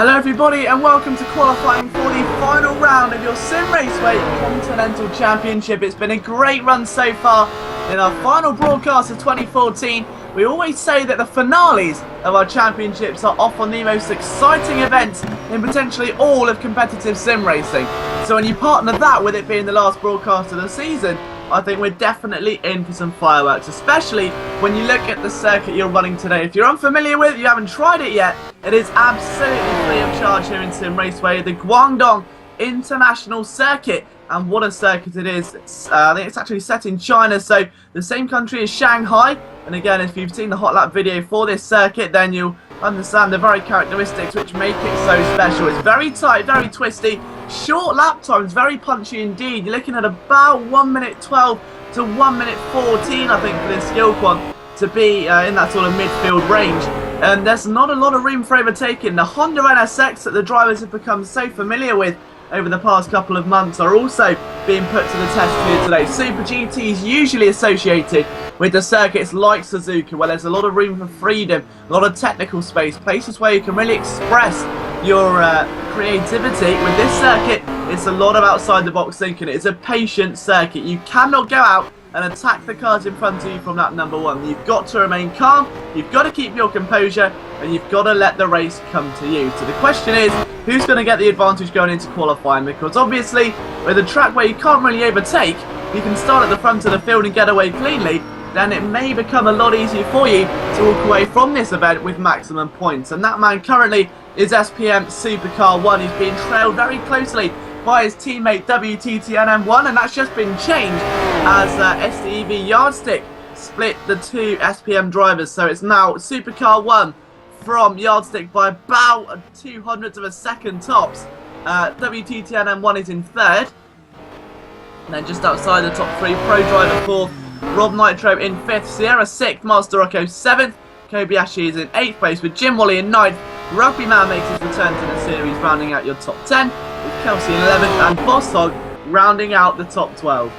Hello everybody and welcome to qualifying for the final round of your Simraceway Continental Championship. It's been a great run so far. In our final broadcast of 2014, we always say that the finales of our championships are often the most exciting events in potentially all of competitive sim racing. So when you partner that with it being the last broadcast of the season, I think we're definitely in for some fireworks, especially when you look at the circuit you're running today. If you're unfamiliar with it, you haven't tried it yet, it is absolutely free of charge here in Simraceway, the Guangdong International Circuit. And what a circuit it is. I think it's actually set in China, so the same country as Shanghai. And again, if you've seen the hot lap video for this circuit, then you'll understand the very characteristics which make it so special. It's very tight, very twisty, short lap times, very punchy indeed. You're looking at about 1 minute 12 to 1 minute 14, I think, for this skill quad to be in that sort of midfield range. And there's not a lot of room for overtaking. The Honda NSX that the drivers have become so familiar with over the past couple of months are also being put to the test here today. Super GT is usually associated with the circuits like Suzuka, where there's a lot of room for freedom, a lot of technical space, places where you can really express your creativity. With this circuit, it's a lot of outside the box thinking. It's a patient circuit. You cannot go out and attack the cars in front of you from that number one. You've got to remain calm, you've got to keep your composure, and you've got to let the race come to you. So the question is, who's going to get the advantage going into qualifying? Because obviously, with a track where you can't really overtake, you can start at the front of the field and get away cleanly, then it may become a lot easier for you to walk away from this event with maximum points. And that man currently is SPM Supercar 1. He's being trailed very closely by his teammate WTTNM1, and that's just been changed as SDEV Yardstick split the two SPM drivers. So it's now Supercar 1 from Yardstick by about 200ths of a second tops. WTTNM1 is in third. And then just outside the top three, Pro Driver 4th, Rob Nitro in 5th, Sierra 6th, Master Rocco 7th, Kobayashi is in 8th place with Jim Wally in 9th. Rugby Man makes his return to the series, rounding out your top 10, with Kelsey in 11th and Boss Hog rounding out the top 12.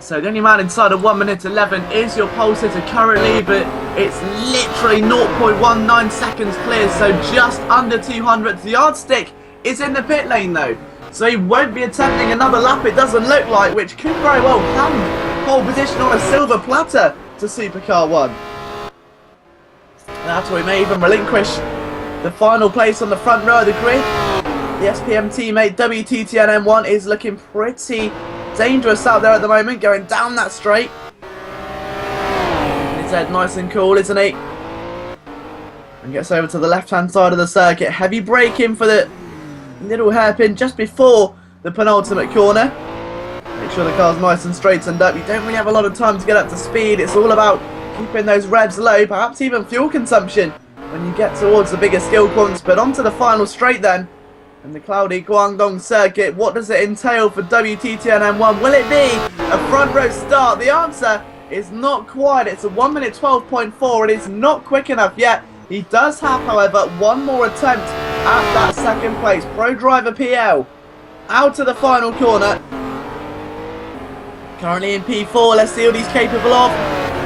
So the only man inside of 1 minute 11 is your pole sitter currently, but it's literally 0.19 seconds clear, so just under 200th. The Yardstick is in the pit lane though, so he won't be attempting another lap, it doesn't look like, which could very well hand pole position on a silver platter to Supercar 1. And after we may even relinquish the final place on the front row of the grid, the SPM teammate WTTNM1 is looking pretty dangerous out there at the moment, going down that straight. His head nice and cool, isn't he? And gets over to the left-hand side of the circuit. Heavy braking for the little hairpin just before the penultimate corner. Make sure the car's nice and straightened up. You don't really have a lot of time to get up to speed. It's all about keeping those revs low, perhaps even fuel consumption when you get towards the bigger skill points. But onto the final straight then, and the cloudy Guangdong circuit. What does it entail for WTTNM1? Will it be a front row start? The answer is not quite. It's a 1 minute 12.4. It is not quick enough yet. He does have, however, one more attempt at that second place. Pro Driver PL out to the final corner. Currently in P4. Let's see what he's capable of.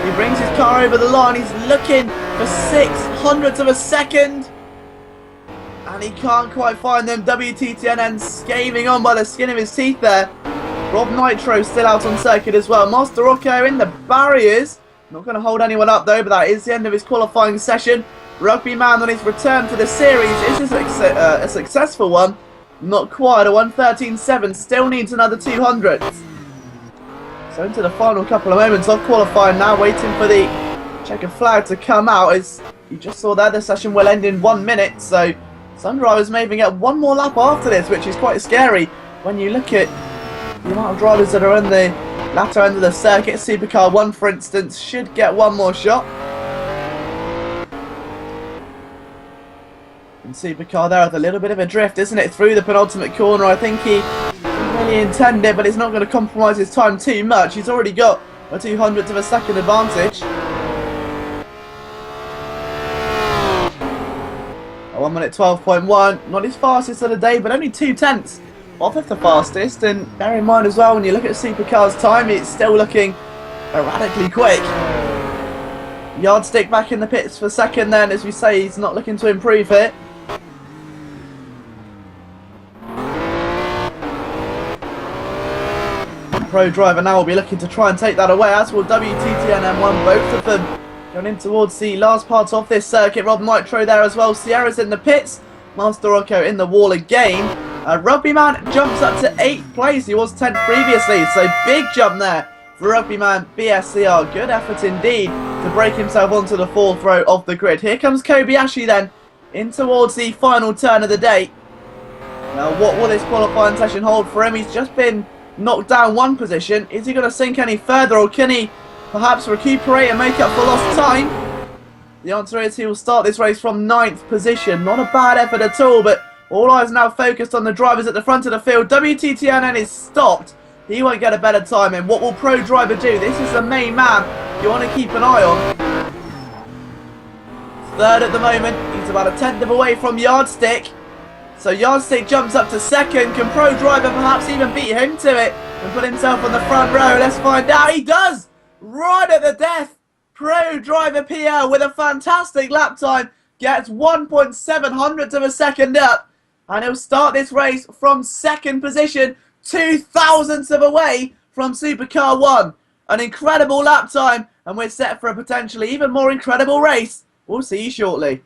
He brings his car over the line. He's looking for 600ths of a second. And he can't quite find them. WTTNN scathing on by the skin of his teeth there. Rob Nitro still out on circuit as well. Master Rocco in the barriers. Not going to hold anyone up though, but that is the end of his qualifying session. Rugby Man on his return to the series. Is this a successful one? Not quite. A 1:13.7. Still needs another 200ths. So into the final couple of moments of qualifying now, waiting for the checker flag to come out. As you just saw there, the session will end in 1 minute. So some drivers may even get one more lap after this, which is quite scary when you look at the amount of drivers that are on the latter end of the circuit. Supercar 1, for instance, should get one more shot. And Supercar there with a little bit of a drift, isn't it, through the penultimate corner. I think he really intended, but it's not going to compromise his time too much. He's already got a 200th of a second advantage. 1 minute 12.1, not his fastest of the day, but only 2/10 off of the fastest. And bear in mind as well, when you look at Supercar's time, it's still looking erratically quick. Yardstick back in the pits for second then, as we say, he's not looking to improve it. Pro driver now will be looking to try and take that away, as will WTTN M1, both of them going in towards the last part of this circuit. Rob Nitro there as well. Sierra's in the pits. Master Rocco in the wall again. Rugbyman jumps up to 8th place. He was 10th previously, so big jump there for Rugbyman BSCR. Good effort indeed to break himself onto the 4th row of the grid. Here comes Kobayashi then in towards the final turn of the day. Now, what will this qualifying session hold for him? He's just been knocked down 1 position. Is he going to sink any further, or can he perhaps recuperate and make up for lost time? The answer is he will start this race from 9th position. Not a bad effort at all, but all eyes now focused on the drivers at the front of the field. WTTNN is stopped. He won't get a better time in. What will Pro Driver do? This is the main man you want to keep an eye on. 3rd at the moment. He's about a 10th of away from Yardstick. So Yardstick jumps up to 2nd. Can Pro Driver perhaps even beat him to it and put himself on the front row? Let's find out. He does! Right at the death. Pro Driver Pierre with a fantastic lap time. Gets 1.7 of a second up. And he'll start this race from 2nd position. 0.02 of away from Supercar 1. An incredible lap time. And we're set for a potentially even more incredible race. We'll see you shortly.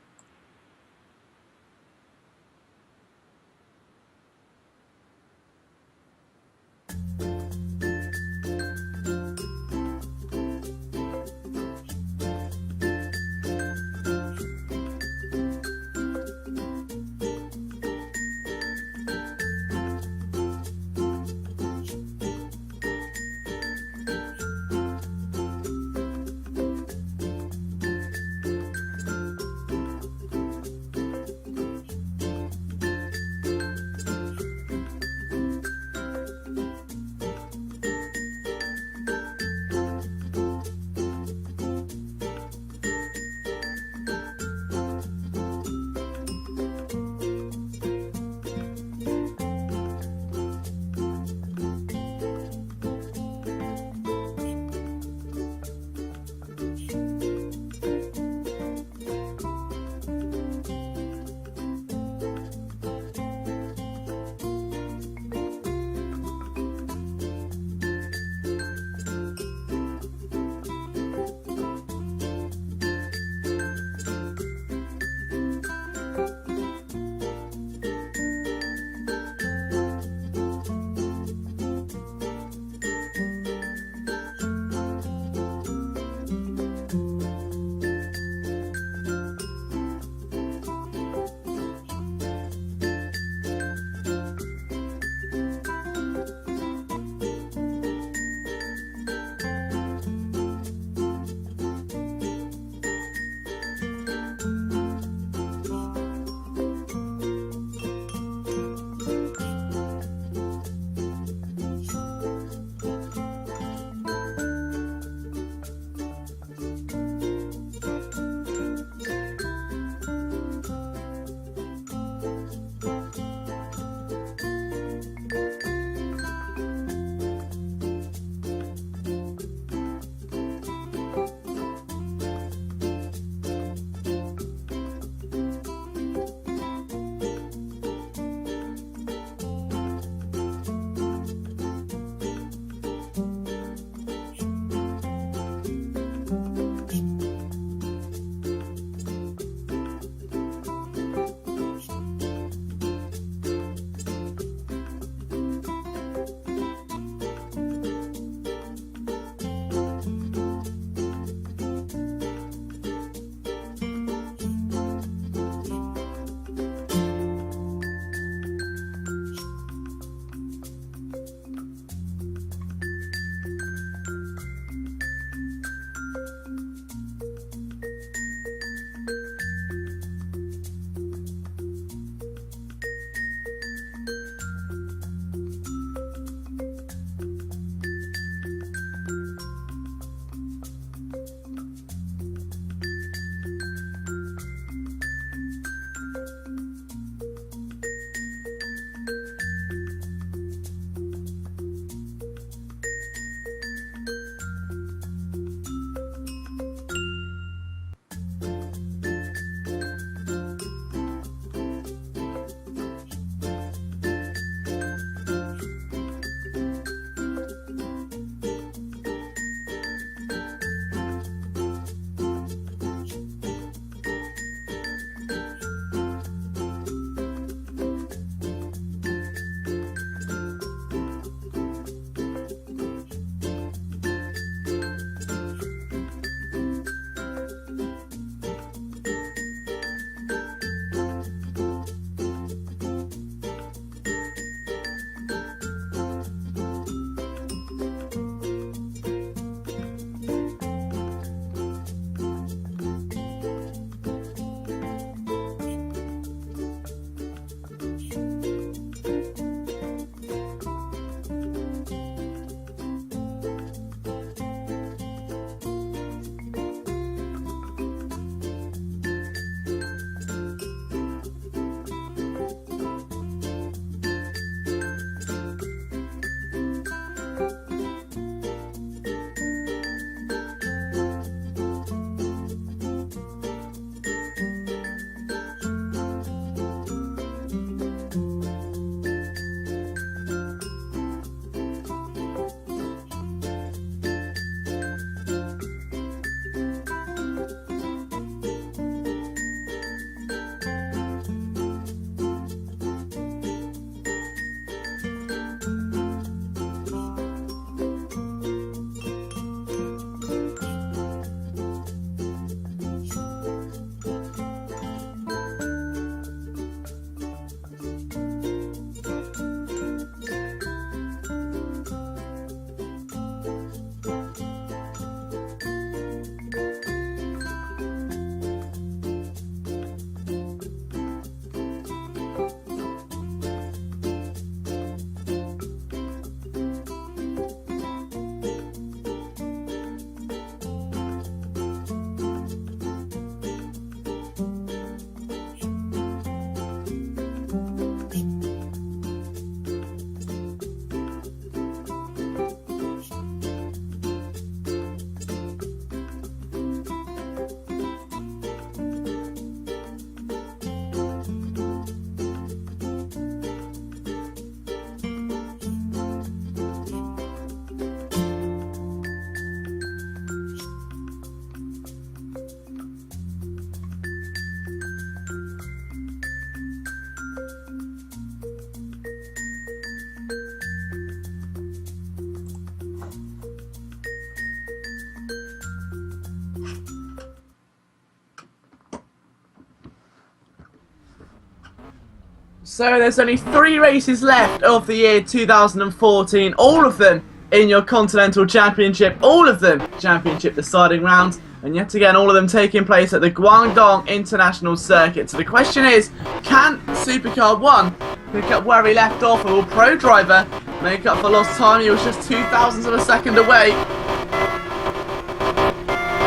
So there's only 3 races left of the year 2014, all of them in your Continental Championship, all of them Championship deciding rounds, and yet again all of them taking place at the Guangdong International Circuit. So the question is, can Supercar 1 pick up where he left off, or will Pro Driver make up for lost time? He was just 0.02 of a second away.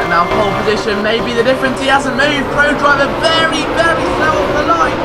And now pole position may be the difference. He hasn't moved. Pro Driver very, very slow off the line.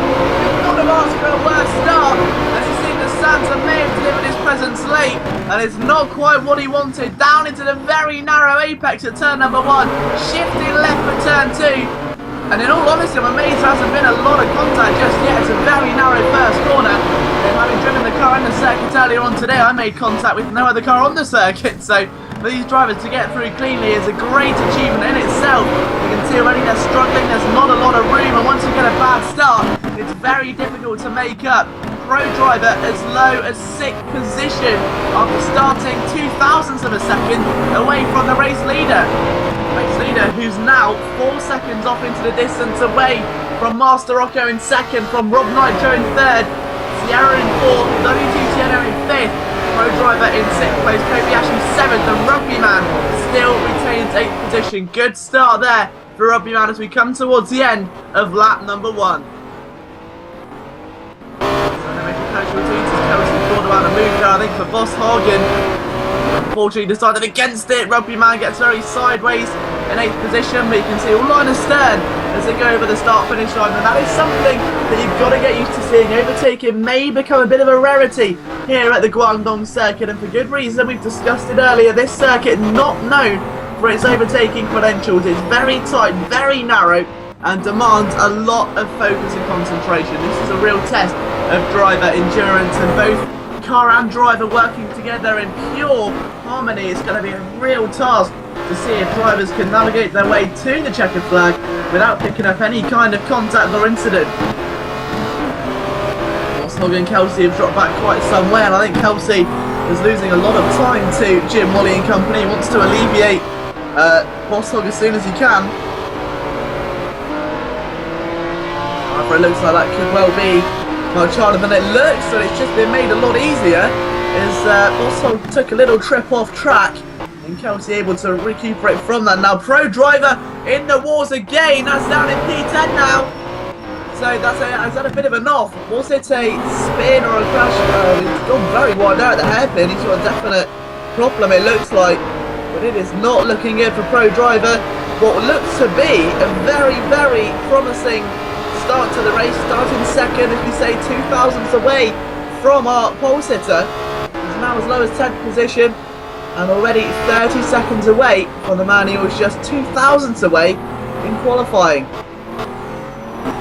Could not have asked for a worse start. And it seems that Santa may have delivered his presence late, and it's not quite what he wanted. Down into the very narrow apex at turn number 1, shifting left for turn 2. And in all honesty, I'm amazed there hasn't been a lot of contact just yet. It's a very narrow first corner. And having driven the car in the circuit earlier on today, I made contact with no other car on the circuit. So for these drivers to get through cleanly is a great achievement in itself. You can see already they're struggling. There's not a lot of room, and once you get a bad start, it's very difficult to make up. Pro Driver as low as 6th position after starting 0.02 of a second away from the race leader. Race leader who's now 4 seconds off into the distance away from Master Rocco in 2nd, from Rob Nitro in 3rd, Sierra in 4th, WTTNO in 5th, Pro Driver in 6th place, Kobayashi 7th, and Rugby Man still retains 8th position. Good start there for Rugby Man as we come towards the end of lap number 1. Kelsey thought about a move there, I think, for Boss Hagen. Unfortunately decided against it. Rugby Man gets very sideways in 8th position, but you can see all line astern as they go over the start finish line, and that is something that you've got to get used to seeing. Overtaking may become a bit of a rarity here at the Guangdong circuit, and for good reason. We've discussed it earlier. This circuit not known for its overtaking credentials. It's very tight, very narrow, and demands a lot of focus and concentration. This is a real test of driver endurance, and both car and driver working together in pure harmony. It's going to be a real task to see if drivers can navigate their way to the checkered flag without picking up any kind of contact or incident. Boss and Kelsey have dropped back quite some way, and I think Kelsey is losing a lot of time to Jim Wally and company. He wants to alleviate Boss Hog as soon as he can. However, it looks like that could well be much harder than it looks, so it's just been made a lot easier as Boss Hog took a little trip off track, and Kelsey able to recuperate from that. Now Pro Driver in the wars again. That's down in P10 now. So that's had a bit of a knock. Was it a spin or a crash? It's gone very wide out at the hairpin. He's got a definite problem, it looks like, but it is not looking good for Pro Driver. What looks to be a very, very promising start to the race, starting 2nd, if you say 0.02 away from our pole sitter. He's now as low as 10th position, and already 30 seconds away from the man who was just 0.02 away in qualifying.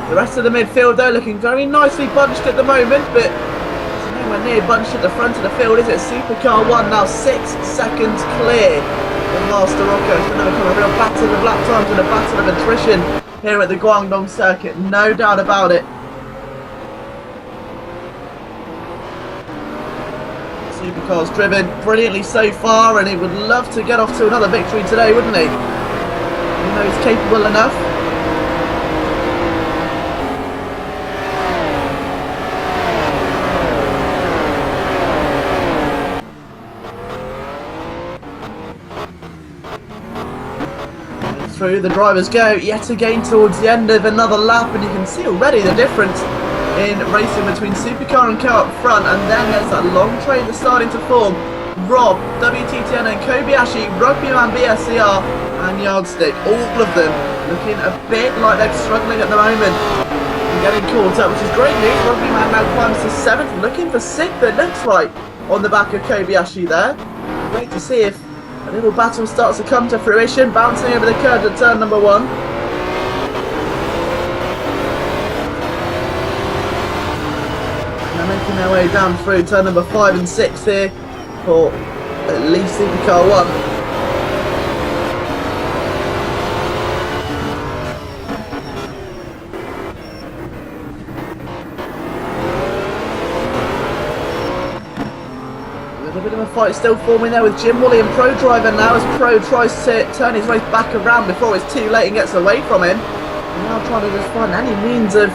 The rest of the midfield though looking very nicely bunched at the moment, but it's nowhere near bunched at the front of the field, is it? Supercar 1 now 6 seconds clear of Master Rocco. It's going to become a real battle of lap times and a battle of attrition here at the Guangdong circuit, no doubt about it. Supercar's driven brilliantly so far, and he would love to get off to another victory today, wouldn't he? You know he's capable enough. Through the drivers go yet again towards the end of another lap, and you can see already the difference in racing between Supercar and Co up front, and then there's that long train that's starting to form. Rob, WTTN and Kobayashi, Rugby Man BSCR and Yardstick, all of them looking a bit like they're struggling at the moment and getting caught up, which is great news. Rugby Man now climbs to 7th, looking for 6th, it looks like, on the back of Kobayashi there. Wait to see if a little battle starts to come to fruition, bouncing over the curve at turn number 1. And they're making their way down through turn number 5 and 6 here for at least Supercar 1. Fight still forming there with Jim Wally and Pro Driver now, as Pro tries to turn his race back around before it's too late and gets away from him. And now trying to just find any means of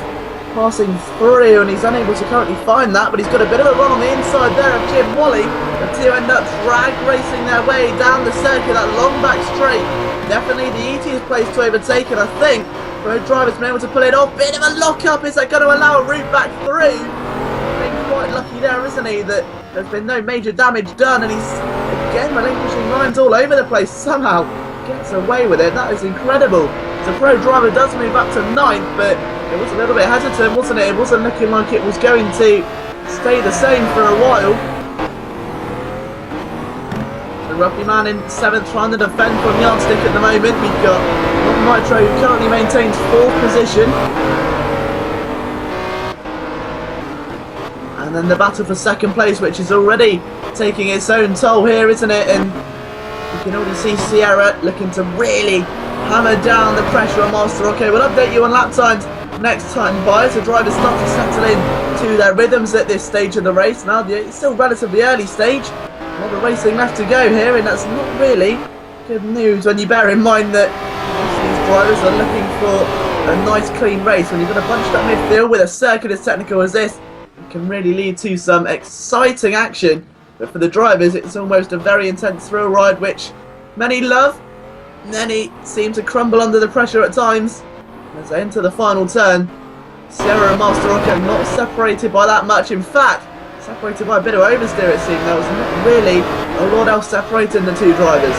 passing through, and he's unable to currently find that, but he's got a bit of a run on the inside there of Jim Wally. The two end up drag racing their way down the circuit, that long back straight. Definitely the easiest place to overtake, and I think both drivers been able to pull it off. Bit of a lock up, is that going to allow a route back through? Been quite lucky there, isn't he, that there's been no major damage done, and he's again relinquishing lines all over the place. Somehow gets away with it. That is incredible. The pro driver does move up to 9th, but it was a little bit hesitant, wasn't it? It wasn't looking like it was going to stay the same for a while. The rugby man in 7th trying to defend from yardstick at the moment. We've got Rob Nitro, who currently maintains 4th position. And then the battle for 2nd place, which is already taking its own toll here, isn't it? And you can already see Sierra looking to really hammer down the pressure on Master Rocco. We'll update you on lap times next time by as the drivers start to settle in to their rhythms at this stage of the race. Now it's still relatively early stage, a lot of racing left to go here, and that's not really good news when you bear in mind that most of these drivers are looking for a nice clean race. When you've got a bunched up midfield with a circuit as technical as this, it can really lead to some exciting action. But for the drivers, it's almost a very intense thrill ride, which many love. Many seem to crumble under the pressure at times as they enter the final turn. Sierra and Master Rocco not separated by that much. In fact, separated by a bit of oversteer it seemed. There was not really a lot else separating the two drivers.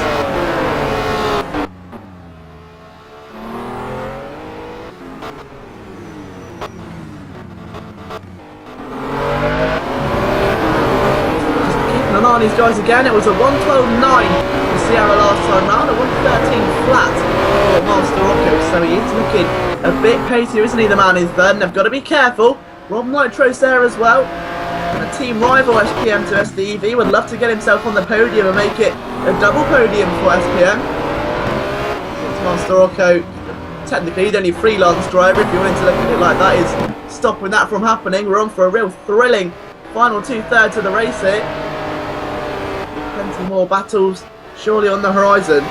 Just keeping an eye on these guys again. It was a 1:12.9. Sierra last time round, a 1:13 flat for Master Rocco, so he is looking a bit pacier, isn't he, the man is then. They've got to be careful. Rob Nitro's there as well, and a team rival SPM to SDEV would love to get himself on the podium and make it a double podium for SPM. It's Master Rocco, technically the only freelance driver, if you wanted to look at it like that, is stopping that from happening. We're on for a real thrilling final 2/3 of the race here. Plenty more battles surely on the horizon.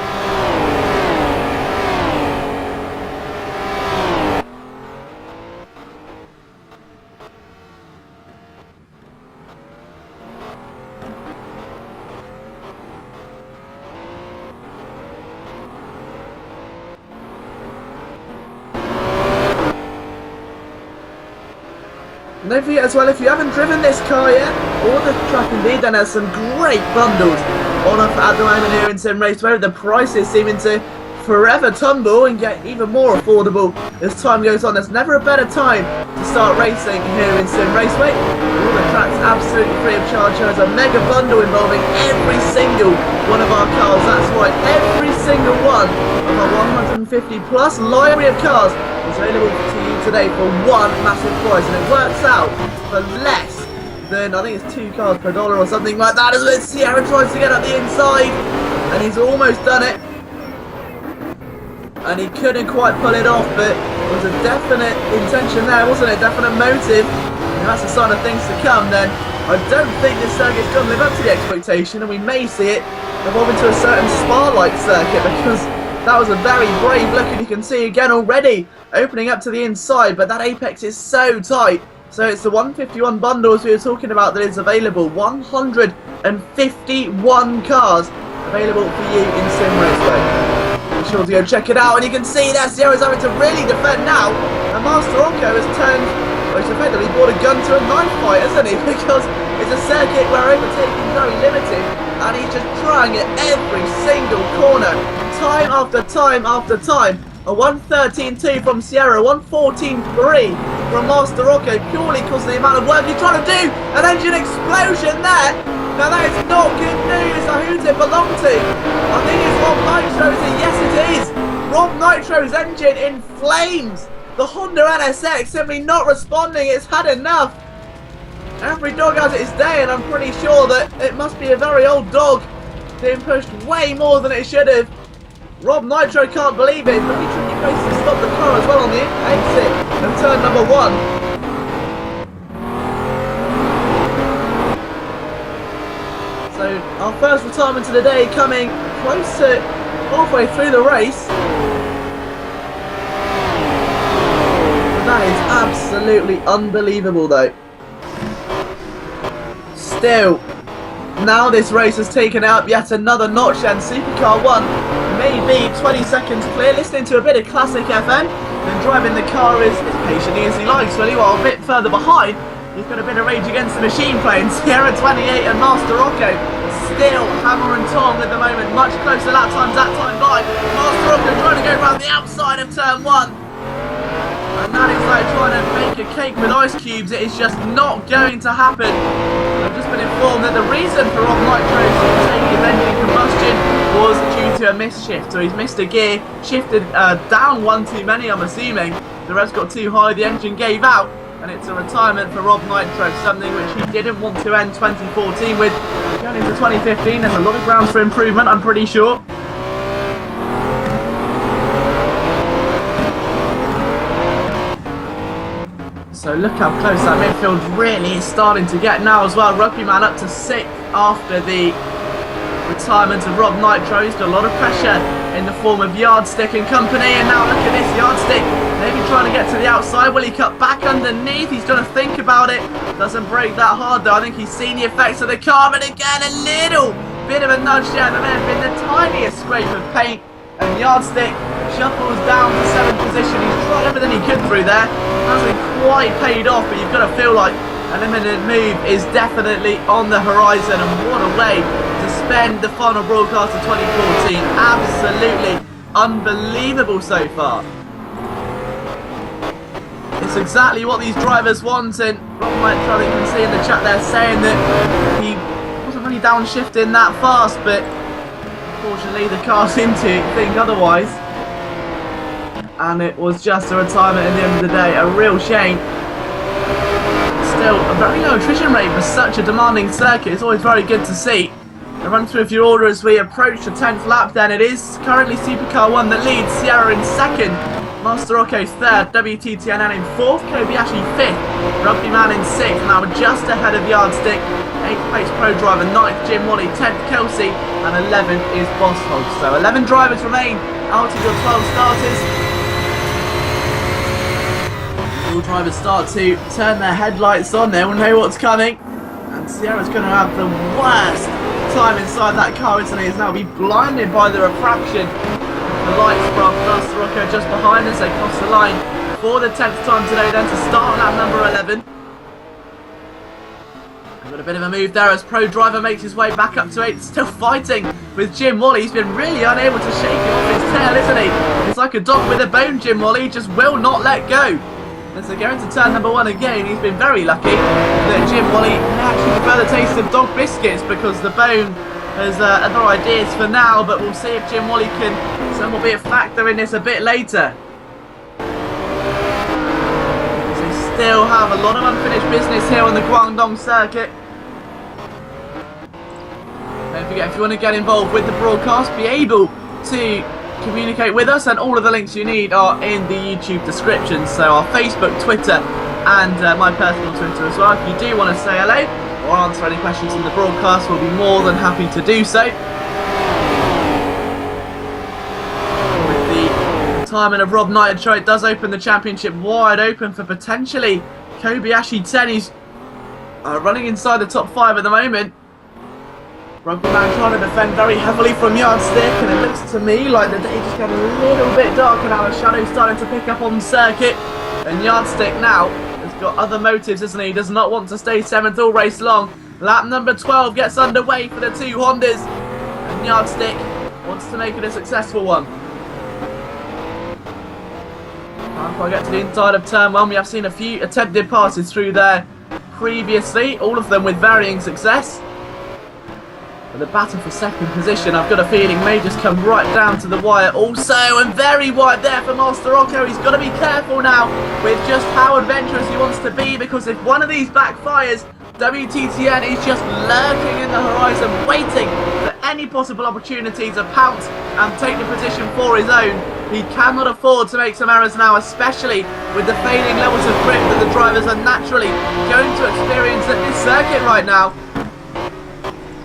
And don't forget as well, if you haven't driven this car yet, or the track indeed, then there's some great bundles on offer at the moment here in Simraceway. The prices seeming to forever tumble and get even more affordable as time goes on. There's never a better time to start racing here in Simraceway. All the tracks absolutely free of charge. There's a mega bundle involving every single one of our cars. That's right, every single one of our 150 plus library of cars is available to you today for one massive price, and it works out for less than, I think it's 2 cars per dollar or something like that, as Sierra tries to get up the inside, and he's almost done it, and he couldn't quite pull it off, but there was a definite intention there, wasn't it? Definite motive, and that's a sign of things to come. Then I don't think this circuit's going to live up to the expectation, and we may see it evolve into a certain Spa-like circuit, because that was a very brave look, and you can see again already opening up to the inside, but that apex is so tight. So it's the 151 bundle, as we were talking about, that is available. 151 cars available for you in Simraceway. Be sure to go check it out, and you can see that Sierra's having to really defend now. And Master Rocco has turned, well, he's effectively brought a gun to a knife fight, hasn't he? Because it's a circuit where overtaking is very limited, and he's just trying at every single corner, time after time after time. A 1:13.2 from Sierra, 1:14.3 from Master Rocco, purely because of the amount of work he's trying to do. An engine explosion there. Now that is not good news. Now who does it belong to? I think it's Rob Nitro's. Yes, it is. Rob Nitro's engine in flames. The Honda NSX simply not responding. It's had enough. Every dog has its day, and I'm pretty sure that it must be a very old dog being pushed way more than it should have. Rob Nitro can't believe it. Very tricky place to stop the car as well on the exit of turn number 1. So our first retirement of the day coming close to halfway through the race. But That is absolutely unbelievable though. Still, now this race has taken out yet another notch and Supercar 1 may be 20 seconds clear, listening to a bit of classic FM and driving the car as patiently as he likes, really, while a bit further behind he's got a bit of Rage Against the Machine playing Sierra 28 and Master Rocco. Still hammer and tong at the moment, much closer lap times that time by. Master Rocco trying to go around the outside of turn 1. And that is like trying to bake a cake with ice cubes. It is just not going to happen. I've just been informed that the reason for Rob Nitro's taking his engine combustion was due to a misshift. So he's missed a gear, shifted down one too many, I'm assuming. The revs got too high, the engine gave out, and it's a retirement for Rob Nitro, something which he didn't want to end 2014 with. Going into 2015, there's a lot of grounds for improvement, I'm pretty sure. So look how close that midfield really is starting to get now as well. Rugbyman up to 6th after the retirement of Rob Nitro. He's got a lot of pressure in the form of Yardstick and company. And now look at this, Yardstick maybe trying to get to the outside. Will he cut back underneath? He's going to think about it. Doesn't break that hard though. I think he's seen the effects of the car. But again, a little bit of a nudge there. There may have been the tiniest scrape of paint. And Yardstick shuffles down to 7th position. He's tried everything he could through there. Hasn't quite paid off, but you've got to feel like an imminent move is definitely on the horizon. And what a way to spend the final broadcast of 2014. Absolutely unbelievable so far. It's exactly what these drivers want, and Rob Nitro, you can see in the chat there saying that he wasn't really downshifting that fast, but unfortunately the car seemed to think otherwise. And it was just a retirement at the end of the day. A real shame. Still, a very low attrition rate for such a demanding circuit. It's always very good to see. A run through of your order as we approach the 10th lap then. It is currently Supercar 1 that leads, Sierra in 2nd, Master Rocco's 3rd, WTTNN in 4th, Kobayashi 5th, Rugbyman in 6th, now just ahead of Yardstick. 8th place Pro Driver, 9th Jim Wally, 10th Kelsey, and 11th is Boss Hog. So 11 drivers remain out of your 12 starters. All drivers start to turn their headlights on, they will know what's coming. And Sierra's going to have the worst time inside that car, isn't he? He's now be blinded by the refraction. The lights from Master Rocco just behind us, they cross the line for the 10th time today then to start lap number 11. Got a bit of a move there as Pro Driver makes his way back up to 8th, still fighting with Jim Wally. He's been really unable to shake him off his tail, isn't he? It's like a dog with a bone, Jim Wally, he just will not let go. As they go into turn number 1 again, he's been very lucky that Jim Wally may actually prefer the taste of dog biscuits because the bone has other ideas for now, but we'll see if Jim Wally can somewhat be a factor in this a bit later. They still have a lot of unfinished business here on the Guangdong circuit. Don't forget, if you want to get involved with the broadcast, be able to communicate with us, and all of the links you need are in the YouTube description. So our Facebook, Twitter, and my personal Twitter as well. If you do want to say hello or answer any questions in the broadcast, we'll be more than happy to do so. With the retirement of Rob Nitro, it does open the championship wide open for potentially Kobayashi 10. He's running inside the top 5 at the moment. Rugbyman trying to defend very heavily from Yardstick, and it looks to me like the day just got a little bit darker now. The shadow's starting to pick up on the circuit, and Yardstick now has got other motives, isn't he? He does not want to stay 7th all race long. Lap number 12 gets underway for the 2 Hondas, and Yardstick wants to make it a successful one. Before I get to the inside of turn 1, we have seen a few attempted passes through there previously, all of them with varying success. But the battle for 2nd position, I've got a feeling, may just come right down to the wire also, and very wide there for Master Rocco. He's got to be careful now with just how adventurous he wants to be, because if one of these backfires, WTTN is just lurking in the horizon, waiting for any possible opportunity to pounce and take the position for his own. He cannot afford to make some errors now, especially with the fading levels of grip that the drivers are naturally going to experience at this circuit right now.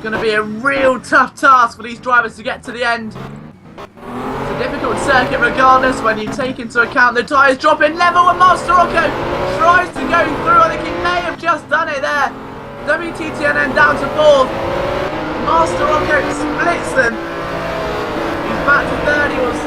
It's going to be a real tough task for these drivers to get to the end. It's a difficult circuit regardless when you take into account the tyres dropping level, and Master Rocco tries to go through. I think he may have just done it there. WTTNN down to 4th. Master Rocco splits them. He's back to 3rd. He was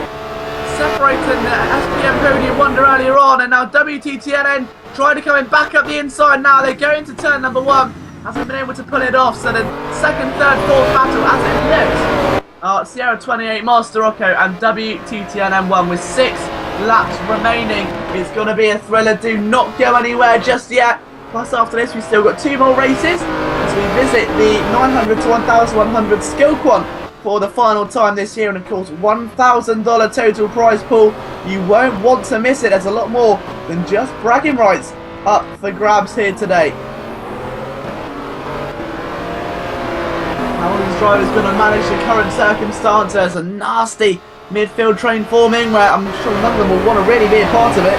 separating the SPM Podium Wonder earlier on, and now WTTNN trying to come in back up the inside now. They're going to turn number 1. Hasn't been able to pull it off, so the 2nd, 3rd, 4th battle as it looks. Sierra 28, Master Rocco, and WTTNN 1 with 6 laps remaining. It's going to be a thriller. Do not go anywhere just yet. Plus, after this, we've still got 2 more races as we visit the 900 to 1100 skill quant for the final time this year, and of course $1,000 total prize pool. You won't want to miss it. There's a lot more than just bragging rights up for grabs here today. How are these drivers going to manage the current circumstances? A nasty midfield train forming where I'm sure none of them will want to really be a part of it.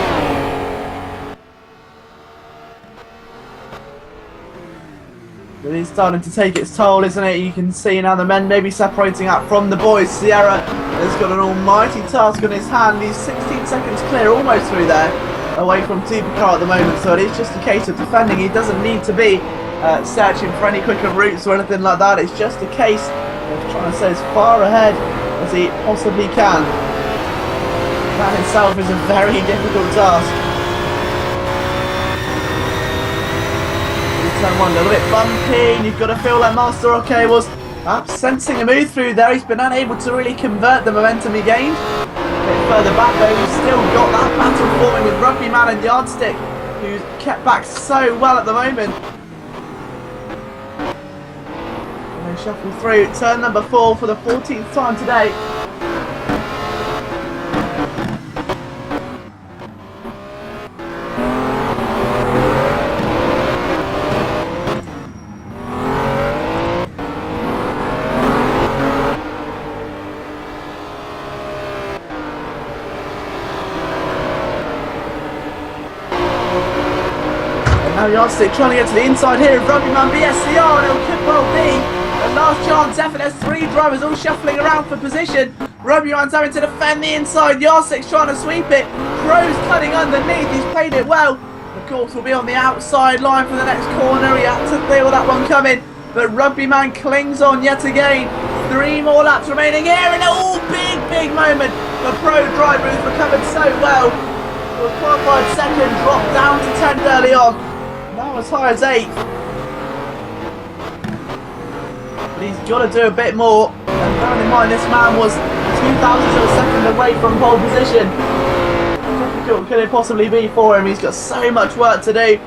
It is starting to take its toll, isn't it? You can see now the men maybe separating out from the boys. Sierra has got an almighty task on his hand. He's 16 seconds clear, almost through there, away from Supercar at the moment. So it is just a case of defending. He doesn't need to be searching for any quicker routes or anything like that. It's just a case of trying to stay as far ahead as he possibly can. That itself is a very difficult task. Turn 1 a little bit bumpy, and you've got to feel like Master Rocco was perhaps sensing a move through there. He's been unable to really convert the momentum he gained. A bit further back though, he's still got that battle forming with Rugbyman and Yardstick, who's kept back so well at the moment. And they shuffle through turn number 4 for the 14th time today. Now Yardstick trying to get to the inside here of Rugbyman BSCR, and it could well be a last chance effort. There's 3 drivers all shuffling around for position. Rugbyman's having to defend the inside. Yardstick's trying to sweep it. Crow's cutting underneath. He's played it well. Of course, will be on the outside line for the next corner. He had to feel that one coming, but Rugbyman clings on yet again. 3 more laps remaining here, and big moment. The pro driver who's recovered so well. Was qualified 2nd, dropped down to 10th early on. Now as high as 8th. But he's got to do a bit more. And bearing in mind this man was 2,000 of a second away from pole position. How difficult could it possibly be for him? He's got so much work to do.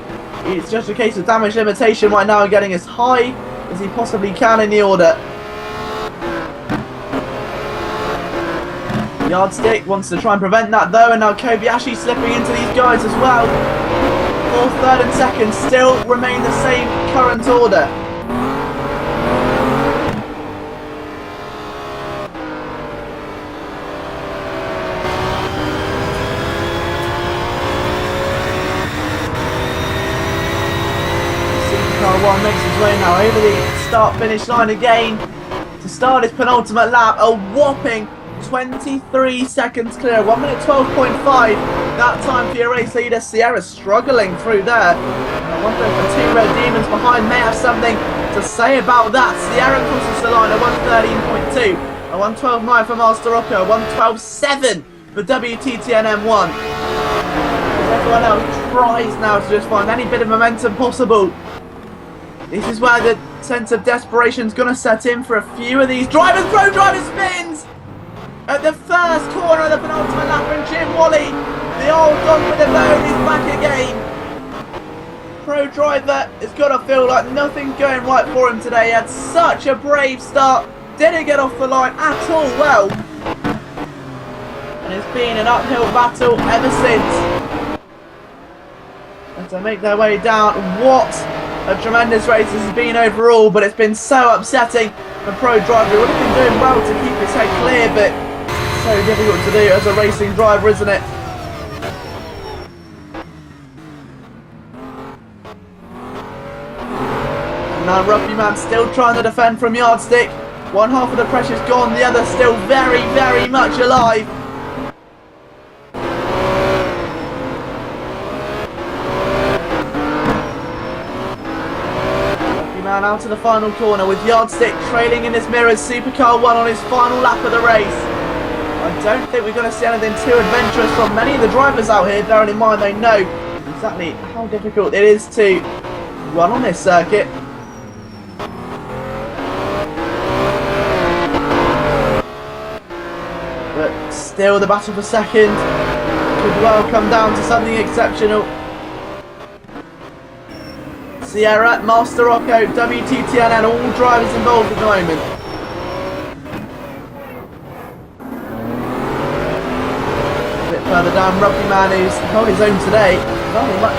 It's just a case of damage limitation right now and getting as high as he possibly can in the order. Yardstick wants to try and prevent that though, and now Kobayashi slipping into these guys as well. 4th, 3rd and 2nd still remain the same current order. Supercar 1 makes his way now over the start-finish line again to start his penultimate lap. A whopping 23 seconds clear, 1 minute 12.5 that time for your race leader. Sierra struggling through there. I wonder if the 2 red demons behind may have something to say about that. Sierra crosses the line at 113.2, a 112.9 for Master Rocco, a 112.7 for WTTNM 1. Everyone else tries now to just find any bit of momentum possible. This is where the sense of desperation is going to set in for a few of these drivers. Pro driver spins at the first corner of the penultimate lap, and Jim Wally, the old dog with the bone, is back again. Pro driver has got to feel like nothing's going right for him today. He had such a brave start, didn't get off the line at all well, and it's been an uphill battle ever since. As they make their way down, what a tremendous race this has been overall, but it's been so upsetting. The pro driver would have been doing well to keep his head clear, but so difficult to do as a racing driver, isn't it? Now Rugbyman still trying to defend from Yardstick. One half of the pressure's gone, the other still very much alive. man out to the final corner with Yardstick trailing in his mirrors. Supercar 1 on his final lap of the race. I don't think we're going to see anything too adventurous from many of the drivers out here, bearing in mind they know exactly how difficult it is to run on this circuit. But still, the battle for second could well come down to something exceptional. Sierra, Master Rocco, WTTN and all drivers involved at the moment. A bit further down, Rugby Man, who's held his own today. Very much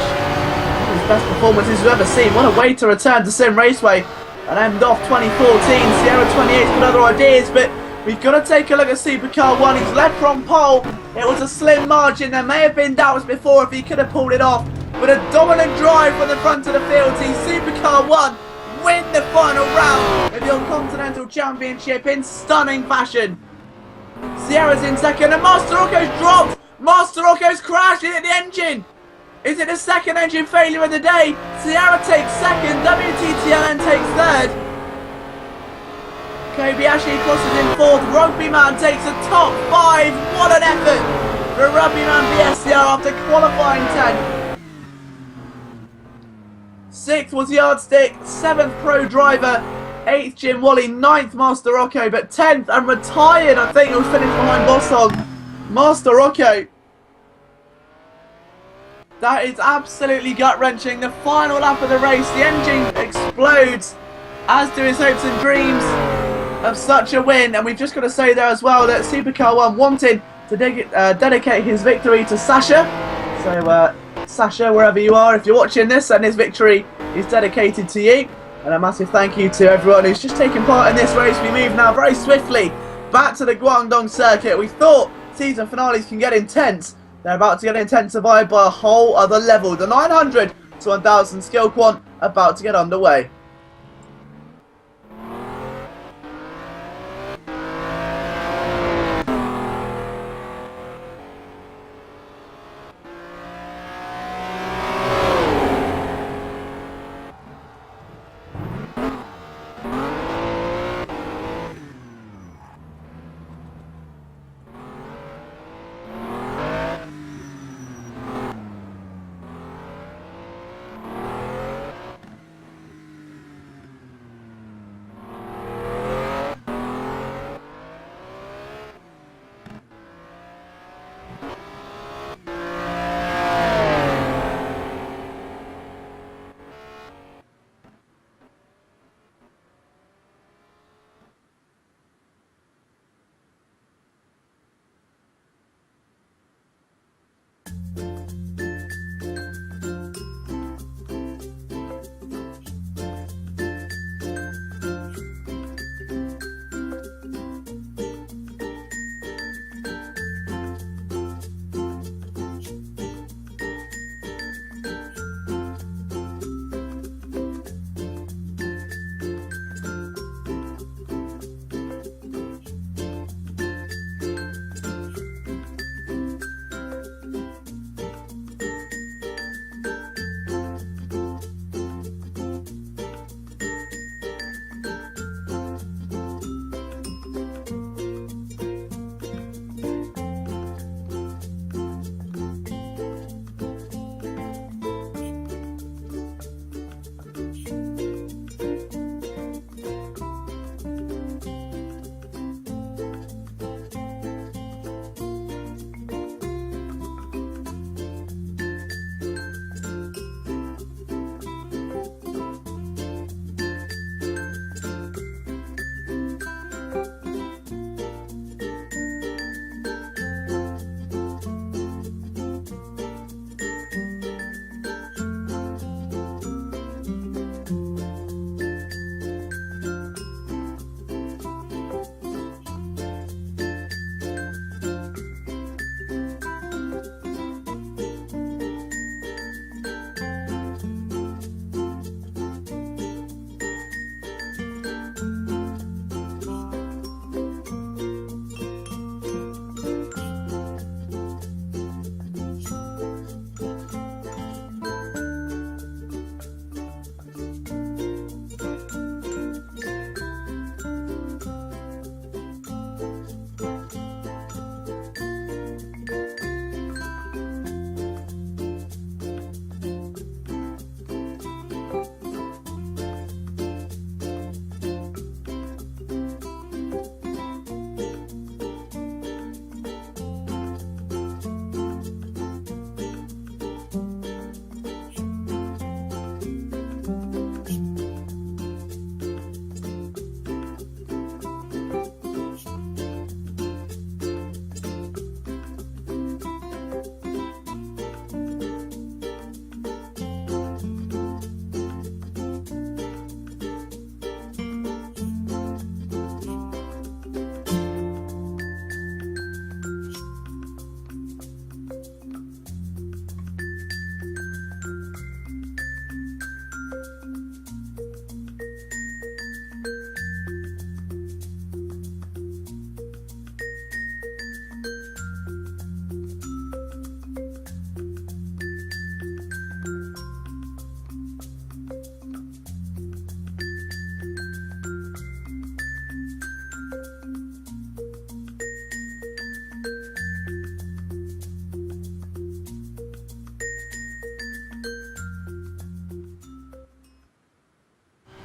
his best performances we've ever seen. What a way to return to Sim Raceway and end off 2014. Sierra 28's got other ideas, but we've got to take a look at Supercar 1. He's led from pole. It was a slim margin. There may have been doubts before if he could have pulled it off. But a dominant drive from the front of the field. See Supercar 1 win the final round of your Continental Championship in stunning fashion. Sierra's in second and Master Rocco's dropped. Master Rocco's crashed. Is it the engine? Is it the second engine failure of the day? Sierra takes second. WTTLN takes third. Kobayashi crosses in fourth. Rugby Man takes a top 5. What an effort for Rugby Man vs Sierra after qualifying 10th. 6th was Yardstick, 7th Pro Driver, 8th Jim Wally, 9th Master Rocco, but 10th and retired, I think he'll finish behind Boss Hog. Master Rocco. That is absolutely gut-wrenching. The final lap of the race, the engine explodes, as do his hopes and dreams of such a win. And we've just got to say there as well that Supercar 1 wanted to dedicate his victory to Sasha. So, Sasha, wherever you are, if you're watching this, and his victory is dedicated to you. And a massive thank you to everyone who's just taken part in this race. We move now very swiftly back to the Guangdong circuit. We thought season finales can get intense. They're about to get intensified by a whole other level. The 900 to 1000 skill quant about to get underway.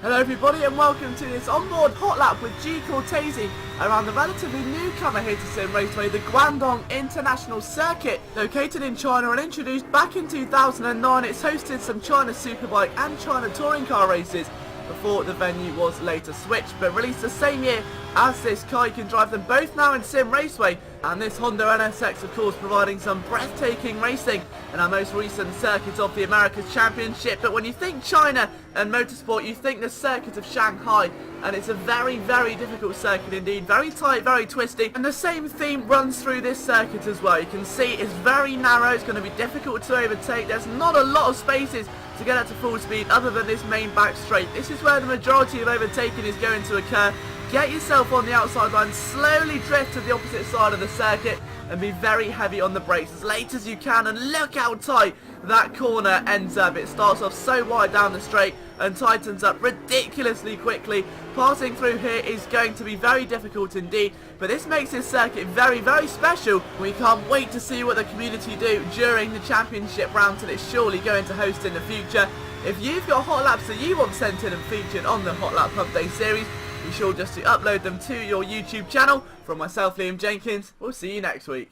Hello everybody and welcome to this onboard hot lap with G Cortese around the relatively newcomer here to Simraceway, the Guangdong International Circuit. Located in China and introduced back in 2009, it's hosted some China Superbike and China Touring Car races before the venue was later switched, but released the same year as this car. You can drive them both now in Simraceway, and this Honda NSX of course providing some breathtaking racing in our most recent circuit of the America's Championship. But when you think China and motorsport, you think the circuit of Shanghai, and it's a very, very difficult circuit indeed, very tight, very twisty, and the same theme runs through this circuit as well. You can see it's very narrow, it's going to be difficult to overtake, there's not a lot of spaces to get up to full speed other than this main back straight. This is where the majority of overtaking is going to occur. Get yourself on the outside line, slowly drift to the opposite side of the circuit and be very heavy on the brakes as late as you can, and look how tight that corner ends up. It starts off so wide down the straight and tightens up ridiculously quickly. Passing through here is going to be very difficult indeed, but this makes this circuit very, very special. We can't wait to see what the community do during the championship round that it's surely going to host in the future. If you've got hot laps that you want sent in and featured on the Hot Lap Pump Day series, be sure just to upload them to your YouTube channel. From myself, Liam Jenkins, we'll see you next week.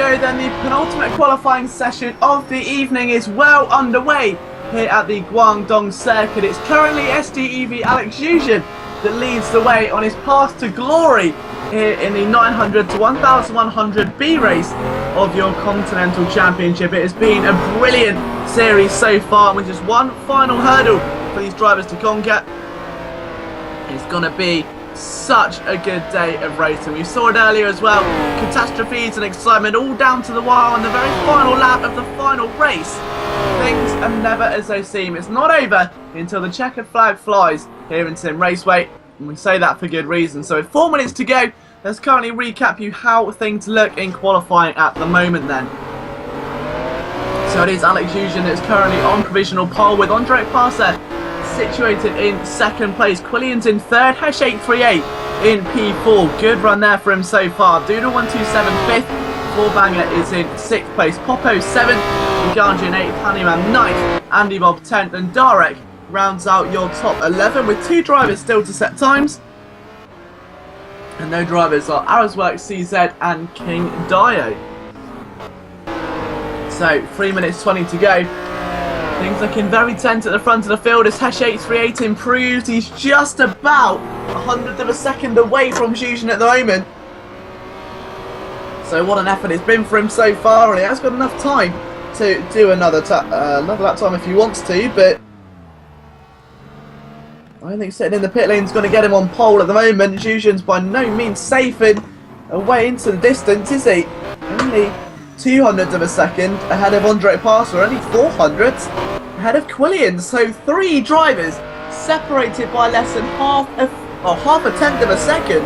go then. The penultimate qualifying session of the evening is well underway here at the Guangdong circuit. It's currently SDEV Alex Zhuzhen that leads the way on his path to glory here in the 900 to 1100 B race of your Continental Championship. It has been a brilliant series so far, with just one final hurdle for these drivers to conquer. It's going to be such a good day of racing. We saw it earlier as well. Catastrophes and excitement all down to the wire on the very final lap of the final race. Things are never as they seem. It's not over until the checkered flag flies here in Simraceway, and we say that for good reason. So with 4 minutes to go, let's currently recap you how things look in qualifying at the moment then. So it is Alex Zhuzhen that's currently on provisional pole, with Andre Parser situated in second place. Quillian's in third, Hesh 838 in P4. Good run there for him so far. Doodle 127 fifth, Fourbanger is in sixth place. Popo 7th, Ganji in 8th, Handyman 9th, Andy Bob 10th, and Darek rounds out your top 11 with 2 drivers still to set times. And no drivers are Arazwork, CZ and King Dio. So 3 minutes 20 to go. Things looking very tense at the front of the field as Hesh 838 improves. He's just about 100th of a second away from Zhuzhen at the moment. So what an effort it's been for him so far, and he has got enough time to do another lap time if he wants to, but I don't think sitting in the pit lane is going to get him on pole at the moment. Zhuzhen's by no means safe and away into the distance, is he? Only 200th of a second ahead of Andre Parser, only 400ths ahead of Quillian. So 3 drivers separated by less than half a tenth of a second,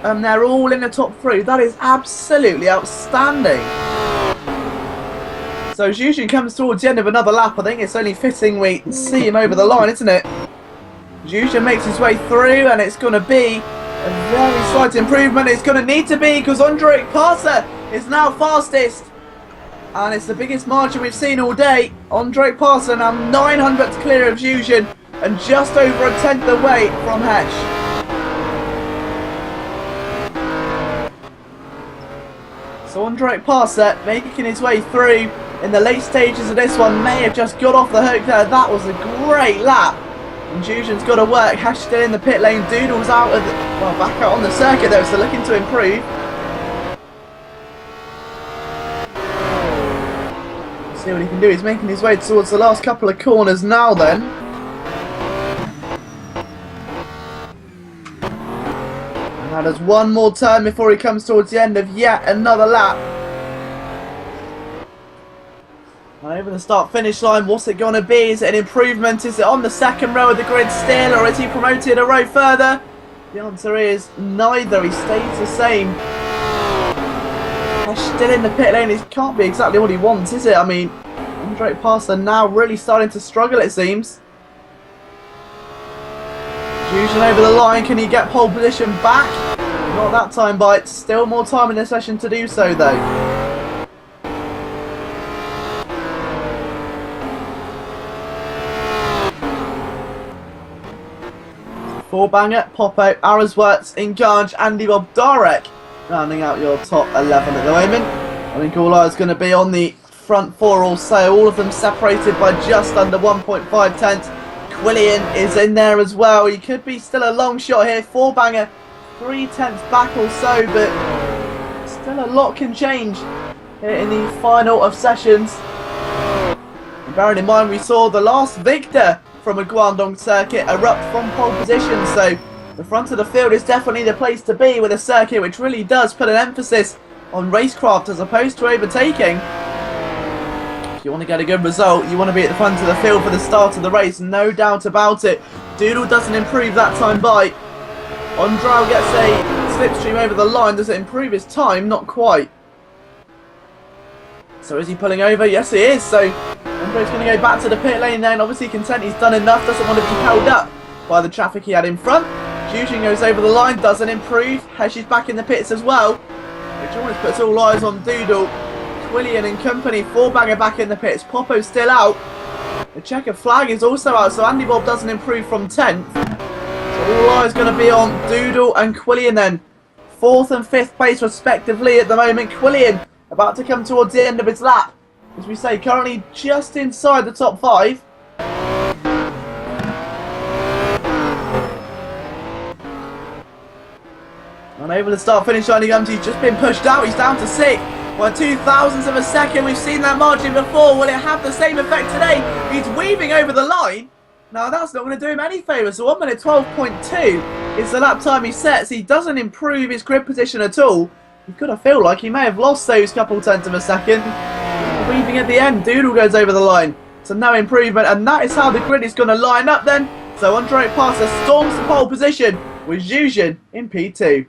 and they're all in the top 3. That is absolutely outstanding. So Zhuzhen comes towards the end of another lap. I think it's only fitting we see him over the line, isn't it? Zhuzhen makes his way through, and it's going to be a very slight improvement. It's going to need to be, because Andre Parser is now fastest, and it's the biggest margin we've seen all day. Andre Parser now 900ths clear of Zhuzhen and just over a tenth away from Hesh. So Andre Parser making his way through in the late stages of this one, may have just got off the hook there. That was a great lap. And Zhuzhen's got to work. Hesh still in the pit lane. Doodle's out of the, well, back out on the circuit though, so looking to improve. Let's see what he can do. He's making his way towards the last couple of corners now then. And now there's one more turn before he comes towards the end of yet another lap. Over the start-finish line, what's it going to be? Is it an improvement? Is it on the second row of the grid still, or is he promoted a row further? The answer is neither. He stays the same. He's still in the pit lane. It can't be exactly what he wants, is it? I mean, Andre Parser now really starting to struggle, it seems. Zhuzhen over the line. Can he get pole position back? Not that time, but still more time in the session to do so, though. Fourbanger, Popo, Arazworks, Inganj, Andy Bob, Darek rounding out your top 11 at the moment. I think all eyes going to be on the front 4 also, all of them separated by just under 1.5 tenths. Quillian is in there as well. He could be still a long shot here. Fourbanger 3 tenths back or so, but still a lot can change here in the final of sessions. And bearing in mind we saw the last victor from a Guangdong circuit erupt from pole position, so the front of the field is definitely the place to be with a circuit which really does put an emphasis on racecraft as opposed to overtaking. If you want to get a good result, you want to be at the front of the field for the start of the race, no doubt about it. Doodle doesn't improve that time by. Ondrel gets a slipstream over the line. Does it improve his time? Not quite. So is he pulling over? Yes, he is. So Andre's going to go back to the pit lane then. Obviously content he's done enough. Doesn't want to be held up by the traffic he had in front. Zhuzhen goes over the line. Doesn't improve. Hesh is back in the pits as well, which almost puts all eyes on Doodle. Quillian and company. Fourbanger back in the pits. Popo's still out. The checker flag is also out. So Andy Bob doesn't improve from 10th. So all eyes going to be on Doodle and Quillian then. 4th and 5th place respectively at the moment. Quillian about to come towards the end of his lap. As we say, currently just inside the top 5. Unable to start finish line, he's just been pushed out. He's down to 6. Well, 2,000ths of a second. We've seen that margin before. Will it have the same effect today? He's weaving over the line. Now, that's not going to do him any favours. So 1 minute 12.2 is the lap time he sets. He doesn't improve his grid position at all. You've got to feel like he may have lost those couple tenths of a second. Weaving at the end. Doodle goes over the line. So no improvement. And that is how the grid is going to line up then. So Andre Passer storms the pole position with Zhuzhen in P2.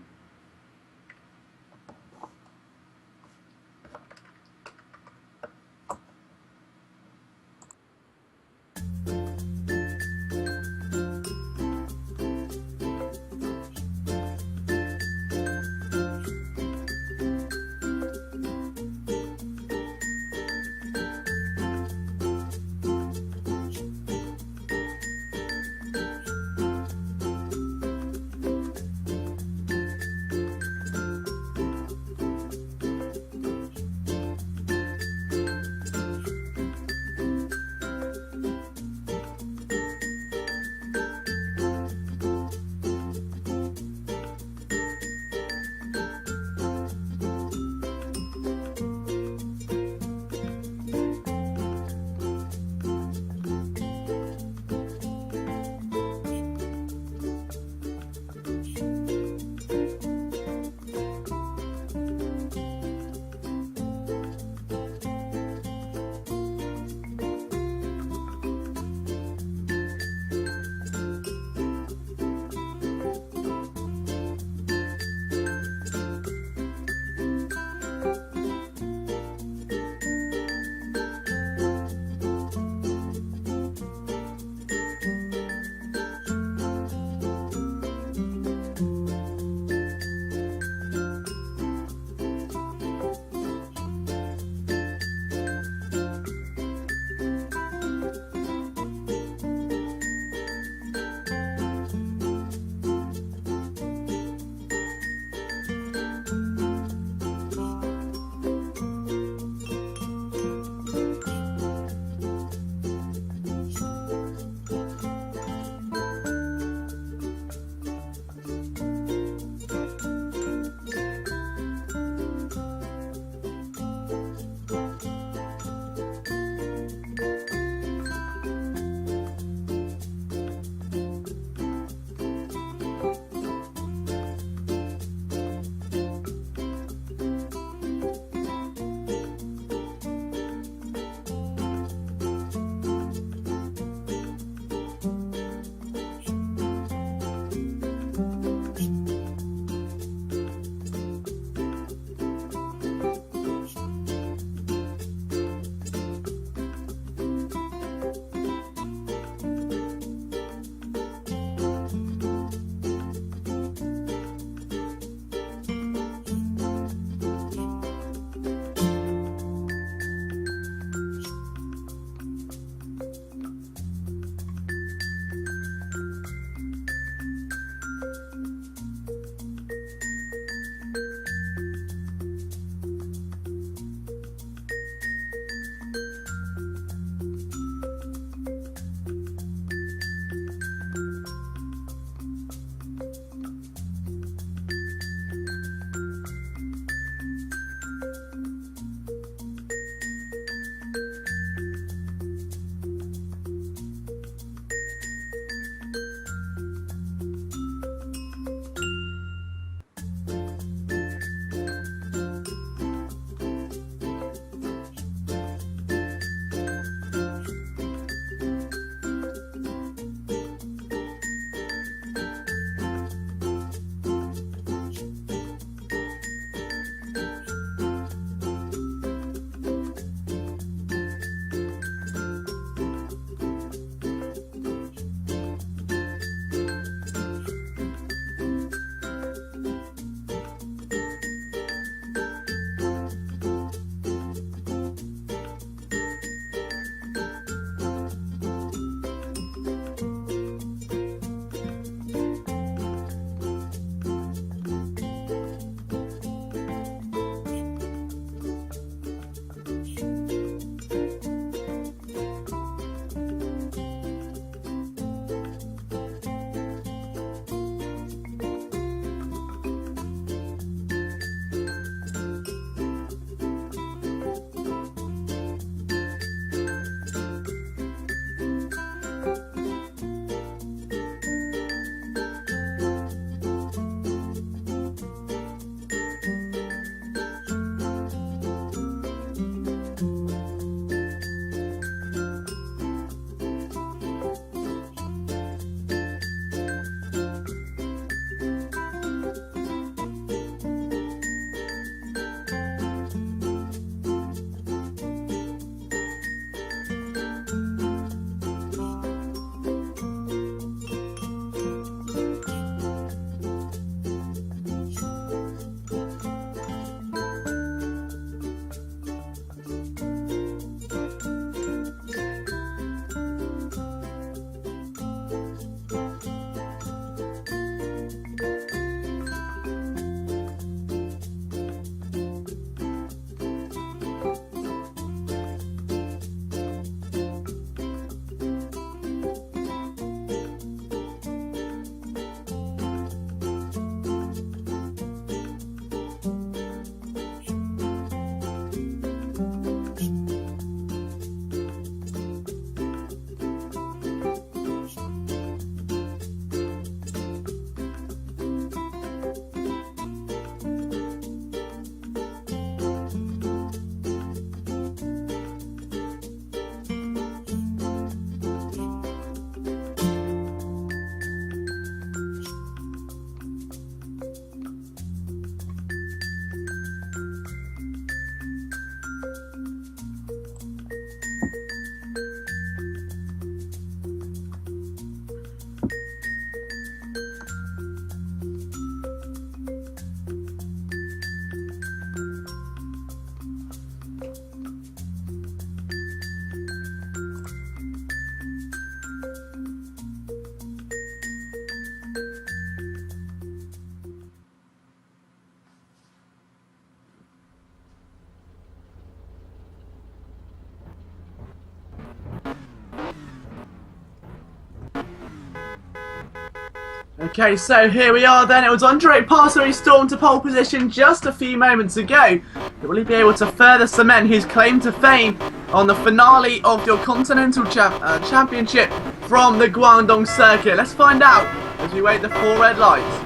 Okay, so here we are then. It was Andre Parser who stormed to pole position just a few moments ago. Will he be able to further cement his claim to fame on the finale of your Continental Championship from the Guangdong circuit? Let's find out as we wait the 4 red lights.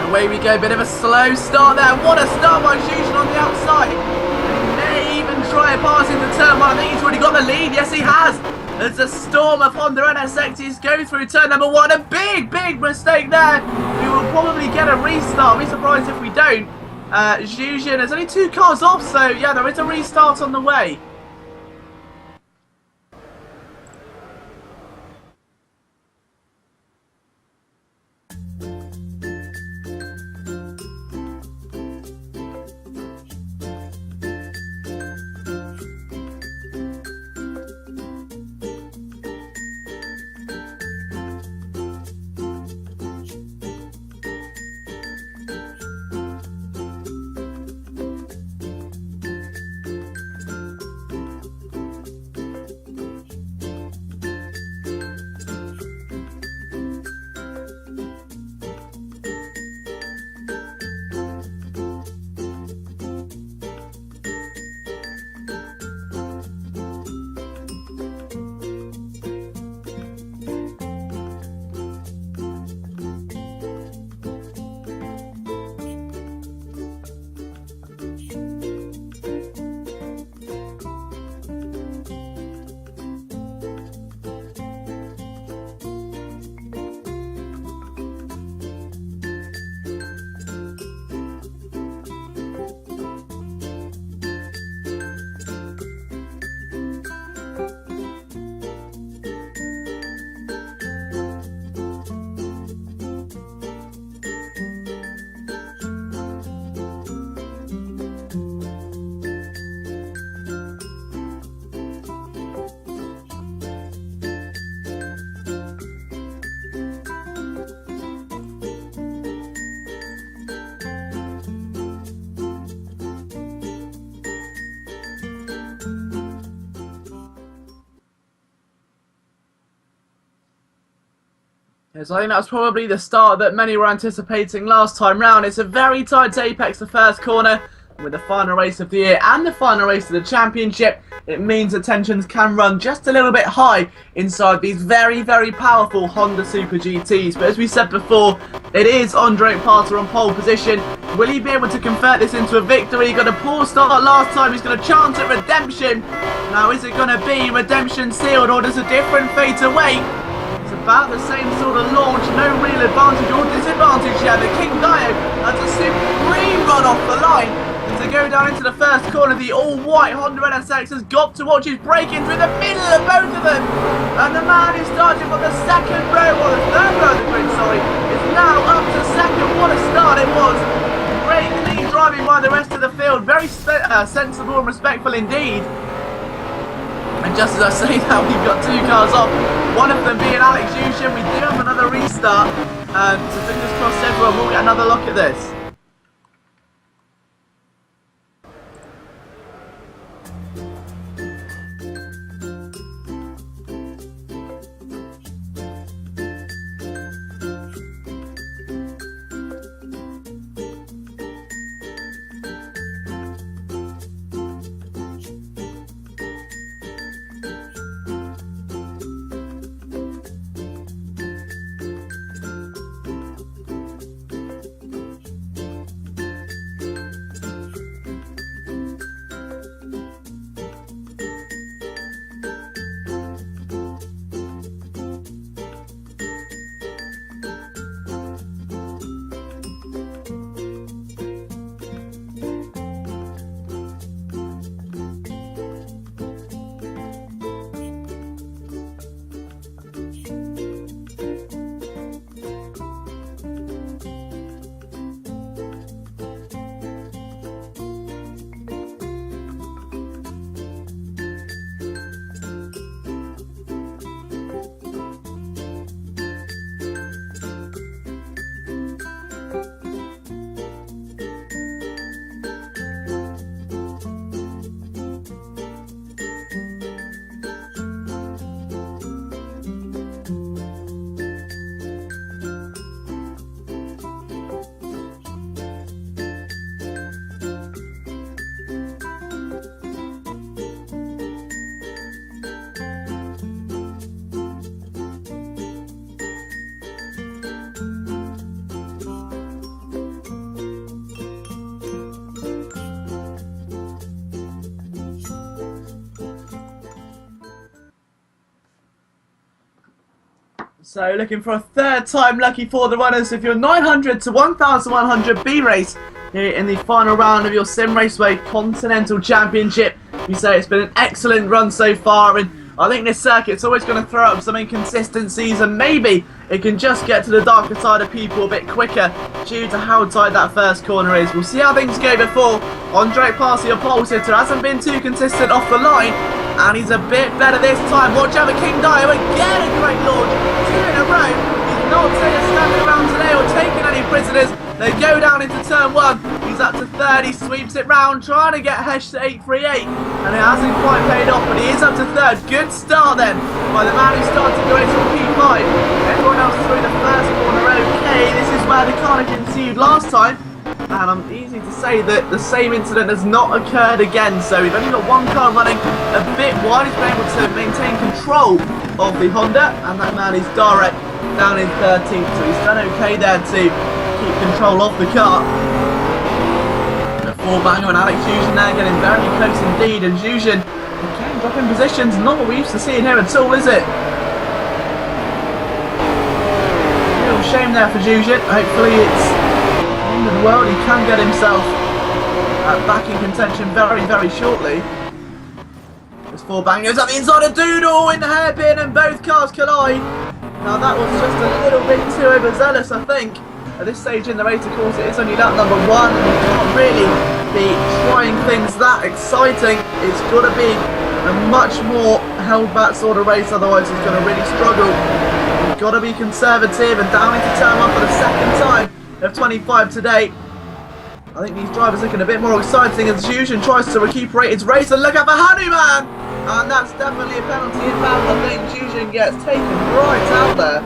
Away we go, bit of a slow start there. What a start by Zhuzhen on the outside. He may even try a pass into turn 1. I think he's already got the lead. Yes, he has. As the storm of Honda NSXs go through turn number 1. A big mistake there. We will probably get a restart. I'll be surprised if we don't. Zhuzhen, there's only 2 cars off, so yeah, there is a restart on the way. Yes, I think that's probably the start that many were anticipating last time round. It's a very tight apex, the first corner. With the final race of the year and the final race of the championship, it means that tensions can run just a little bit high inside these very powerful Honda Super GTs. But as we said before, it is Andre Parser on pole position. Will he be able to convert this into a victory? He got a poor start last time. He's going to chance at redemption. Now, is it going to be redemption sealed, or does a different fate await? It's about the same sort of launch, no real advantage or disadvantage here. The King Dio has a supreme run off the line. And to go down into the first corner, the all-white Honda NSX has got to watch his break-in through the middle of both of them. And the man who started from the second row, or the third row of the grid, sorry, is now up to second. What a start it was. Great clean driving by the rest of the field. Very sensible and respectful indeed. And just as I say that, we've got 2 cars off. One of them being Alex Zhuzhen. We do have another restart. So fingers crossed everyone will get another look at this. So looking for a third time lucky for the runners of your 900 to 1100 B race here in the final round of your Simraceway Continental Championship. You say it's been an excellent run so far, and I think this circuit's always going to throw up some inconsistencies, and maybe it can just get to the darker side of people a bit quicker due to how tight that first corner is. We'll see how things go before Andre Parsi, your pole sitter, hasn't been too consistent off the line, and he's a bit better this time. Watch out for King Dio again, a great launch, 2 in a row. He's not standing around today or taking any prisoners. They go down into turn 1. He's up to third. He sweeps it round, trying to get Hesh to 838, and it hasn't quite paid off, but he is up to third. Good start then by the man who started the race from P5. Everyone else through the first corner okay. This is where the car ensued last time, and I'm easy to say that the same incident has not occurred again. So we've only got one car running a bit wide. He's been able to maintain control of the Honda, and that man is direct down in 13th, so he's done okay there to keep control of the car. The 4-banger and Alex Zuzin there getting very close indeed, and Zuzin again dropping positions, not what we used to see in here at all, is it? Real shame there for Zuzin. Hopefully it's the end of the world. He can get himself back in contention very, very shortly. This 4-banger at the inside of Doodle in the hairpin, and both cars collide. Now that was just a little bit too overzealous, I think. At this stage in the race, of course, it is only lap number 1, and you can't really be trying things that exciting. It's got to be a much more held back sort of race, otherwise he's going to really struggle. You've got to be conservative, and down into turn 1 for the second time of 25 today. I think these drivers are looking a bit more exciting as Zuzin tries to recuperate his race, and look out for Hanuman! And that's definitely a penalty inbound. I think Zuzin gets taken right out there.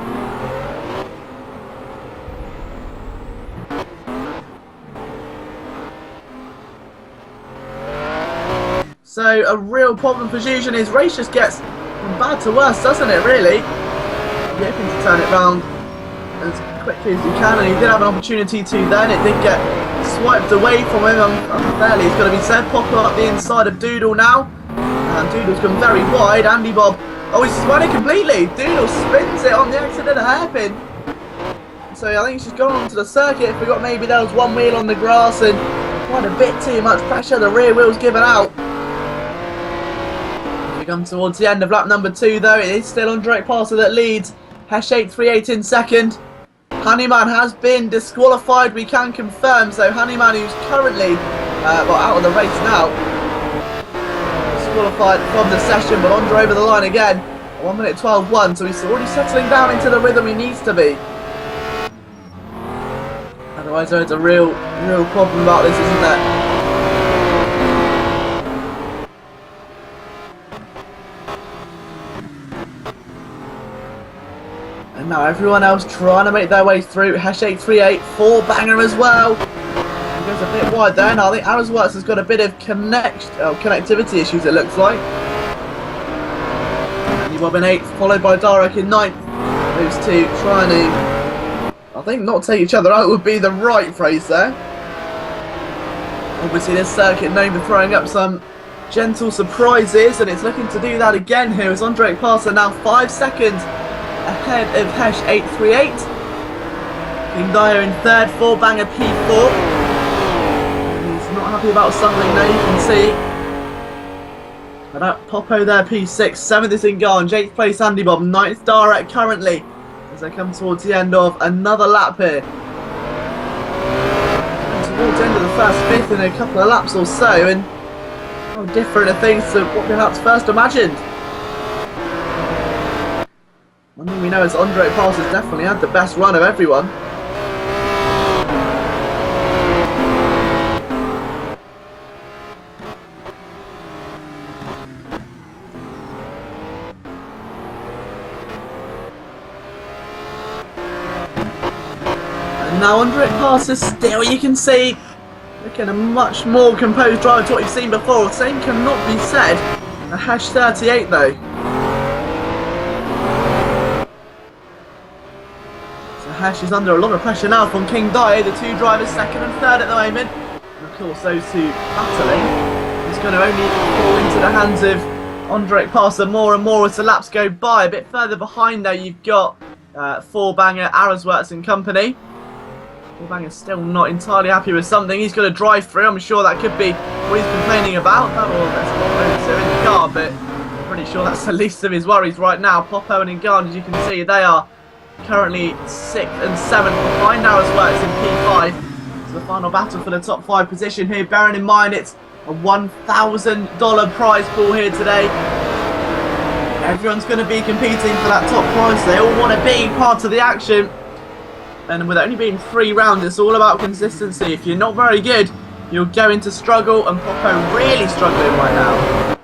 So a real problem for Zuzin. His race just gets from bad to worse, doesn't it, really? You're hoping to turn it round as quickly as you can, and he did have an opportunity to then. It did get swiped away from him unfairly. He's going to be said. Pop up the inside of Doodle now. And Doodle's gone very wide. Andy Bob, oh, he's spun it completely. Doodle spins it on the exit of the hairpin. So I think he's just gone onto the circuit. Forgot maybe there was one wheel on the grass and quite a bit too much pressure. The rear wheel's given out. As we come towards the end of lap number 2, though, it is still Andre Parsi that leads. Hesh 838 in second. Hanuman has been disqualified, we can confirm. So Hanuman, who's currently out of the race now, disqualified from the session, but Andre over the line again. 1 minute 12.1, so he's already settling down into the rhythm he needs to be. Otherwise there's a real problem about this, isn't there? And now everyone else trying to make their way through. Hesh 838, 4-banger as well. He goes a bit wide there. Now I think Arisworks has got a bit of connectivity issues, it looks like. Andy Bob in 8th, followed by Darek in 9th. Those two trying to, I think, not take each other out would be the right phrase there. Obviously this circuit known for throwing up some gentle surprises, and it's looking to do that again here as Andre Parsi now 5 seconds ahead of Hesh 838. King Dio in 3rd, 4-banger P4. He's not happy about something there, you can see. But that Popo there P6, 7th is in Garn, 8th place Andy Bob, 9th Darek currently, as they come towards the end of another lap here. And towards the end of the first 5th in a couple of laps or so, and how different are things to what perhaps first imagined. One thing we know is Andre Parsi has definitely had the best run of everyone. And now Andre Parsi still, you can see, looking a much more composed driver to what you've seen before. The same cannot be said a Hesh 38 though. Hesh is under a lot of pressure now from King Dio, the two drivers 2nd and 3rd at the moment. And of course those two battling is going to only fall into the hands of Andre Parsi more and more as the laps go by. A bit further behind though you've got Four-banger, Arrowsworth and company. Four-banger still not entirely happy with something. He's going to drive through. I'm sure that could be what he's complaining about. That's what in the car, but I'm pretty sure that's the least of his worries right now. Popo and Ngannou, as you can see, they are currently 6th and 7th behind Arrowsworth in P5. It's the final battle for the top 5 position here. Bearing in mind it's a $1,000 prize pool here today. Everyone's going to be competing for that top prize. They all want to be part of the action. And with it only being 3 rounds, it's all about consistency. If you're not very good, you're going to struggle, and Popo really struggling right now.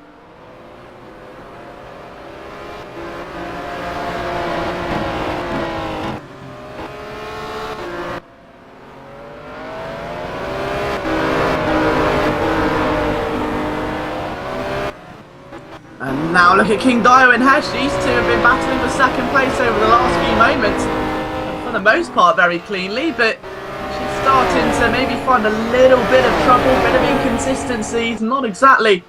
And now look at King Dio and Hesh. These two have been battling for second place over the last few moments. For the most part very cleanly, but she's starting to maybe find a little bit of trouble, a bit of inconsistency. He's not exactly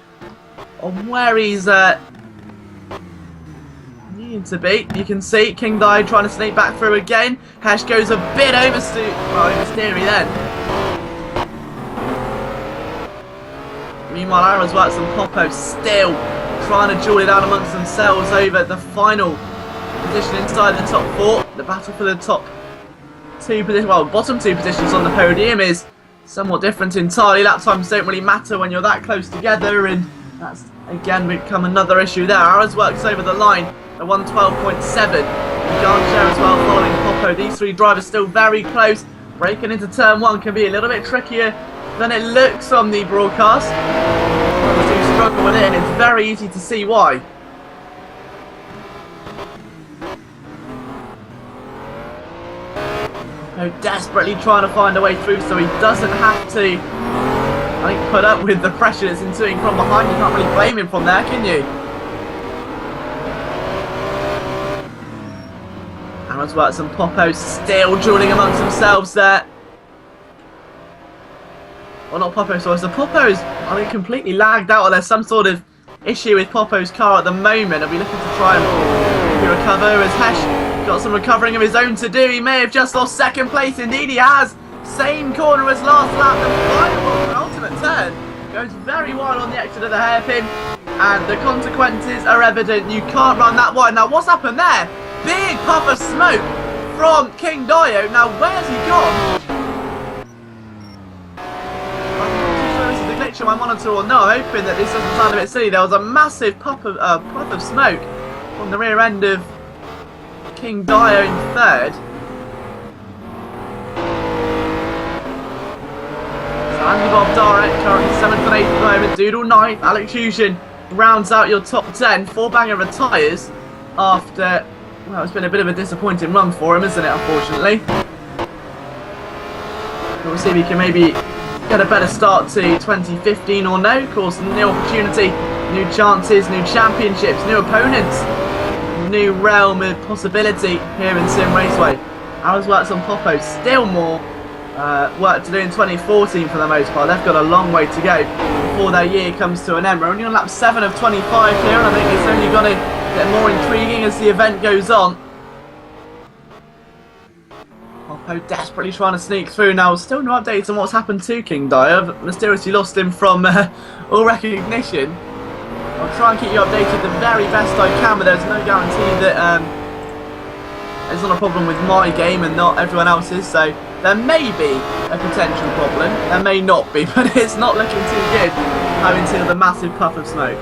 on where he's needing to be. You can see King Dio trying to sneak back through again. Hesh goes a bit oversteery then. Meanwhile, Arrowsworth and Popo still trying to duel it out amongst themselves over the final position inside the top 4. The battle for the top 2 positions, well, bottom 2 positions on the podium is somewhat different entirely. Lap times don't really matter when you're that close together, and that's again become another issue there. Arrowsworth's over the line at 112.7. Garnshare as well following Popo. These 3 drivers still very close. Breaking into turn 1 can be a little bit trickier than it looks on the broadcast. Struggle with it, and it's very easy to see why. Desperately trying to find a way through so he doesn't have to, I think, put up with the pressure that's ensuing from behind. You can't really blame him from there, can you? Arrowsworth and Popo still dueling amongst themselves there. Well, not Popo, sorry. So Popo's, I think, completely lagged out, or there's some sort of issue with Popo's car at the moment. I'll be looking to try and maybe recover, as Hesh got some recovering of his own to do. He may have just lost second place. Indeed, he has. Same corner as last lap. The final ultimate turn goes very wide on the exit of the hairpin, and the consequences are evident. You can't run that wide. Now, what's happened there? Big puff of smoke from King Dio. Now, where's he gone? On my monitor or no, hoping that this doesn't sound a bit silly. There was a massive puff of smoke from the rear end of King Dio in 3rd. So Andy Bob Darek currently 7th and 8th at the moment. Doodle 9th. Alex Fusion rounds out your top 10. Four-banger retires after, well, it's been a bit of a disappointing run for him, isn't it, unfortunately. We'll see if he can maybe get a better start to 2015 or no. Of course, new opportunity, new chances, new championships, new opponents, new realm of possibility here in Simraceway. Arrowsworth and Popo still more work to do in 2014 for the most part. They've got a long way to go before their year comes to an end. We're only on lap 7 of 25 here, and I think it's only going to get more intriguing as the event goes on. Popo desperately trying to sneak through now. Still no updates on what's happened to King Dio. I've mysteriously lost him from all recognition. I'll try and keep you updated the very best I can, but there's no guarantee that there's not a problem with my game and not everyone else's. So there may be a potential problem. There may not be, but it's not looking too good having seen the massive puff of smoke.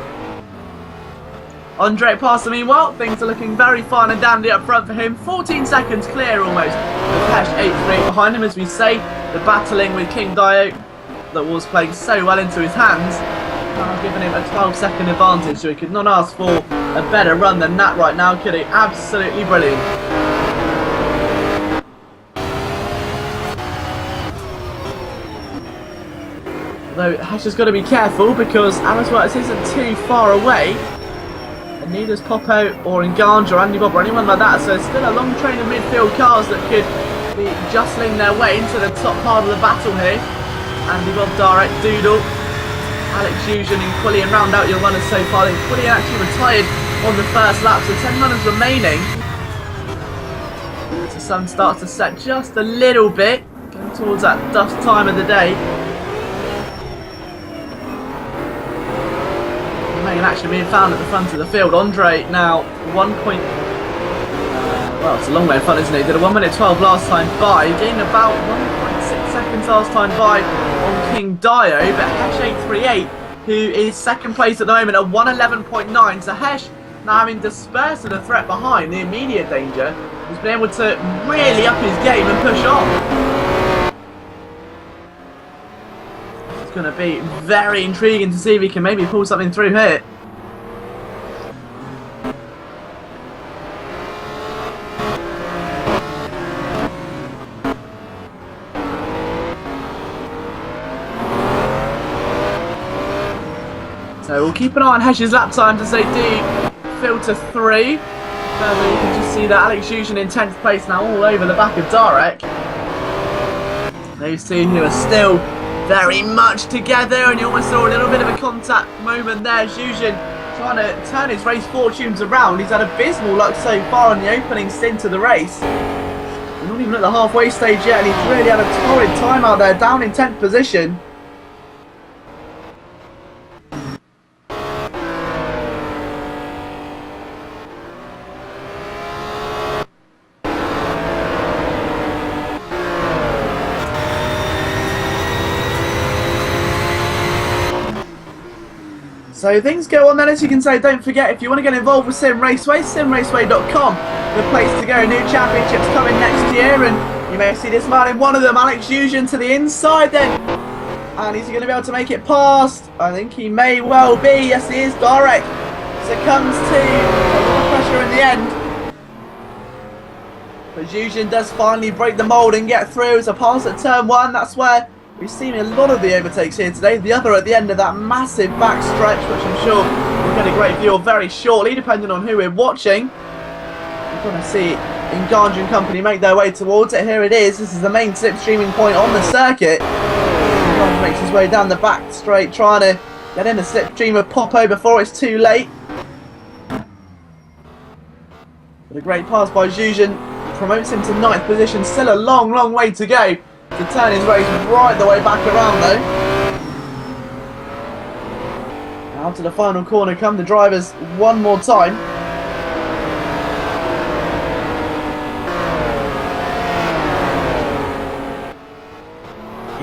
Andre Passer, meanwhile, things are looking very fine and dandy up front for him. 14 seconds clear almost. With Hesh 8-3 behind him, as we say. The battling with King Dio that was playing so well into his hands. Now giving him a 12-second advantage, so he could not ask for a better run than that right now, could he? Absolutely brilliant. Though Hesh has got to be careful because Arrowsworth isn't too far away. And neither's Popo or Ngannou or Andy Bob or anyone like that, so there's still a long train of midfield cars that could be jostling their way into the top part of the battle here. Andy Bob, Darek, Doodle, Alex Fusion and Quillian round out your runners so far. Then Quillian actually retired on the first lap, so 10 runners remaining. As the sun starts to set just a little bit, going towards that dusk time of the day. Main action being found at the front of the field. Andre now 1 point. Well, it's a long way in front, isn't it? He did a 1 minute 12 last time by. He gained about 1.6 seconds last time by on King Dio, but Hesh 838, who is second place at the moment at 111.9. So Hesh, now having dispersed the threat behind, the immediate danger, has been able to really up his game and push on. It's going to be very intriguing to see if he can maybe pull something through here. So we'll keep an eye on Hesh's lap times as they do filter through. Further, you can just see that Alex Zhuzhen in 10th place now, all over the back of Darek. Those two who are still very much together, and you almost saw a little bit of a contact moment there. Zhuzhen trying to turn his race fortunes around. He's had abysmal luck so far in the opening stint of the race. We're not even at the halfway stage yet, and he's really had a torrid time out there, down in 10th position. So things go on then, as you can say. Don't forget, if you want to get involved with Simraceway, simraceway.com, the place to go. New championships coming next year, and you may see this man in one of them, Alex Zhuzhen, to the inside then. And is he going to be able to make it past? I think he may well be. Yes, he is. Darek succumbs to a lot of pressure in the end. But Zhuzhen does finally break the mould and get through. As a pass at turn 1, that's where we've seen a lot of the overtakes here today. The other at the end of that massive back stretch, which I'm sure we'll get a great view of very shortly, depending on who we're watching. We're going to see Enganj and company make their way towards it. Here it is. This is the main slipstreaming point on the circuit. Enganj makes his way down the back straight, trying to get in the slipstream of Popo before it's too late. But a great pass by Zhuzhen promotes him to 9th position. Still a long, long way to go to turn his race right the way back around though. Now to the final corner come the drivers one more time.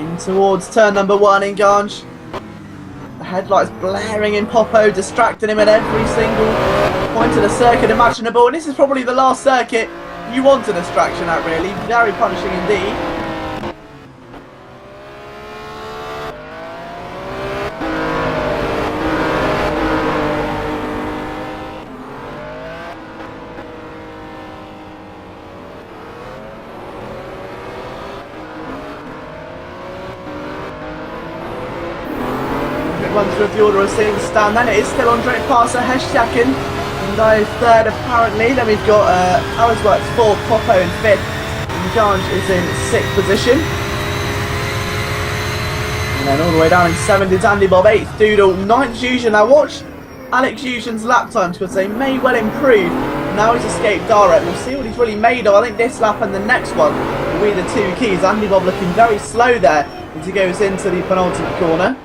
In towards turn number 1, Enganj. The headlights blaring in Popo, distracting him at every single point of the circuit imaginable. And this is probably the last circuit you want a distraction at, really. Very punishing indeed. Runs through the order of seeing the stand. Then it is still Andre Passer, Hesh second, and Dio third apparently. Then we've got Arizworks 4th, Popo in 5th, and Enganj is in 6th position. And then all the way down in 7th is Andy Bob, 8th Doodle, 9th Zhuzhen. Now watch Alex Zhuzhen's lap times, because they may well improve. Now he's escaped Darek. We'll see what he's really made of. I think this lap and the next one will be the two keys. Andy Bob looking very slow there as he goes into the penultimate corner.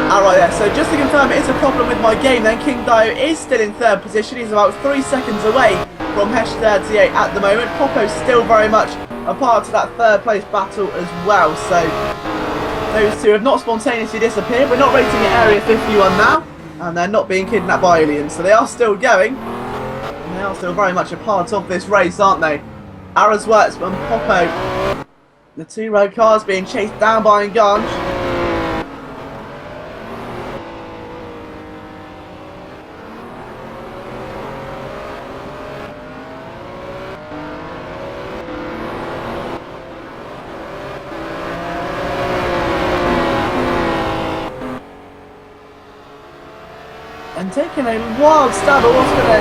Alright there, so just to confirm, it is a problem with my game then. King Dio is still in 3rd position. He's about 3 seconds away from Hesh 38 at the moment. Popo's still very much a part of that 3rd place battle as well. So those two have not spontaneously disappeared. We're not rating it Area 51 now, and they're not being kidnapped by aliens. So they are still going, and they are still very much a part of this race, aren't they? Arizworks and Popo, the 2 road cars being chased down by Enganj. And taking a wild stab at what's going to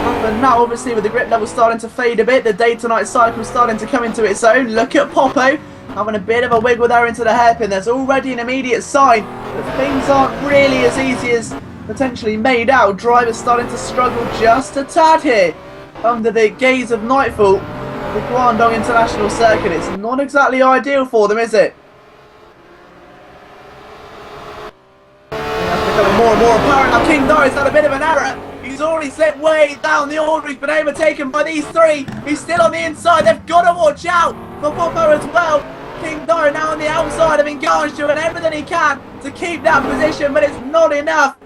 happen now, obviously with the grip level starting to fade a bit, the day to night cycle starting to come into its own. Look at Popo having a bit of a wiggle there into the hairpin. There's already an immediate sign that things aren't really as easy as potentially made out. Drivers starting to struggle just a tad here under the gaze of nightfall, the Guangdong International Circuit. It's not exactly ideal for them, is it? That's becoming more and more apparent. Now King Dai's had a bit of an error. He's already slipped way down the order. He's been overtaken by these three. He's still on the inside. They've got to watch out for Popo as well. King Dai now on the outside of Engange, doing everything he can to keep that position, but it's not enough.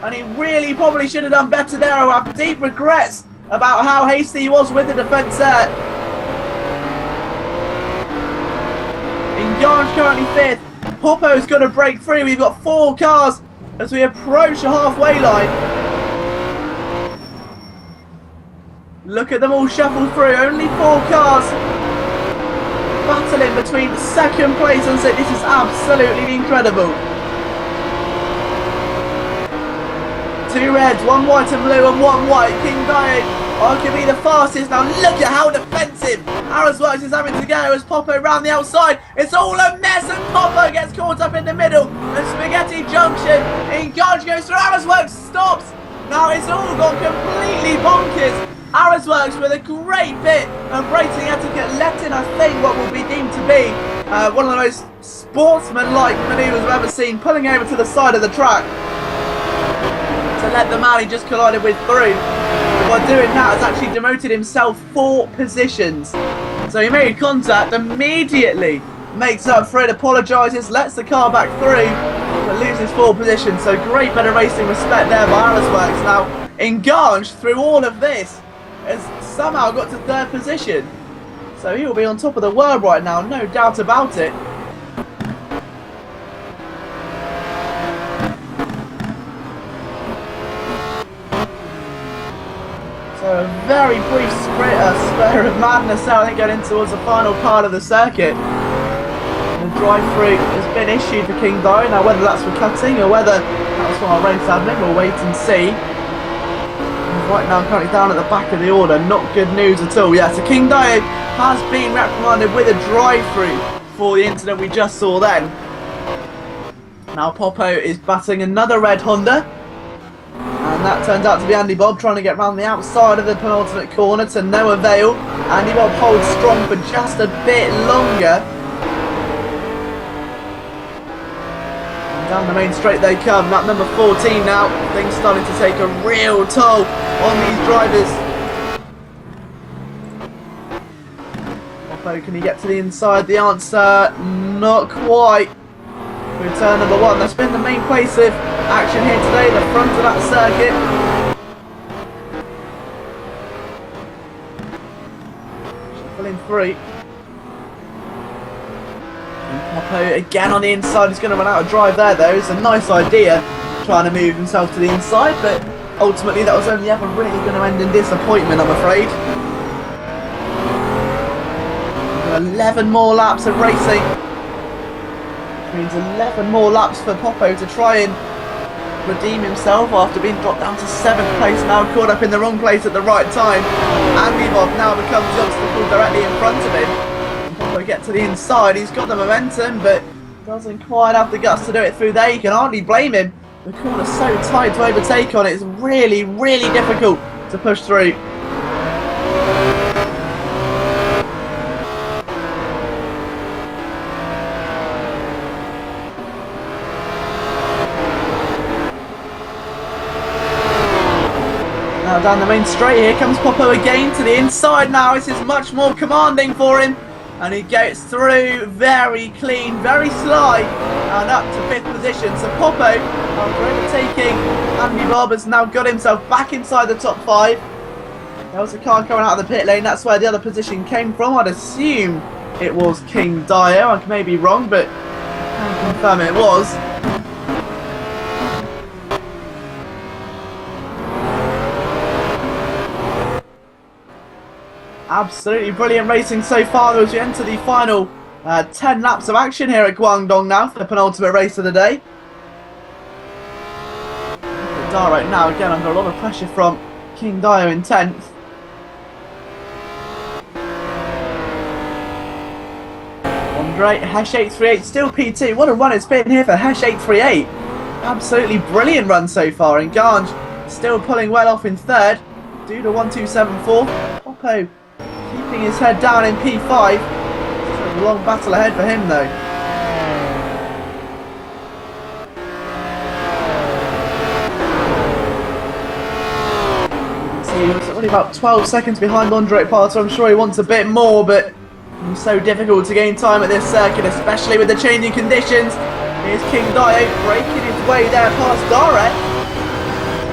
And he really probably should have done better there. I have deep regrets about how hasty he was with the defence there. Engange currently 5th. Popo's got to break free. We've got 4 cars as we approach the halfway line. Look at them all shuffle through. Only 4 cars battling between 2nd place and 6th. This is absolutely incredible. 2 reds, 1 white and blue and 1 white. King Dai arguably the fastest. Now look at how defensive Arrowsworks is having to go as Popo round the outside. It's all a mess and Popo gets caught up in the middle. The Spaghetti Junction. Engange goes through. Arrowsworks stops. Now it's all gone completely bonkers. Arrowsworks with a great bit of racing etiquette, letting us think what will be deemed to be one of the most sportsman-like manoeuvres I've ever seen, pulling over to the side of the track to let the man he just collided with through. By doing that, has actually demoted himself 4 positions. So he made contact, immediately makes up for it, apologises, lets the car back through, but loses 4 positions. So great bit of racing respect there by Arrowsworks. Now, Engange, through all of this, has somehow got to 3rd position. So he will be on top of the world right now, no doubt about it. So a very brief spur of madness now, I think, going in towards the final part of the circuit. The drive-through has been issued for King Dai. Now whether that's for cutting or whether that's from our race admin, we'll wait and see. Right now currently down at the back of the order, not good news at all. Yeah, so King Dai has been reprimanded with a drive-through for the incident we just saw then. Now Popo is batting another red Honda, and that turns out to be Andy Bob trying to get round the outside of the penultimate corner to no avail. Andy Bob holds strong for just a bit longer. Down the main straight they come. Lap number 14 now. Things starting to take a real toll on these drivers. Popo, can he get to the inside? The answer, not quite. Through turn number 1. That's been the main place of action here today, the front of that circuit. Shuffling through. Popo again on the inside. He's going to run out of drive there though. It's a nice idea trying to move himself to the inside, but ultimately that was only ever really going to end in disappointment, I'm afraid. 11 more laps of racing. Which means 11 more laps for Popo to try and redeem himself after being dropped down to 7th place, now caught up in the wrong place at the right time. Andy Bob now becomes the obstacle directly in front of him. Popo get to the inside, he's got the momentum, but doesn't quite have the guts to do it through there. You can hardly blame him. The corner's so tight to overtake on it, it's really, really difficult to push through. Now down the main straight, here comes Popo again to the inside now. This is much more commanding for him. And he gets through very clean, very sly, and up to 5th position. So Popo, after overtaking Andy Bob, has now got himself back inside the top 5. There was a car coming out of the pit lane. That's where the other position came from. I'd assume it was King Dai. I may be wrong, but I can confirm it was. Absolutely brilliant racing so far as we enter the final 10 laps of action here at Guangdong now for the penultimate race of the day. Right now, again, under a lot of pressure from King Dai in 10th. Andre, Hesh 838, still P2. What a run it's been here for Hesh 838. Absolutely brilliant run so far. And Engange still pulling well off in 3rd. do the 1-2-7-4. Popo keeping his head down in P5. It's a long battle ahead for him though. He's only about 12 seconds behind Andre Parter. I'm sure he wants a bit more, but it's so difficult to gain time at this circuit, especially with the changing conditions. Here's King Dio breaking his way there past Dare.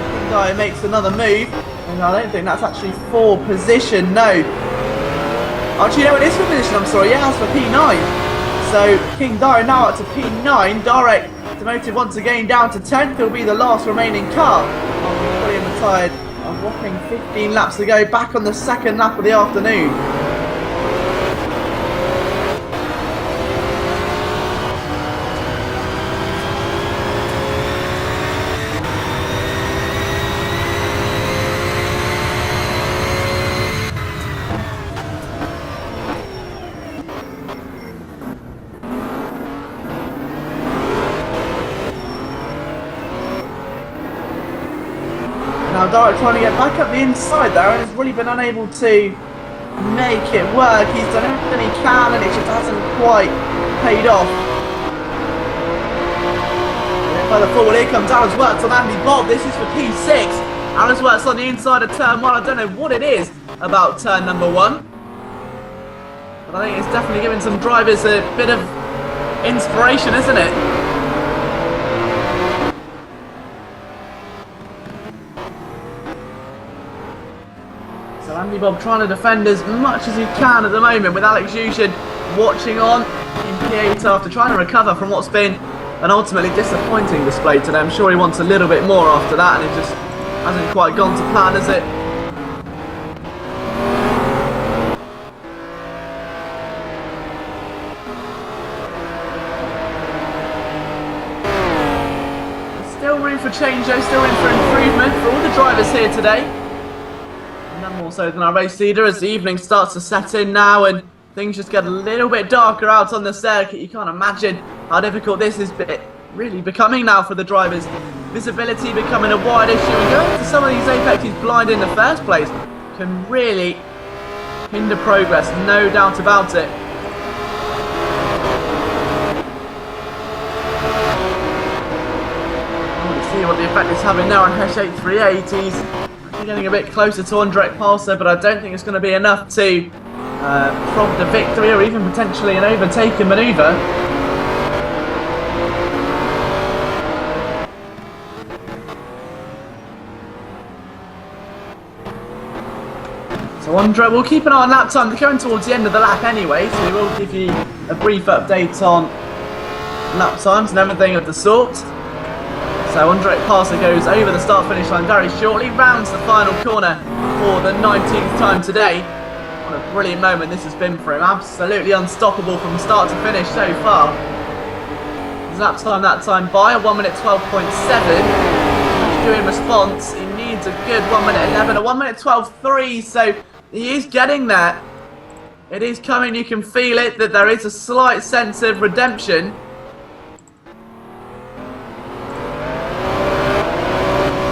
King Dio makes another move, and I don't think that's actually for position, no. Actually, no, it is for position, I'm sorry, yeah, that's for P9. So, King Dio now up to P9. Dare demoted once again down to 10th. He'll be the last remaining car. After fully retired. A whopping 15 laps to go, back on the second lap of the afternoon. Now Dara trying to get back up the inside there and has really been unable to make it work. He's done everything he can and it just hasn't quite paid off. Further forward, here comes Aaron's works on Andy Bob. This is for P6. Aaron's works on the inside of turn 1. I don't know what it is about turn number 1. But I think it's definitely giving some drivers a bit of inspiration, isn't it? So Andy Bob trying to defend as much as he can at the moment, with Alex Jushin watching on in P8 after trying to recover from what's been an ultimately disappointing display today. I'm sure he wants a little bit more after that, and it just hasn't quite gone to plan, has it? There's still room for change though, still room for improvement for all the drivers here today. None more so than our race leader, as the evening starts to set in now and things just get a little bit darker out on the circuit. You can't imagine how difficult this is really becoming now for the drivers. Visibility becoming a wide issue, and going to some of these apexes blind in the first place can really hinder progress, no doubt about it. See what the effect is having now on Hesh 838. He's getting a bit closer to Ondrej Palser, but I don't think it's going to be enough to prompt a victory or even potentially an overtaking manoeuvre. So Ondrej, we'll keep an eye on lap time. They're going towards the end of the lap anyway, so we will give you a brief update on lap times and everything of the sort. So Ondrej Palser goes over the start-finish line very shortly, rounds the final corner for the 19th time today. What a brilliant moment this has been for him. Absolutely unstoppable from start to finish so far. His lap time that time by a 1 minute 12.7. In response, he needs a good 1 minute 11, a 1 minute 12.3, so he is getting there. It is coming, you can feel it, that there is a slight sense of redemption.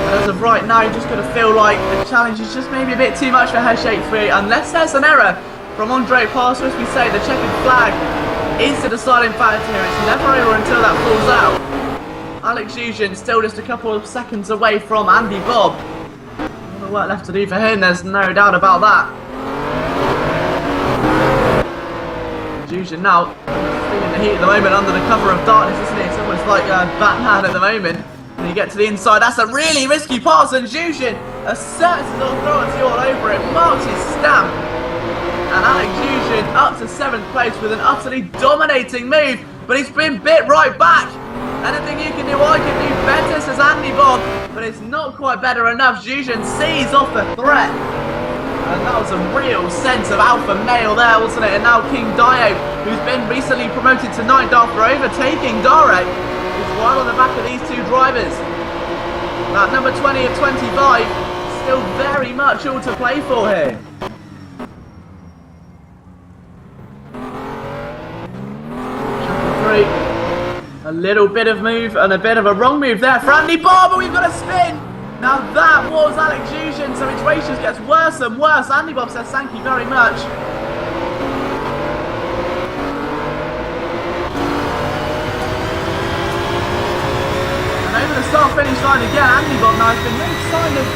As of right now, you're just going to feel like the challenge is just maybe a bit too much for Hesh 838, unless there's an error from Ondrej Palser. As we say, the checkered flag is the deciding factor here. It's never over until that falls out. Alex Jushin still just a couple of seconds away from Andy Bob. A lot of work left to do for him, there's no doubt about that. Jushin now feeling the heat at the moment under the cover of darkness, isn't he? It's almost like Batman at the moment. When you get to the inside, that's a really risky pass, and Jushin asserts his authority all over it, marks his stamp. And Alex Jushin up to 7th place with an utterly dominating move, but he's been bit right back. Anything you can do, I can do better, says Andy Bob, but it's not quite better enough. Jushin sees off the threat. And that was a real sense of alpha male there, wasn't it? And now King Dio, who's been recently promoted to 9th after overtaking Dare, is right on the back of these two drivers. That number 20 of 25, still very much all to play for here. A little bit of move and a bit of a wrong move there for Andy Bob, but we've got a spin. Now that was Alex Jushin, so his race just gets worse and worse. Andy Bob says thank you very much. And over the start-finish line again, Andy Bob now has been no sign of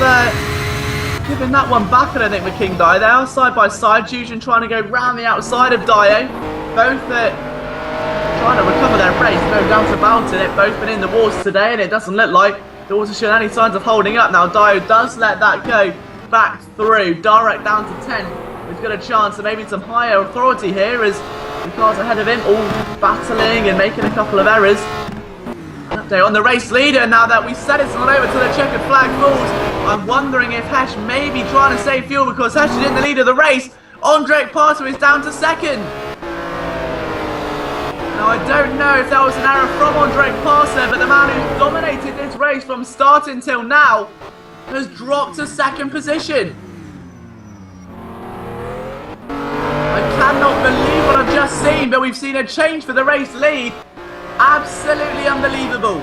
giving that one back, I don't think, with King Dio. They are side by side. Jushin trying to go round the outside of Dio. Both trying to recover their race, no doubt about it. They've both been in the wars today, and it doesn't look like they're also showing any signs of holding up. Now Dio does let that go back through, direct down to 10. He's got a chance of maybe some higher authority here as the cars ahead of him all battling and making a couple of errors. An update on the race leader now that we said it's not over till the checkered flag falls. I'm wondering if Hesh may be trying to save fuel because Hesh is in the lead of the race. Andrej Parter is down to second. Now, I don't know if that was an error from Andrej Parter, but the man who dominated this race from start until now has dropped to second position. I cannot believe what I've just seen, but we've seen a change for the race lead. Absolutely unbelievable.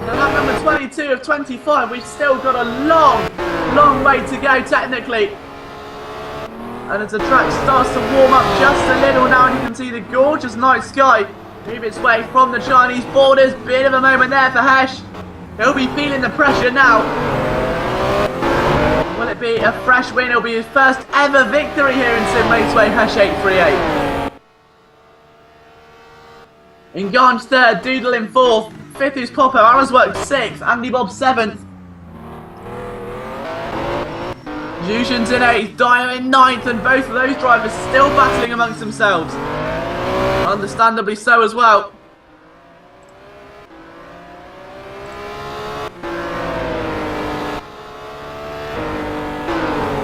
So lap number 22 of 25, we've still got a long way to go technically. And as the track starts to warm up just a little now, and you can see the gorgeous night sky move its way from the Chinese borders. Bit of a moment there for Hesh. He'll be feeling the pressure now. Will it be a fresh win? It'll be his first ever victory here in Simraceway. Hesh 838. Nganj third, Doodle in fourth. Fifth is Popo, Arrowswork sixth, Andy Bob seventh. Jushin's in 8th, Dio in 9th, and both of those drivers still battling amongst themselves. Understandably so as well.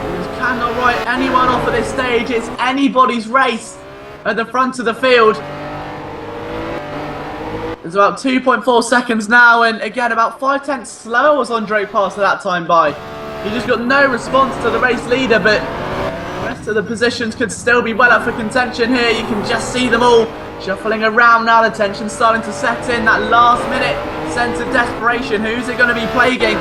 You just cannot write anyone off at this stage. It's anybody's race at the front of the field. It's about 2.4 seconds now, and again about 5/10 slower was Andrej Parter that time by. He just got no response to the race leader, but the rest of the positions could still be well up for contention here. You can just see them all shuffling around now. The tension starting to set in. That last minute sense of desperation. Who's it going to be plaguing?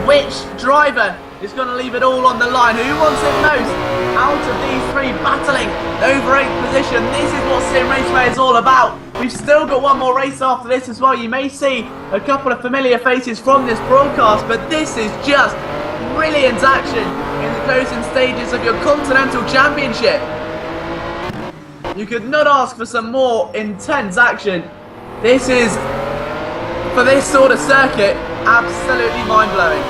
Which driver is going to leave it all on the line? Who wants it most out of these three battling over 8th position? This is what Simraceway is all about. We've still got one more race after this as well. You may see a couple of familiar faces from this broadcast, but this is just brilliant action in the closing stages of your Continental Championship. You could not ask for some more intense action. This is, for this sort of circuit, absolutely mind-blowing.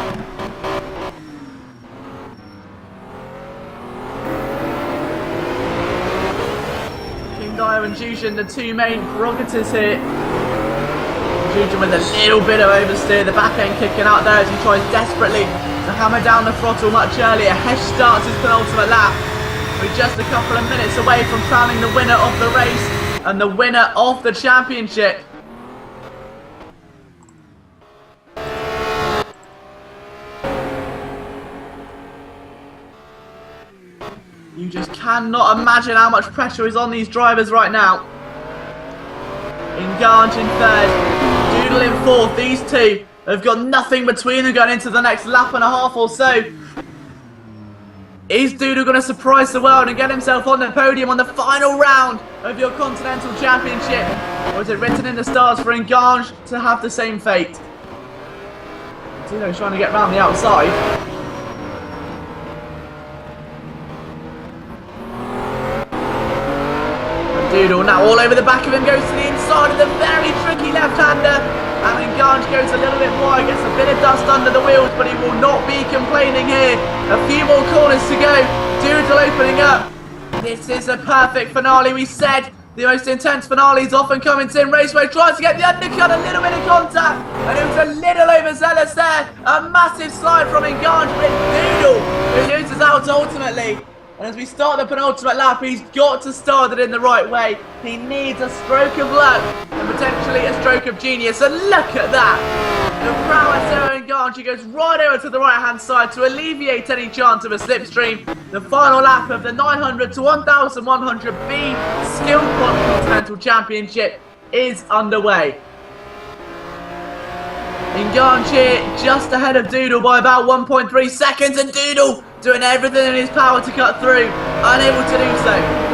King Dio and Jushin, the two main prerogatives here. Jushin with a little bit of oversteer, the back end kicking out there as he tries desperately to hammer down the throttle much earlier. Hesh starts his penultimate lap. We're just a couple of minutes away from crowning the winner of the race and the winner of the championship. You just cannot imagine how much pressure is on these drivers right now. Nganj in third, Doodle in fourth. These two have got nothing between them going into the next lap and a half or so. Is Doodle going to surprise the world and get himself on the podium on the final round of your Continental Championship? Or is it written in the stars for Nganj to have the same fate? Doodle's trying to get round the outside. Doodle now all over the back of him, goes to the inside of the very tricky left-hander. And Nganj goes a little bit wide, gets a bit of dust under the wheels, but he will not be complaining here. A few more corners to go. Doodle opening up. This is a perfect finale. We said the most intense finales often come in Simraceway. Tries to get the undercut, a little bit of contact, and it was a little overzealous there. A massive slide from Nganj, but it's Doodle who loses out ultimately. And as we start the penultimate lap, he's got to start it in the right way. He needs a stroke of luck and potentially a stroke of genius. And look at that. The prowess there, Nganj, he goes right over to the right-hand side to alleviate any chance of a slipstream. The final lap of the 900 to 1100B Skill Quad Continental Championship. is underway. Enganche here just ahead of Doodle by about 1.3 seconds, and Doodle doing everything in his power to cut through, unable to do so.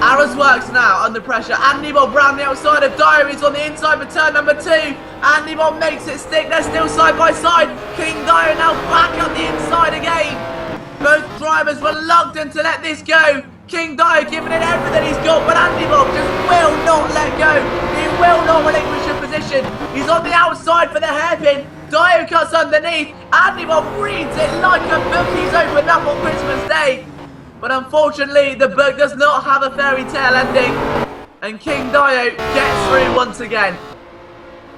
Arrows works now under pressure. Andy Bob round the outside of Diaries on the inside for turn number 2. Andy Bob makes it stick. They're still side by side. King Dio now back up the inside again. Both drivers reluctant to let this go. King Dio giving it everything he's got, but Andy Bob just will not let go. He will not relinquish a position. He's on the outside for the hairpin. Dio cuts underneath. Andy Bob reads it like a book he's opened up on Christmas Day. But unfortunately, the book does not have a fairy tale ending. And King Dio gets through once again.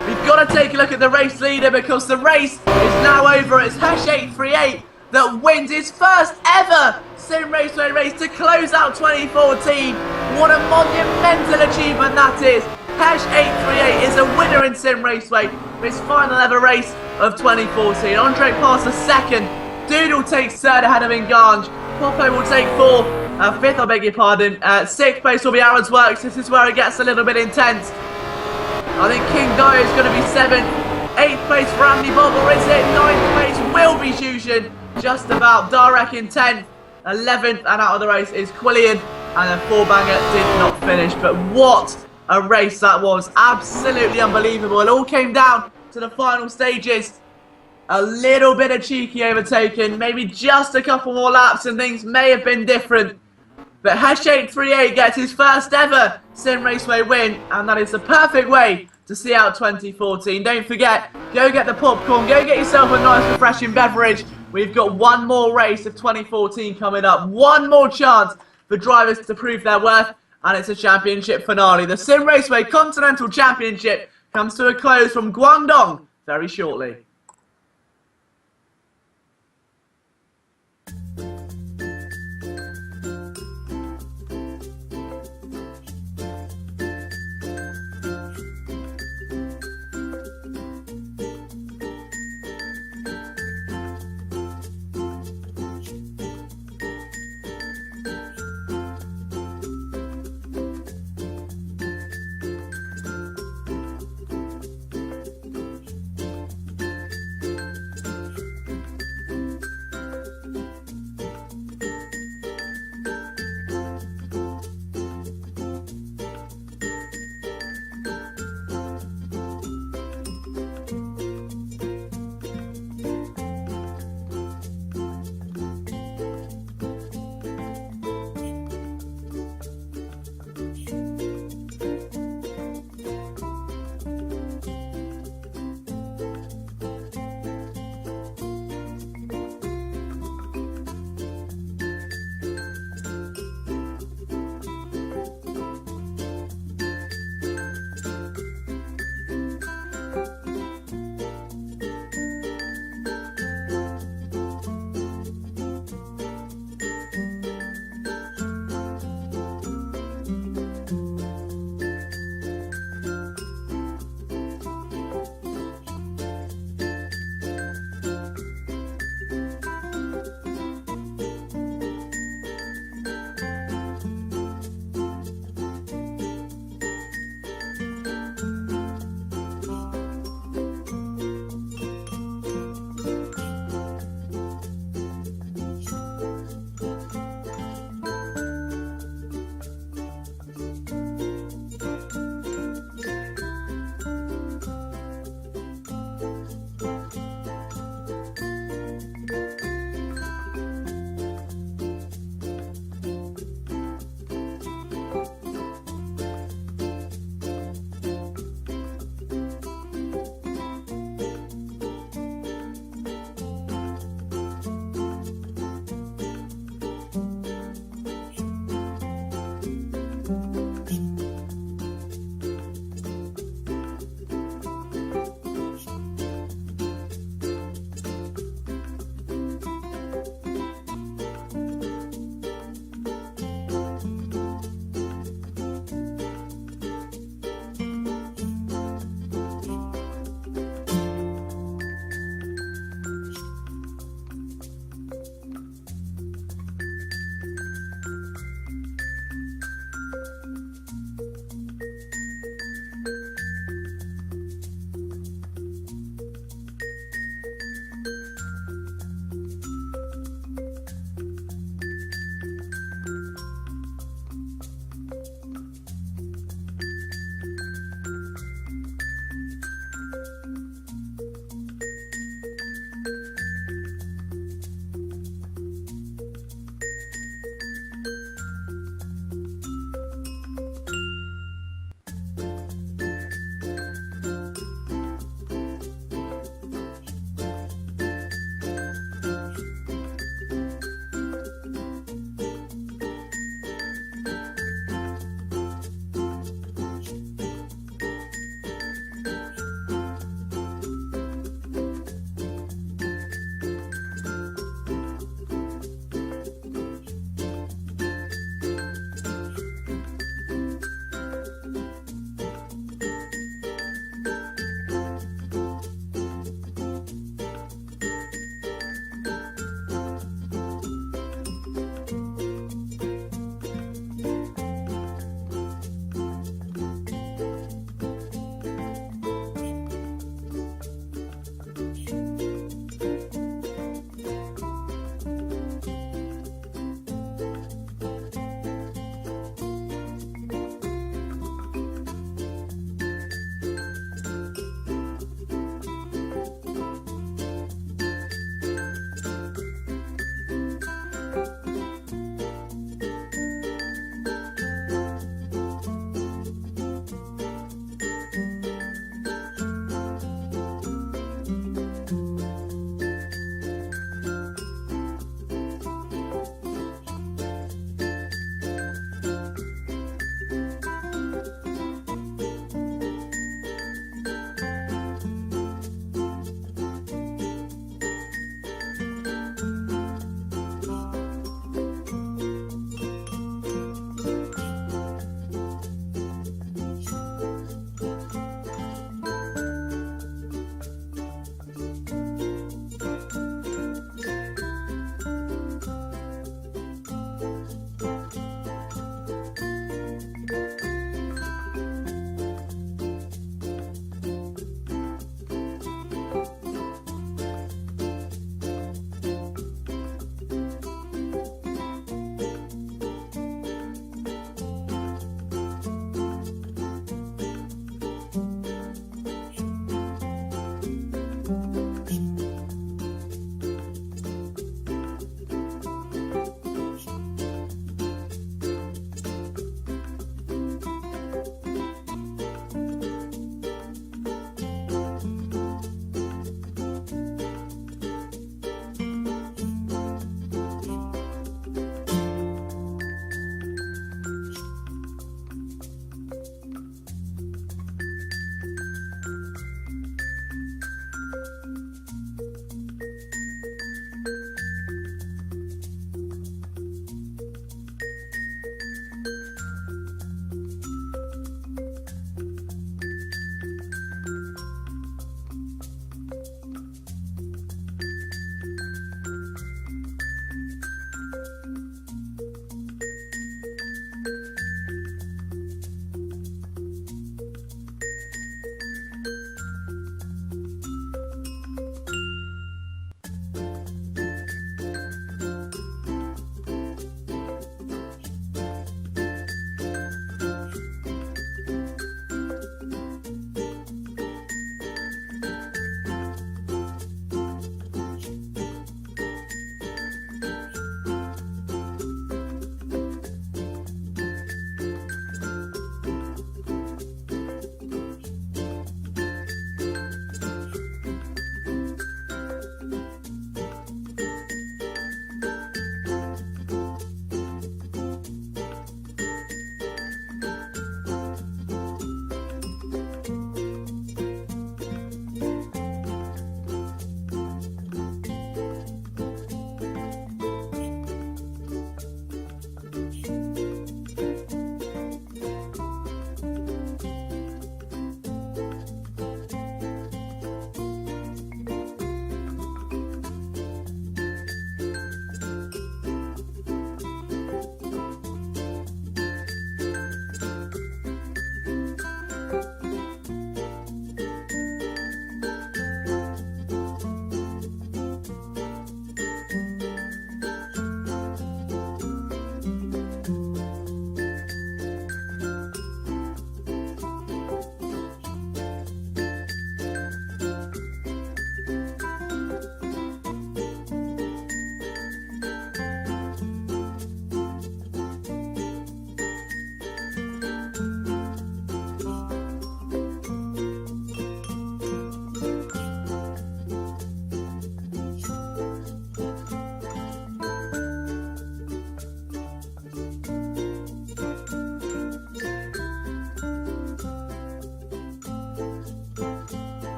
We've got to take a look at the race leader, because the race is now over. It's Hesh838 that wins his first ever Simraceway race to close out 2014. What a monumental achievement that is. Hesh838 is a winner in Simraceway for his final ever race of 2014. Andre passes second. Doodle takes third ahead of Engange. Popo will take fourth. Fifth, I beg your pardon. Sixth place will be Aaron's Works. This is where it gets a little bit intense. I think King Dio is going to be seventh. Eighth place for Andy Bob, or is it? Ninth place will be Shushin. Just about. Darek in 10th. 11th, and out of the race is Quillian. And then Fourbanger did not finish. But what a race that was. Absolutely unbelievable. It all came down to the final stages. A little bit of cheeky overtaking, maybe just a couple more laps and things may have been different. But Hesh838 gets his first ever Simraceway win, and that is the perfect way to see out 2014. Don't forget, go get the popcorn, go get yourself a nice refreshing beverage. We've got one more race of 2014 coming up, one more chance for drivers to prove their worth, and it's a championship finale. The Simraceway Continental Championship comes to a close from Guangdong very shortly.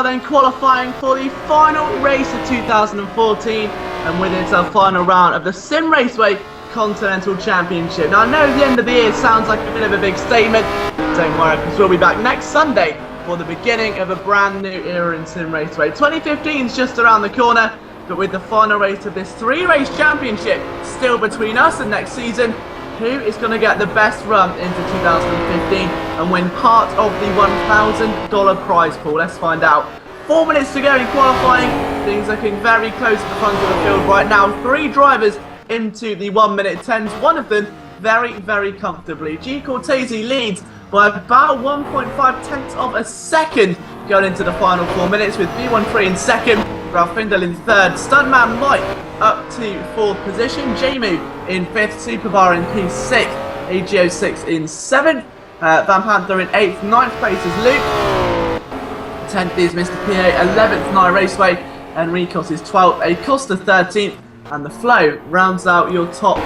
then qualifying for the final race of 2014, and with it our final round of the Simraceway Continental Championship. Now I know the end of the year sounds like a bit of a big statement, don't worry because we'll be back next Sunday for the beginning of a brand new era in Simraceway. 2015 is just around the corner, but with the final race of this 3-race championship still between us and next season, who is going to get the best run into 2015 and win part of the $1,000 prize pool? Let's find out. 4 minutes to go in qualifying. Things looking very close at the front of the field right now. 3 drivers into the 1 minute 10s. One of them very, very comfortably. G. Cortese leads by about 1.5 tenths of a second going into the final 4 minutes, with B13 in second, Ralph Findel in third, Stuntman Mike up to 4th position, Jamie in 5th, Superbar in P6, AGO6 in 7th, Van Panther in 8th, 9th place is Luke, 10th is Mr. PA, 11th Nye Raceway, Enricos is 12th, Acosta 13th, and the Flow rounds out your top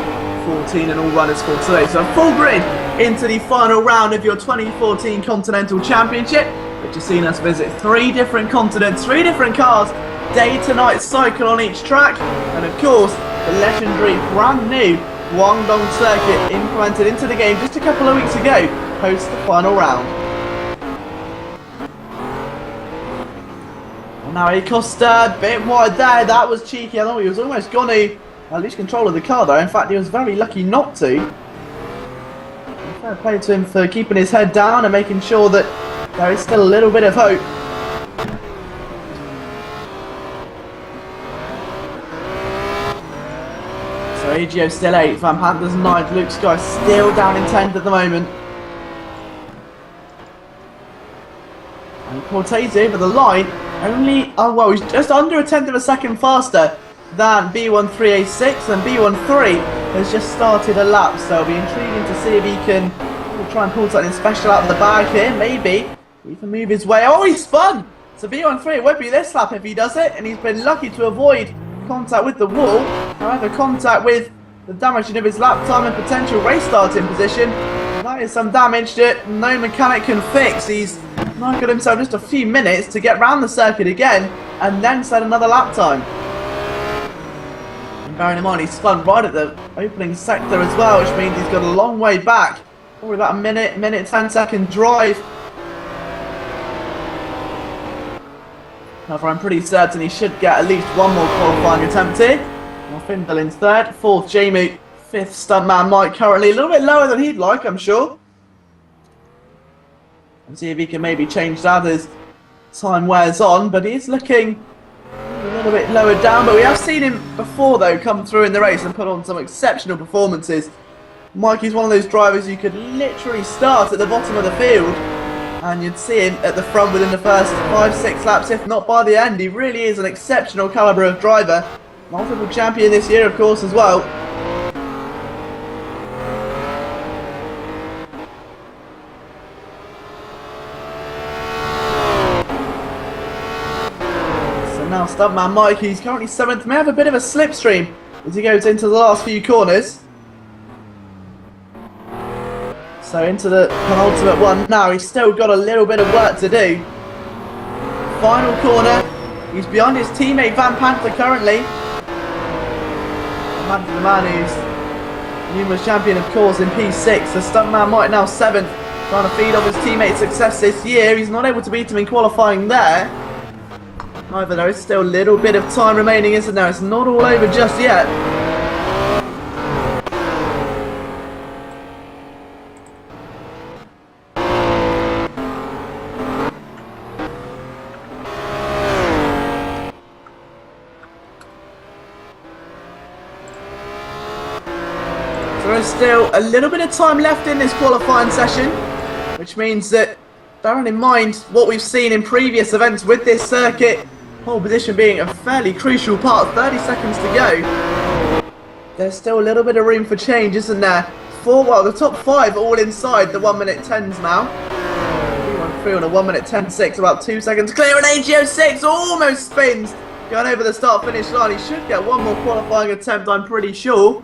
14 and all runners for today. So a full grid into the final round of your 2014 Continental Championship, which has seen us visit 3 different continents, 3 different cars, day to night cycle on each track, and of course the legendary brand new Guangdong circuit implemented into the game just a couple of weeks ago post the final round. And now Acosta a bit wide there, that was cheeky. I thought he was almost going to lose control of the car though. In fact, he was very lucky not to. Fair play to him for keeping his head down and making sure that there is still a little bit of hope. So AGO still 8th, Van Panther's 9th, Luke Sky still down in 10th at the moment. And Cortese over the line, only, well, he's just under a tenth of a second faster than B13A6, and B13 has just started a lap, so it'll be intriguing to see if he can try and pull something special out of the bag here, maybe. He can move his way. Oh, he spun! So B13, it won't be this lap if he does it, and he's been lucky to avoid contact with the wall. However, contact with the damaging of his lap time and potential race starting position. That is some damage that no mechanic can fix. He's now got himself just a few minutes to get round the circuit again and then set another lap time. And bearing in mind, he spun right at the opening sector as well, which means he's got a long way back. Probably about a minute 10 second drive. However, I'm pretty certain he should get at least one more qualifying attempt here. Well, Findel in 3rd, 4th Jamie, 5th Stuntman Mike currently. A little bit lower than he'd like, I'm sure. And see if he can maybe change that as time wears on. But he's looking a little bit lower down. But we have seen him before, though, come through in the race and put on some exceptional performances. Mikey's one of those drivers you could literally start at the bottom of the field and you'd see him at the front within the first 5-6 laps, if not by the end. He really is an exceptional calibre of driver. Multiple champion this year, of course, as well. So now Stuntman Mike, he's currently 7th, may have a bit of a slipstream as he goes into the last few corners. So into the penultimate one now, he's still got a little bit of work to do. Final corner, he's behind his teammate Van Panther currently. Van Panther, the man who's numerous champion of course in P6. The Stuntman Mike now 7th, trying to feed off his teammate's success this year. He's not able to beat him in qualifying there. However, there is still a little bit of time remaining, isn't there? It's not all over just yet. There is still a little bit of time left in this qualifying session, which means that, bearing in mind what we've seen in previous events with this circuit, pole position being a fairly crucial part, 30 seconds to go, there's still a little bit of room for change, isn't there? The top 5 are all inside the 1 minute 10s now. 3 on a 1 minute 10.6, about 2 seconds clear, and AGO6 almost spins, going over the start finish line. He should get one more qualifying attempt, I'm pretty sure.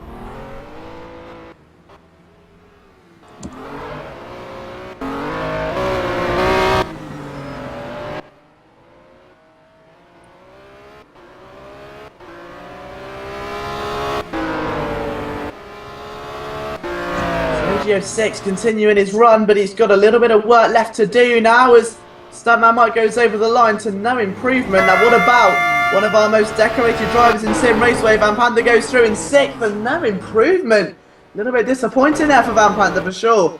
AGO6 continuing his run, but he's got a little bit of work left to do now as Stuntman Mike goes over the line to no improvement. Now what about one of our most decorated drivers in Sim Raceway? Van Panda goes through in 6th and no improvement. A little bit disappointing there for Van Panda for sure.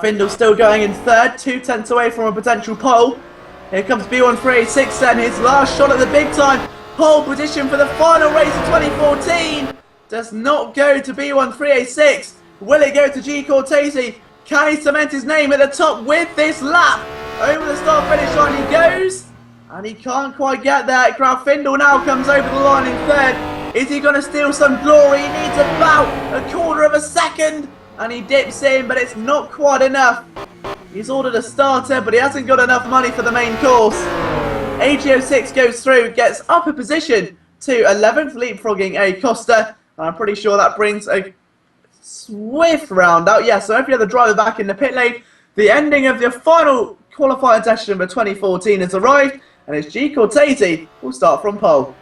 Findle still going in 3rd, 2 tenths away from a potential pole. Here comes B1386 then, his last shot at the big time. Pole position for the final race of 2014. Does not go to B1386. Will it go to G Cortese? Can he cement his name at the top with this lap? Over the start finish line he goes. And he can't quite get there. Findle now comes over the line in 3rd. Is he going to steal some glory? He needs about a 1/4 of a second. And he dips in, but it's not quite enough. He's ordered a starter, but he hasn't got enough money for the main course. AGO6 goes through, gets up a position to 11th, leapfrogging a Costa. And I'm pretty sure that brings a swift round out. Yeah, so every other driver back in the pit lane. The ending of the final qualifying session for 2014 has arrived, and it's G Cortese will start from pole.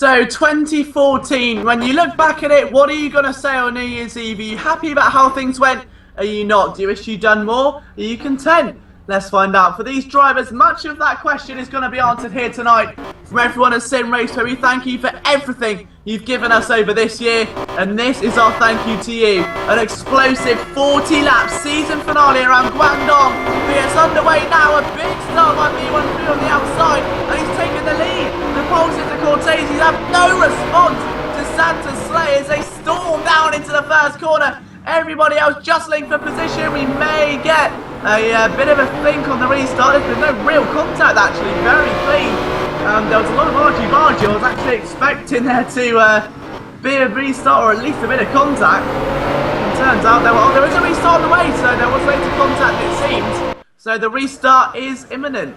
So 2014, when you look back at it, what are you going to say on New Year's Eve? Are you happy about how things went? Are you not? Do you wish you'd done more? Are you content? Let's find out. For these drivers, much of that question is going to be answered here tonight. From everyone at Simraceway, we thank you for everything you've given us over this year, and this is our thank you to you. An explosive 40-lap season finale around Guangdong. It's underway now. A big start by B13 on the outside, and he's taking the lead. The Pulses and Corteses have no response to Santa's sleigh as they storm down into the first corner. Everybody else jostling for position. We may get a bit of a think on the restart. There's no real contact actually, very clean. There was a lot of argy-bargy. I was actually expecting there to be a restart or at least a bit of contact. It turns out there is a restart on the way, so there was later contact it seems. So the restart is imminent.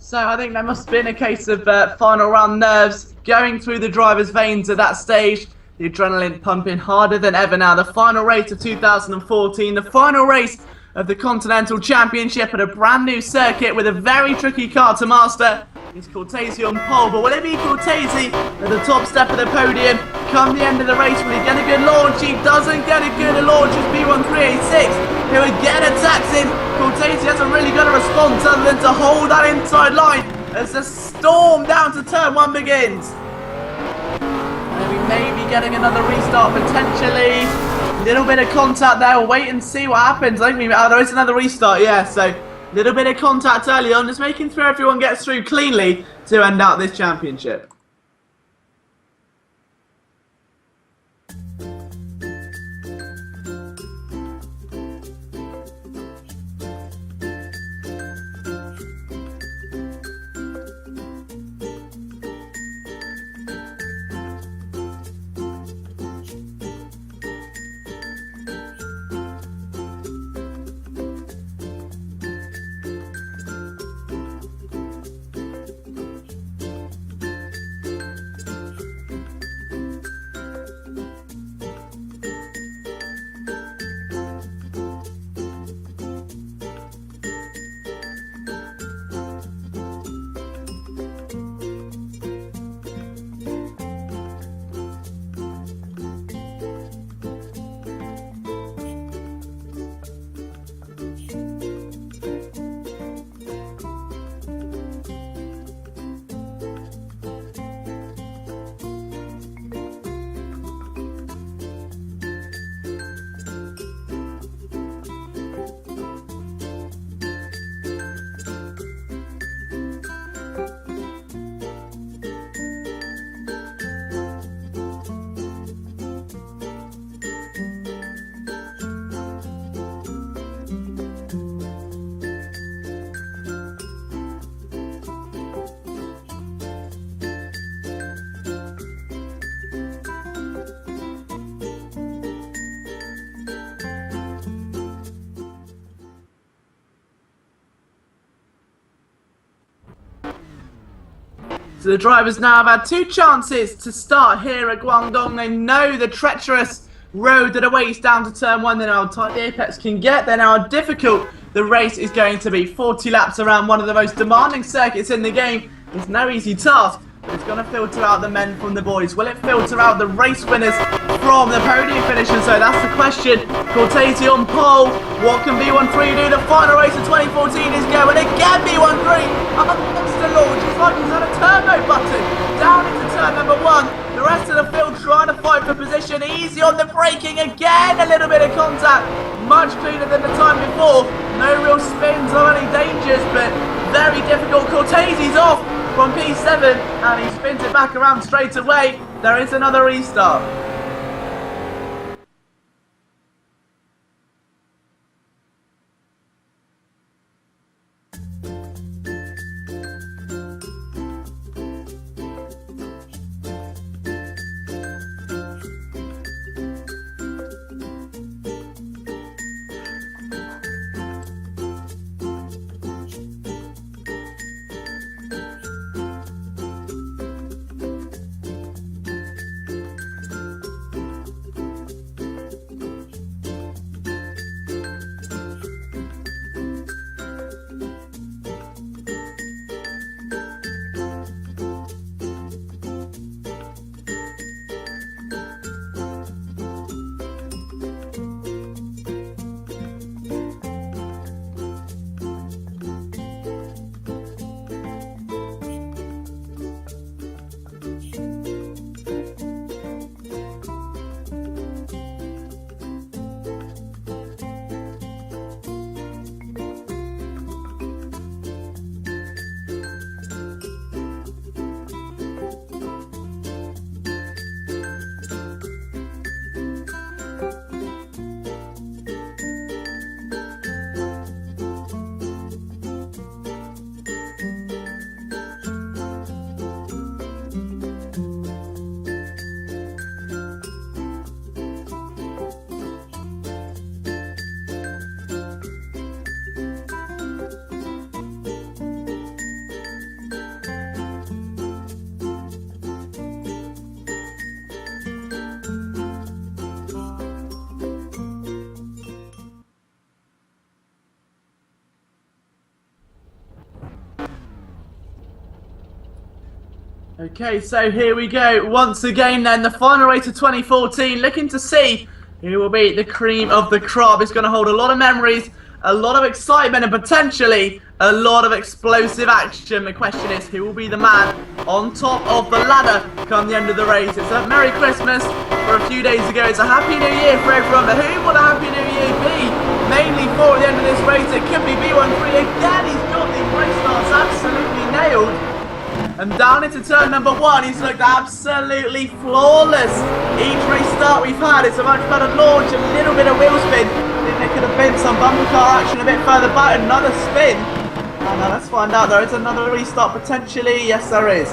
So I think there must have been a case of final round nerves going through the driver's veins at that stage. The adrenaline pumping harder than ever now. The final race of 2014, the final race of the Continental Championship at a brand new circuit with a very tricky car to master. It's Cortese on pole, but will it be Cortese at the top step of the podium? Come the end of the race, will he get a good launch? He doesn't get a good launch as B1386, who again attacks him. Cortese hasn't really got a response other than to hold that inside line as the storm down to turn 1 begins. And we may be getting another restart potentially. Little bit of contact there. We'll wait and see what happens. I think there is another restart, yeah, so little bit of contact early on, just making sure everyone gets through cleanly to end out this championship. So the drivers now have had 2 chances to start here at Guangdong. They know the treacherous road that awaits down to turn 1. They know how tight the apex can get. They know how difficult the race is going to be. 40 laps around one of the most demanding circuits in the game. It's no easy task, but it's going to filter out the men from the boys. Will it filter out the race winners from the podium finishers? So that's the question. Cortese on pole. What can B13 do? The final race of 2014 is going again. B13 monster launch. It's like he's had a turbo button down into turn number 1. The rest of the field trying to fight for position. Easy on the braking again. A little bit of contact. Much cleaner than the time before. No real spins or any dangers, but very difficult. Cortese's off from P7 and he spins it back around straight away. There is another restart. Okay, so here we go. Once again then, the final race of 2014, looking to see who will be the cream of the crop. It's going to hold a lot of memories, a lot of excitement, and potentially a lot of explosive action. The question is, who will be the man on top of the ladder come the end of the race? It's a Merry Christmas for a few days ago. It's a Happy New Year for everyone, but who will the Happy New Year be? Mainly for at the end of this race, it could be B13. Again, he's got the race starts absolutely nailed. And down into turn number 1, he's looked absolutely flawless. Each race start we've had, it's a much better launch, a little bit of wheel spin. I think there could have been some bumper car action a bit further back, another spin. And let's find out, there is another restart potentially. Yes, there is.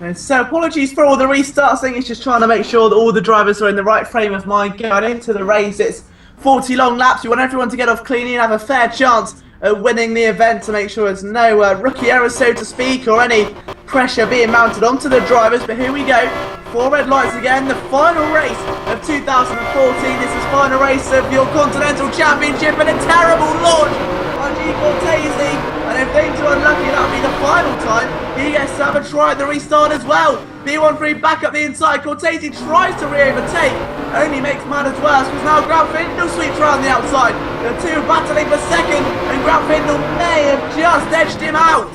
And so apologies for all the restarts. I think it's just trying to make sure that all the drivers are in the right frame of mind going into the race. It's 40 long laps. We want everyone to get off cleanly and have a fair chance at winning the event to make sure there's no rookie errors, so to speak, or any pressure being mounted onto the drivers. But here we go. 4 red lights again. The final race of 2014. This is final race of your Continental Championship, and a terrible launch by G. Cortese. And if things are unlucky, that'll be the final time. He gets to have a try at the restart as well. B13 back up the inside. Cortese tries to re-overtake. Only makes matters worse because now Grant Findle sweeps around the outside. The two battling for second, and Grant Findle may have just edged him out.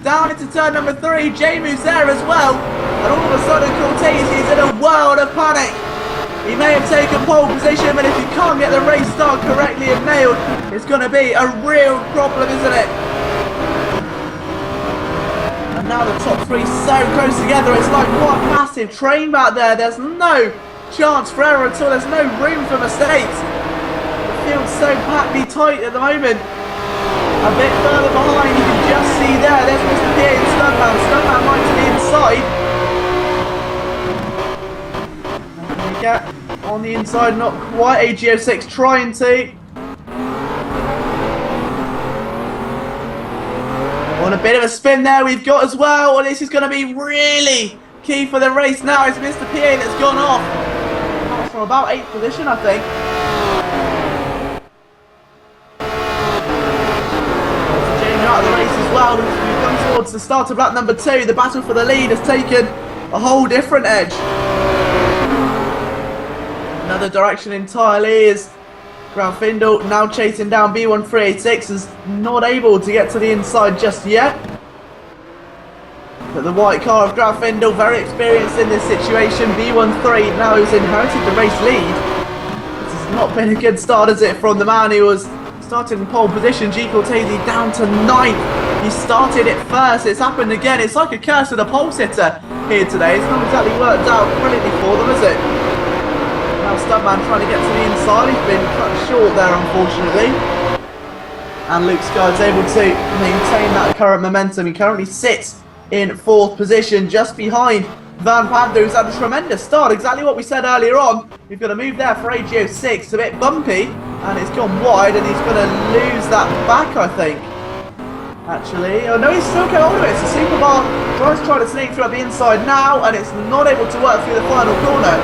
Down into turn number 3, Jamu's there as well. And all of a sudden, Cortese is in a world of panic. He may have taken pole position, but if he can't get the race start correctly and nailed, it's going to be a real problem, isn't it? And now the top 3 so close together, it's like one massive train back there. There's no chance for error at all. There's no room for mistakes. The field's so packed tight at the moment. A bit further behind, you can just see there's Mr. P and Stuntman. Stuntman right to the inside. And we get on the inside, not quite. AGO6 trying to. On a bit of a spin there we've got as well. Well, this is going to be really key for the race now. It's Mr. PA that's gone off. That's from about 8th position, I think. Jamie out of the race as well. We've come towards the start of lap number 2. The battle for the lead has taken a whole different edge. Another direction entirely is Grafindel now chasing down B1386, is not able to get to the inside just yet. But the white car of Grafindel, very experienced in this situation. B13 now has inherited the race lead. This has not been a good start, has it, from the man who was started in pole position, G. Cortese, down to 9th. He started it first. It's happened again. It's like a curse of the pole sitter here today. It's not exactly worked out brilliantly for them, is it? Now Stuntman trying to get to the inside. He's been cut short there, unfortunately. And Luke Sky's able to maintain that current momentum. He currently sits in 4th position, just behind Van Panda, who's had a tremendous start. Exactly what we said earlier on. We've got a move there for AGO6. It's a bit bumpy, and it's gone wide, and he's going to lose that back, I think. Actually, oh no, he's still getting hold of it. It's a super bar. Trying to sneak through at the inside now, and it's not able to work through the final corner.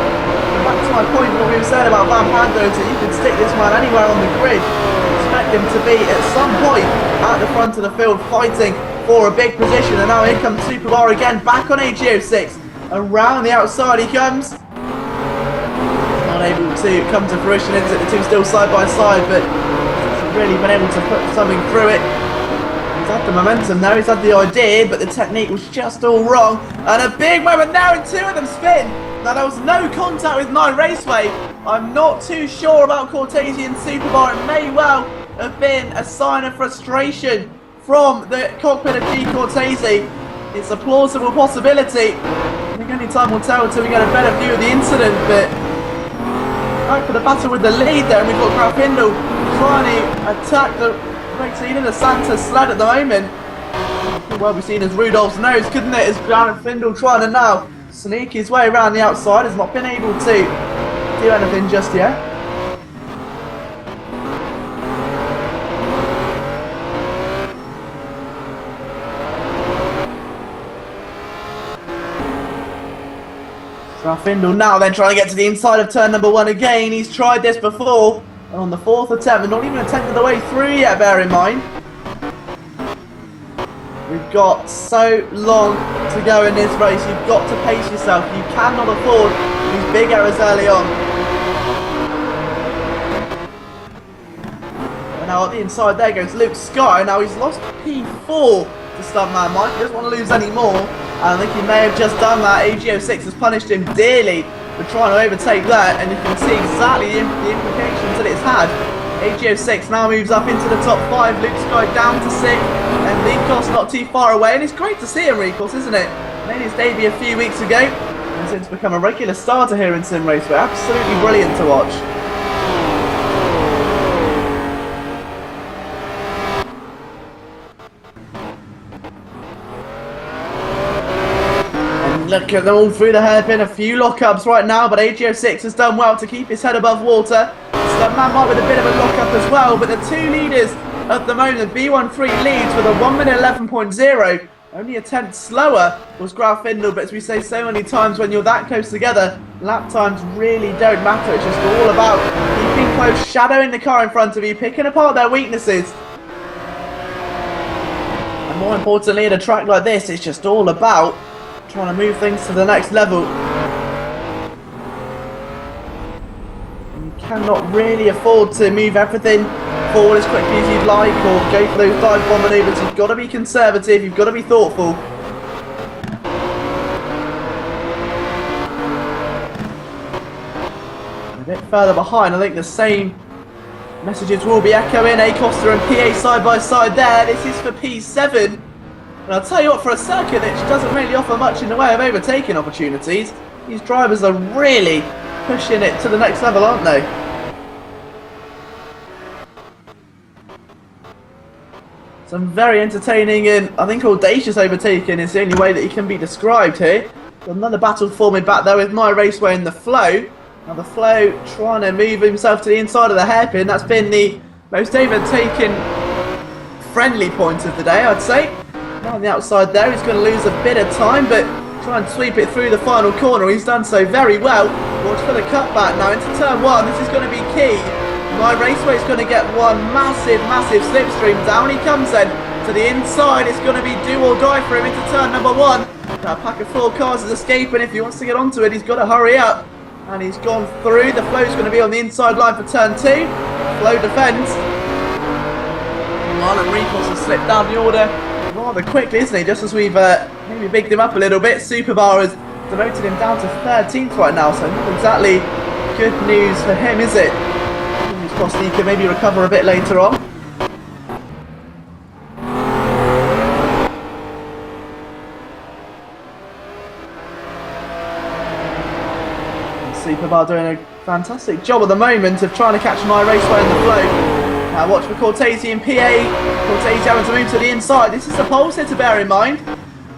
Back to my point, what we were saying about Van Pando, is that you can stick this man anywhere on the grid. Expect him to be at some point at the front of the field fighting for a big position. And now here comes Superbar again, back on AGO6. Around the outside he comes. Not able to come to fruition, is it? The two still side by side, but hasn't really been able to put something through it. He's had the momentum now, he's had the idea, but the technique was just all wrong. And a big moment now, and 2 of them spin. Now there was no contact with my Raceway. I'm not too sure about Cortese and Superbar. It may well have been a sign of frustration from the cockpit of G. Cortese. It's a plausible possibility. I think only time will tell until we get a better view of the incident, but back for the battle with the lead there, and we've got Grafindel trying to attack the race lead in the Santa sled at the moment. Could well be seen as Rudolph's nose, couldn't it? As Grafindel trying to now sneak his way around the outside, has not been able to do anything just yet. Grafindel now then trying to get to the inside of turn number 1 again. He's tried this before, and on the 4th attempt, and not even attempted the way through yet, bear in mind. We've got so long to go in this race. You've got to pace yourself. You cannot afford these big errors early on. And now at the inside there goes Luke Sky. Now he's lost P4 to Stuntman Mike. He doesn't want to lose any more. I think he may have just done that. AGO6 has punished him dearly for trying to overtake that, and you can see exactly the implications that it's had. AGO6 now moves up into the top 5. Luke Sky down to 6th, and Rikos not too far away. And it's great to see him, Rikos, isn't it? Made his debut a few weeks ago, and since become a regular starter here in Simraceway. Absolutely brilliant to watch. Look at them all through the hairpin. A few lockups right now, but AGO6 has done well to keep his head above water. Stuntman Mike with a bit of a lockup as well, but the 2 leaders at the moment, B13 leads with a 1:11.0. Only a tenth slower was Grafindel, but as we say so many times, when you're that close together, lap times really don't matter. It's just all about keeping close, shadowing the car in front of you, picking apart their weaknesses. And more importantly, at a track like this, it's just all about trying to move things to the next level. You cannot really afford to move everything forward as quickly as you'd like, or go for those dive bomb manoeuvres. You've got to be conservative, you've got to be thoughtful. A bit further behind, I think the same messages will be echoing. Acosta and PA side by side there. This is for P7. And I'll tell you what, for a circuit which doesn't really offer much in the way of overtaking opportunities, these drivers are really pushing it to the next level, aren't they? Some very entertaining and, I think, audacious overtaking is the only way that he can be described here. Got another battle forming back there with my Raceway and the Flow. Now the Flow trying to move himself to the inside of the hairpin. That's been the most overtaken friendly point of the day, I'd say. On the outside there, he's going to lose a bit of time, but try and sweep it through the final corner. He's done so very well. Watch for the cutback now into turn one. This is going to be key. My Raceway is going to get one massive slipstream. Down he comes then to the inside. It's going to be do or die for him into turn number one. That pack of 4 cars is escaping. If he wants to get onto it, he's got to hurry up. And he's gone through. The flow's going to be on the inside line for turn 2. Flow defends. Marlon Recourse has slipped down the order rather quickly, isn't he? Just as we've maybe bigged him up a little bit. Superbar has demoted him down to 13th right now, so not exactly good news for him, is it? Fingers crossed he can maybe recover a bit later on. Superbar doing a fantastic job at the moment of trying to catch my Raceway in the flow. Now watch for Cortese and PA. Cortese having to move to the inside. This is the pole sitter, bear in mind.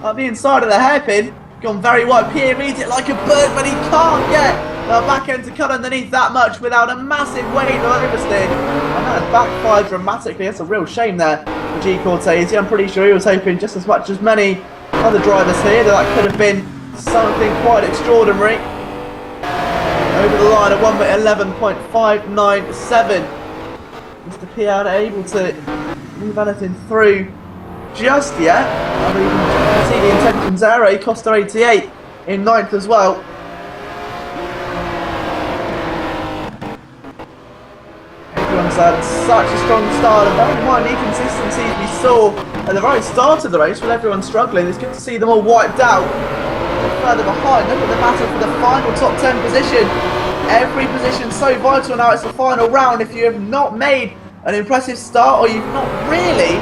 Up the inside of the hairpin. Gone very wide. PA reads it like a bird, but he can't get the back end to cut underneath that much without a massive wave of oversteer. And that has backfired dramatically. That's a real shame there for G. Cortese. I'm pretty sure he was hoping just as much as many other drivers here that could have been something quite extraordinary. Over the line at 1:11.597. Mr. Piat able to move anything through just yet. I mean, you can see the intentions there. Costa 88 in 9th as well. Everyone's had such a strong start, and bearing in mind the inconsistencies we saw at the very start of the race with everyone struggling. It's good to see them all wiped out. Further behind, look at the battle for the final top 10 position. Every position so vital now. It's the final round. If you have not made an impressive start, or you've not really,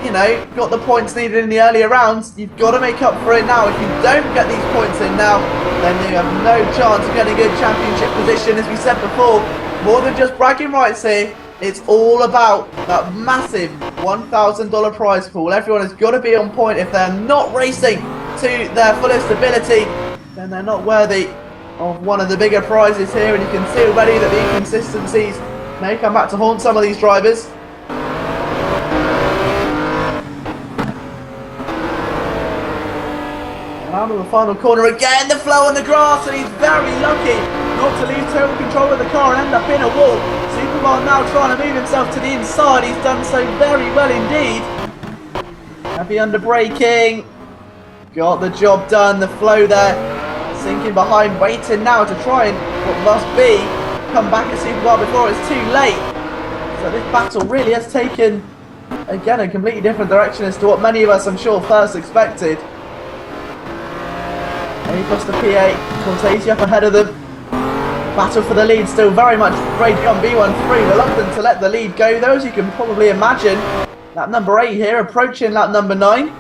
you know, got the points needed in the earlier rounds, you've got to make up for it now. If you don't get these points in now, then you have no chance of getting a good championship position. As we said before, more than just bragging rights here, it's all about that massive $1,000 prize pool. Everyone has got to be on point. If they're not racing to their fullest ability, then they're not worthy of one of the bigger prizes here. And you can see already that the inconsistencies may come back to haunt some of these drivers. And out of the final corner again, the flow on the grass, and he's very lucky not to lose total control of the car and end up in a wall. Superman now trying to move himself to the inside. He's done so very well indeed. Heavy under braking. Got the job done. The flow there. Sinking behind, waiting now to try and, what must be, come back at Superbar before it's too late. So this battle really has taken, again, a completely different direction as to what many of us, I'm sure, first expected. A+ the PA, Cortese up ahead of them. Battle for the lead still very much raging on. B13 reluctant to let the lead go, though, as you can probably imagine. Lap number 8 here, approaching lap number 9.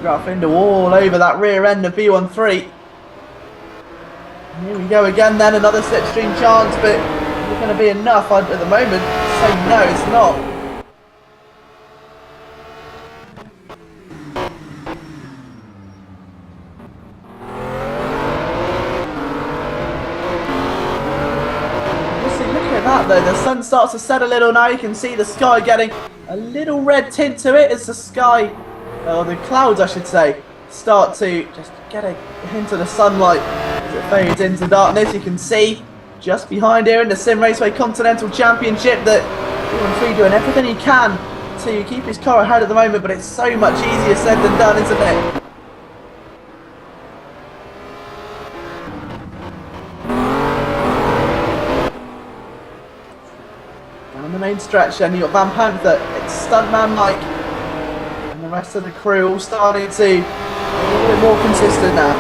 Graffinder all over that rear end of B13. Here we go again then, another slipstream chance, but it's going to be enough at the moment. Say no, it's not. Look at that though, the sun starts to set a little now. You can see the sky getting a little red tint to it as the sky, or the clouds I should say, start to just get a hint of the sunlight as it fades into darkness. You can see just behind here in the Simraceway Continental Championship that B13 doing everything he can to keep his car ahead at the moment, but it's so much easier said than done, isn't it? Down the main stretch then, you've got Van Panther, it's Stuntman Mike, and the rest of the crew all starting to be a little bit more consistent now.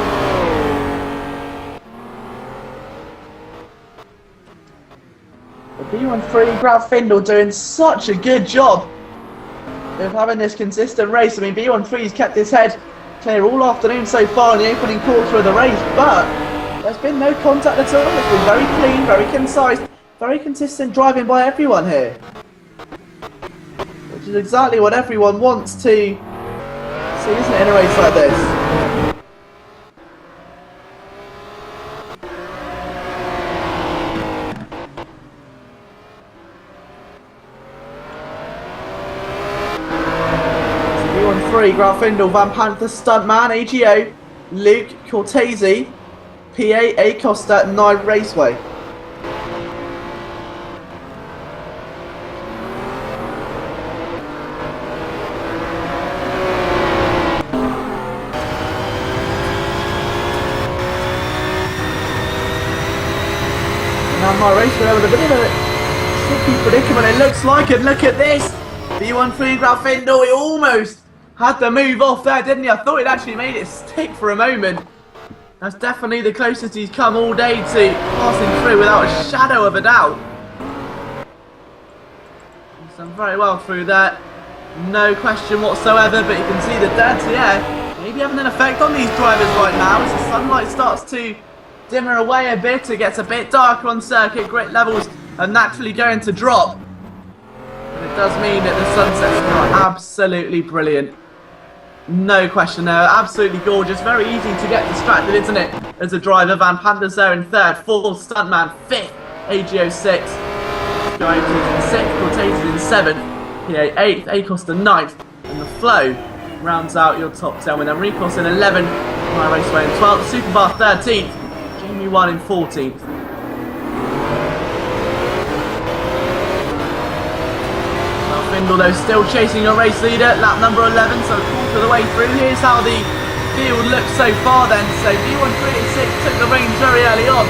The B13 Graffinder doing such a good job of having this consistent race. I mean, B13's kept his head clear all afternoon so far in the opening quarter of the race, but there's been no contact at all. It's been very clean, very concise, very consistent driving by everyone here, which is exactly what everyone wants to see, isn't it, in a race like this? 3, Grafindel, Van Panther, Stuntman, AGO, Luke, Cortese, PA, A Costa, 9 Raceway. Now my Raceway with a bit of a tricky predicament, it looks like, and look at this! B13 Grafindel, he almost had the move off there, didn't he? I thought he'd actually made it stick for a moment. That's definitely the closest he's come all day to passing through without a shadow of a doubt. He's done very well through there. No question whatsoever, but you can see the dirty air maybe having an effect on these drivers right now as the sunlight starts to dimmer away a bit. It gets a bit darker on circuit, grit levels are naturally going to drop. But it does mean that the sunsets are absolutely brilliant. No question there, absolutely gorgeous, very easy to get distracted, isn't it? As a driver, Van Pander's there in 3rd, 4th, Stuntman 5th, AGO 6th, going to 6th, Cortese in 7th, PA 8th, Acosta 9th, and the flow rounds out your top 10 with Enricos in 11th, My Raceway in 12th, Superbar 13th, Jamie 1 in 14th. Grafindel though still chasing a race leader, lap number 11, so a quarter of the way through. Here's how the field looks so far then. So B1386 took the reins very early on.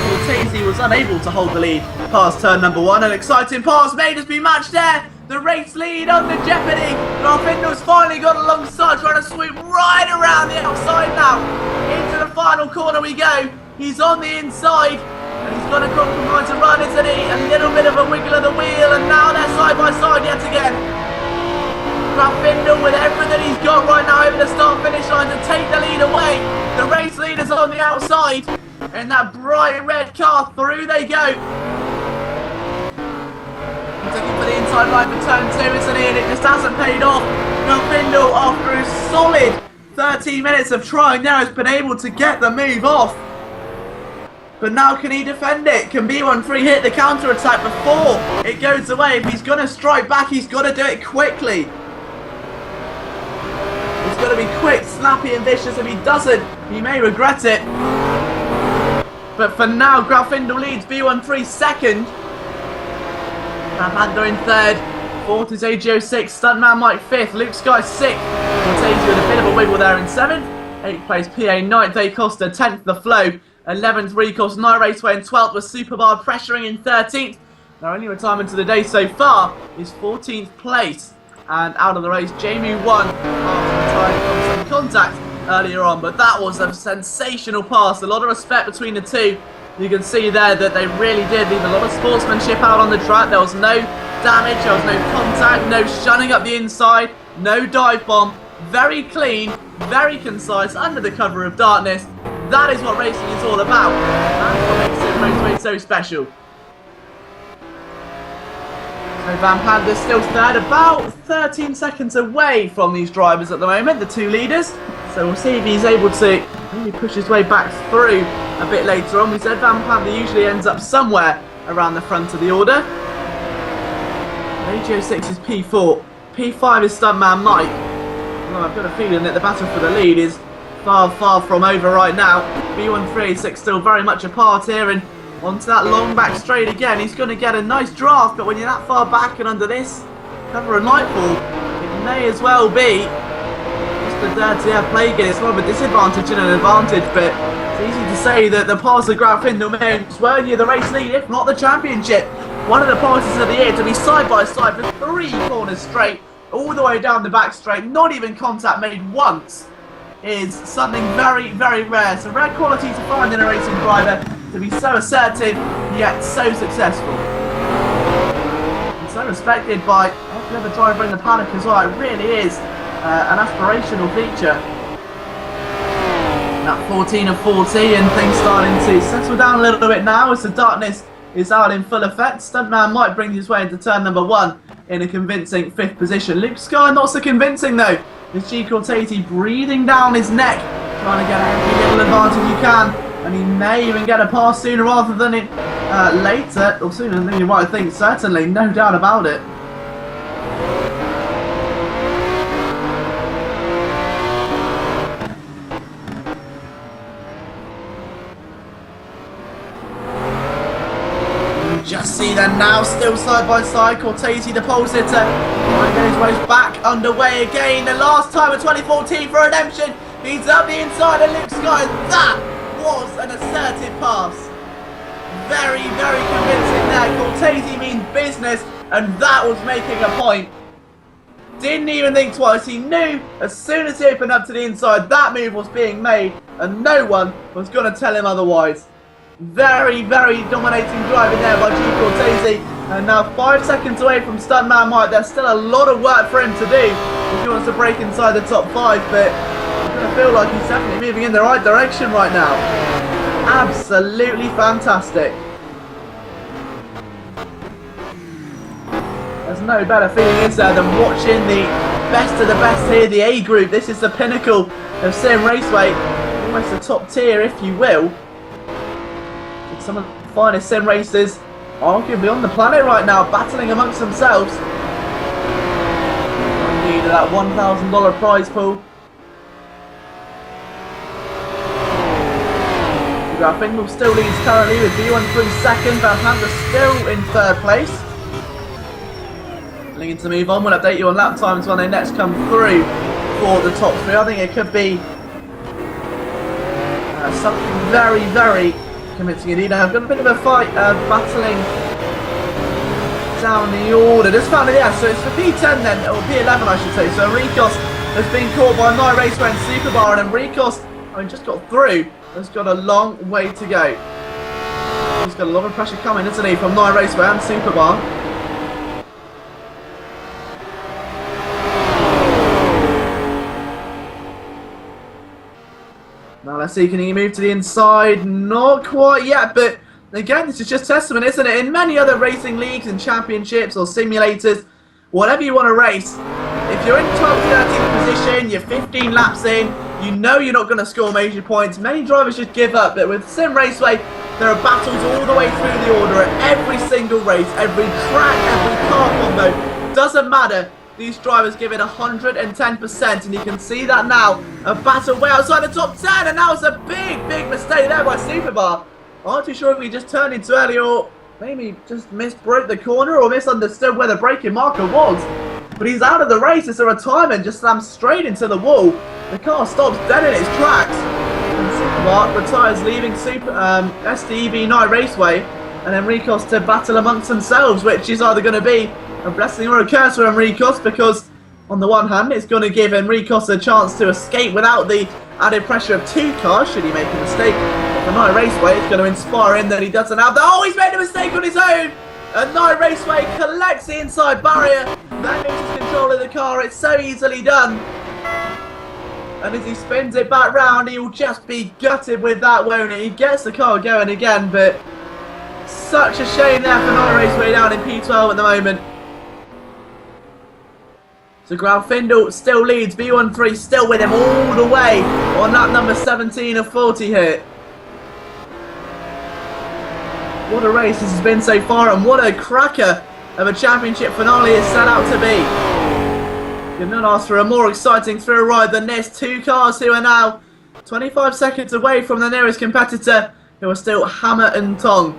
Cortese was unable to hold the lead past turn number 1. An exciting pass made has been matched there. The race lead under jeopardy. Grafindel's finally got alongside, trying to swoop right around the outside now. Into the final corner we go. He's on the inside. And he's got a compromise to run, isn't he? A little bit of a wiggle of the wheel, and now they're side by side yet again. Grafindel with everything he's got right now over the start-finish line to take the lead away. The race leader's on the outside, and that bright red car, through they go. He's looking for the inside line for turn 2, isn't he? And it just hasn't paid off. Grafindel, after a solid 13 minutes of trying there, has been able to get the move off. But now can he defend it? Can B13 hit the counter-attack before it goes away? If he's going to strike back, he's got to do it quickly. He's got to be quick, snappy and vicious. If he doesn't, he may regret it. But for now, Grafindel leads B13 second. Van Panther in 3rd. 4th is AGO 6th. Stuntman Mike 5th. Luke Sky 6th. Cortese with a bit of a wiggle there in 7th. 8th place PA 9th. A Costa 10th. The Flow. 11th Recalls, My Raceway in 12th with Superbar pressuring in 13th. Their only retirement of the day so far is 14th place. And out of the race, Jamie 1 after trying some contact earlier on. But that was a sensational pass. A lot of respect between the two. You can see there that they really did leave a lot of sportsmanship out on the track. There was no damage, there was no contact, no shunning up the inside, no dive bomb. Very clean, very concise, under the cover of darkness. That is what racing is all about. That's what makes Simraceway so special. So Van Pander's still 3rd, about 13 seconds away from these drivers at the moment, the two leaders. So we'll see if he's able to maybe push his way back through a bit later on. We said Van Panther usually ends up somewhere around the front of the order. AGO 6 is P4. P5 is Stuntman Mike. Well, I've got a feeling that the battle for the lead is far, far from over right now. B1386 still very much a part here, and onto that long back straight again. He's going to get a nice draft, but when you're that far back and under this cover of nightfall, it may as well be just a dirty air play again. It's more of a disadvantage than an advantage, but it's easy to say that the pass of Grafindel may swear you the race lead, if not the championship. One of the passes of the year to be side by side for 3 corners straight, all the way down the back straight, not even contact made once, is something very, very rare. So rare quality to find in a racing driver, to be so assertive yet so successful. And so respected by every other driver in the paddock as well. It really is an aspirational feature. That 14 of 40 and things starting to settle down a little bit now as the darkness is out in full effect. Stuntman might bring his way into turn number 1 in a convincing 5th position. Luke Sky not so convincing though. It's G. Cortese breathing down his neck, trying to get every little advantage he can, and he may even get a pass sooner rather than it later, or sooner than you might think, certainly, no doubt about it. just see them now, still side by side. Cortese, the pole sitter, goes race back underway again. The last time in 2014 for redemption. He's up the inside of Luke Sky. That was an assertive pass. Very, very convincing there. Cortese means business, and that was making a point. Didn't even think twice. He knew as soon as he opened up to the inside, that move was being made, and no one was going to tell him otherwise. Very, very dominating driving there by G. Cortese. And now 5 seconds away from Stuntman Mike. There's still a lot of work for him to do if he wants to break inside the top 5, but I'm going to feel like he's definitely moving in the right direction right now. Absolutely fantastic. There's no better feeling, is there, than watching the best of the best here, the A group. This is the pinnacle of Sim Raceway, almost the top tier, if you will. Some of the finest sim racers, arguably on the planet right now, battling amongst themselves. Indeed, that $1,000 prize pool. Graffingal still leads currently with B13 second. Van Hander still in third place. Looking to move on, we'll update you on lap times when they next come through for the top 3. I think it could be something very, very convincing indeed. I've got a bit of a fight battling down the order. Just found it, yeah, so it's for P10 then, or P11 I should say. So Enricos has been caught by Night Raceway and Superbar, and Enricos, having just got through, has got a long way to go. He's got a lot of pressure coming, isn't he, from Night Raceway and Superbar. Now let's see, can he move to the inside? Not quite yet, but again, this is just testament, isn't it? In many other racing leagues and championships or simulators, whatever you want to race, if you're in top 13th position, you're 15 laps in, you know you're not going to score major points. Many drivers just give up, but with Sim Raceway, there are battles all the way through the order at every single race, every track, every car combo. Doesn't matter. These drivers give it 110%, and you can see that now. A battle way outside the top 10, and that was a big, big mistake there by Superbar. I'm not too sure if he just turned in too early, or maybe just broke the corner, or misunderstood where the braking marker was. But he's out of the race. It's a retirement, just slams straight into the wall. The car stops dead in its tracks. And Superbar retires, leaving SDEV Night Raceway and Enricos to battle amongst themselves, which is either going to be a blessing or a curse for Enricos, because on the one hand it's going to give Enricos a chance to escape without the added pressure of 2 cars should he make a mistake. But for Night Raceway, it's going to inspire him that he doesn't have that. Oh, he's made a mistake on his own! And Night Raceway collects the inside barrier. That loses control of the car. It's so easily done. And as he spins it back round, he will just be gutted with that, won't he? He gets the car going again, but such a shame there for Night Raceway down in P12 at the moment. So Graffingal still leads, B13 still with him all the way on lap number 17 of 40 here. What a race this has been so far, and what a cracker of a championship finale it's set out to be. You've not asked for a more exciting thrill ride than this. 2 cars who are now 25 seconds away from the nearest competitor, who are still hammer and tong.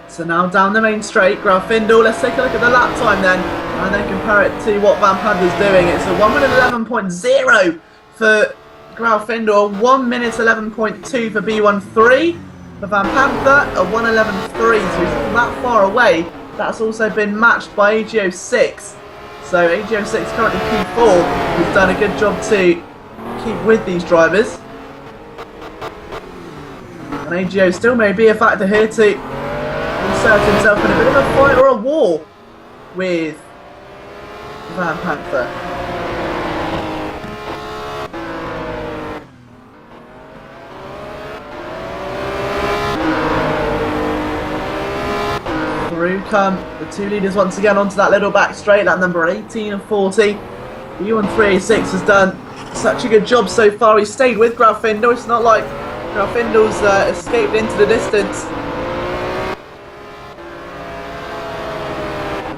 So now down the main straight, Graffingal. Let's take a look at the lap time then, and then compare it to what Van Pander's doing. It's a 1 minute 11.0 for Graffingal, 1 minute 11.2 for B13. For Van Panther, a 1:11.3, so he's not that far away. That's also been matched by AGO6. So AGO6 currently P4. He's done a good job to keep with these drivers. And AGO still may be a factor here to insert himself in a bit of a fight or a war with Van Panther. Through come the 2 leaders once again onto that little back straight, that number 18 and 40. U1386 has done such a good job so far. He's stayed with Graffingal. It's not like Graffingal's escaped into the distance.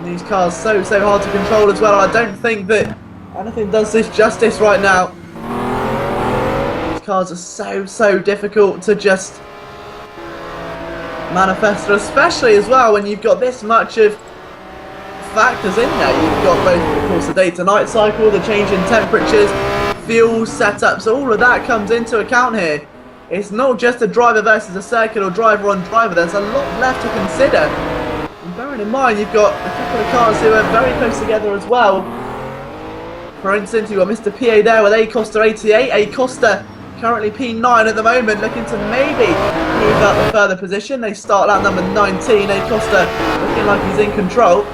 These cars so hard to control as well. I don't think that Anything does this justice right now. These cars are so difficult to just manifest, especially as well when you've got this much of factors in there. You've got both, of course, the day to night cycle, the change in temperatures, fuel setups, all of that comes into account here. It's not just a driver versus a circuit or driver on driver, there's a lot left to consider. And bearing in mind, you've got a couple of cars who are very close together as well. For instance, you've got Mr. PA there with A Costa 88, A Costa currently P9 at the moment, looking to maybe move out the further position. They start at number 19, A Costa looking like he's in control.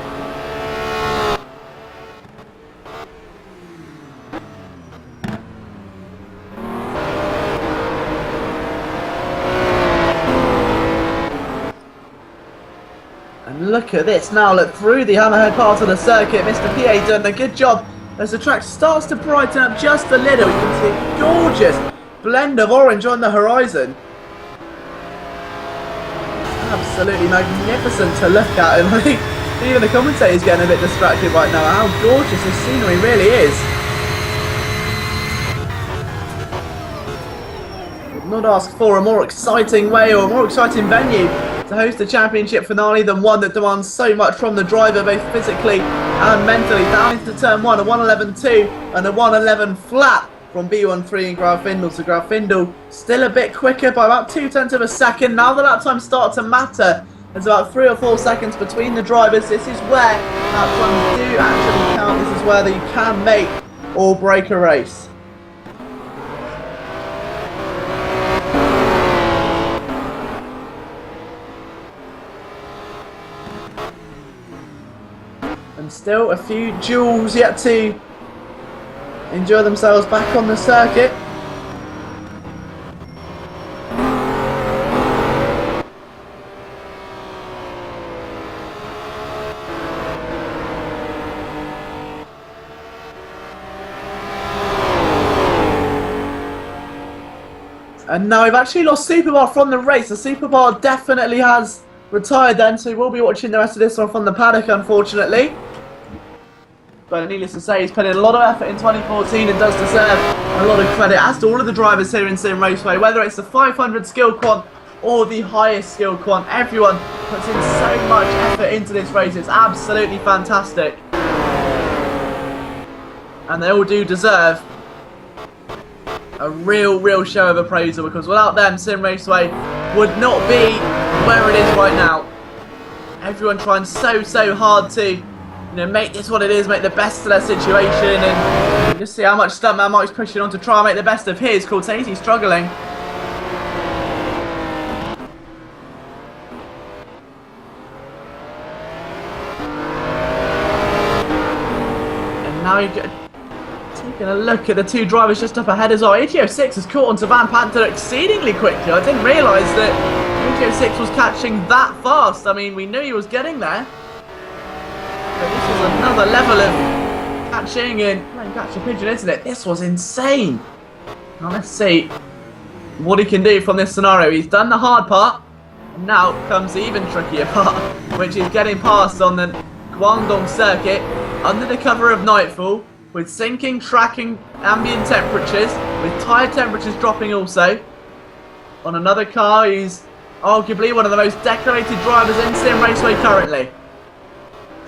And look at this now, look through the hammerhead part of the circuit. Mr. PA done a good job as the track starts to brighten up just a little. You can see a gorgeous blend of orange on the horizon. Absolutely magnificent to look at, and I think even the commentator's getting a bit distracted right now. How gorgeous this scenery really is. Would not ask for a more exciting way or a more exciting venue to host a championship finale than one that demands so much from the driver, both physically and mentally. Down into turn 1, a 111.2 and a 111 flat from B13 in Grafindel. So Grafindel still a bit quicker by about 0.2 of a second. Now the lap times start to matter. There's about 3 or 4 seconds between the drivers. This is where lap times do actually count. This is where you can make or break a race. And still a few joules yet to enjoy themselves back on the circuit. And now we've actually lost Superbar from the race. The Superbar definitely has retired then, so we'll be watching the rest of this one from the paddock, unfortunately. But needless to say, he's put in a lot of effort in 2014 and does deserve a lot of credit, as to all of the drivers here in Simraceway, whether it's the 500 skill quant or the highest skill quant. Everyone puts in so much effort into this race. It's absolutely fantastic. And they all do deserve a real show of appraisal, because without them, Simraceway would not be where it is right now. Everyone trying so hard to make this what it is, make the best of their situation, and you just see how much Stuntman Mike's pushing on to try and make the best of his. Cortese struggling. And now you're taking a look at the two drivers just up ahead as well. AGO6 has caught onto Van Panther exceedingly quickly. I didn't realise that AGO6 was catching that fast. I mean, we knew he was getting there. But this is another level of catching and playing catch a pigeon, isn't it? This was insane. Now let's see what he can do from this scenario. He's done the hard part, and now comes the even trickier part, which is getting past on the Guangdong circuit under the cover of nightfall, with sinking, tracking ambient temperatures, with tyre temperatures dropping also, on another car who's arguably one of the most decorated drivers in Simraceway currently.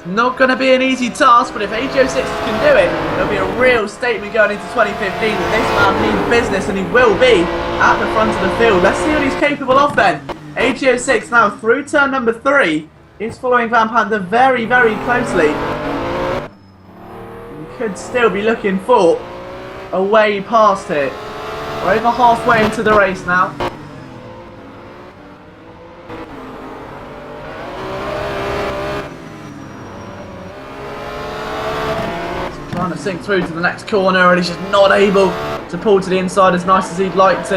Not going to be an easy task, but if AGO6 can do it, it'll be a real statement going into 2015 that this man means business, and he will be at the front of the field. Let's see what he's capable of then. AGO6 now through turn number 3 is following Van Panther very closely. He could still be looking for a way past here. We're over halfway into the race now. Trying to sink through to the next corner, and he's just not able to pull to the inside as nice as he'd like to.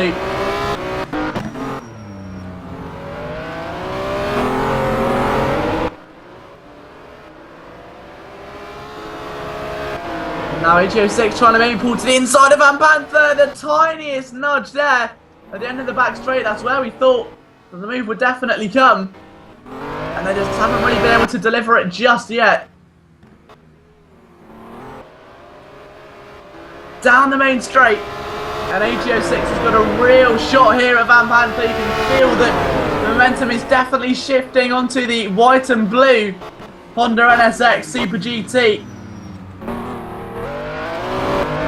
And now AGO6 trying to maybe pull to the inside of Van Panther. The tiniest nudge there at the end of the back straight. That's where we thought that the move would definitely come, and they just haven't really been able to deliver it just yet. down the main straight. And AG06 has got a real shot here at Van Panther. You can feel that the momentum is definitely shifting onto the white and blue Honda NSX Super GT.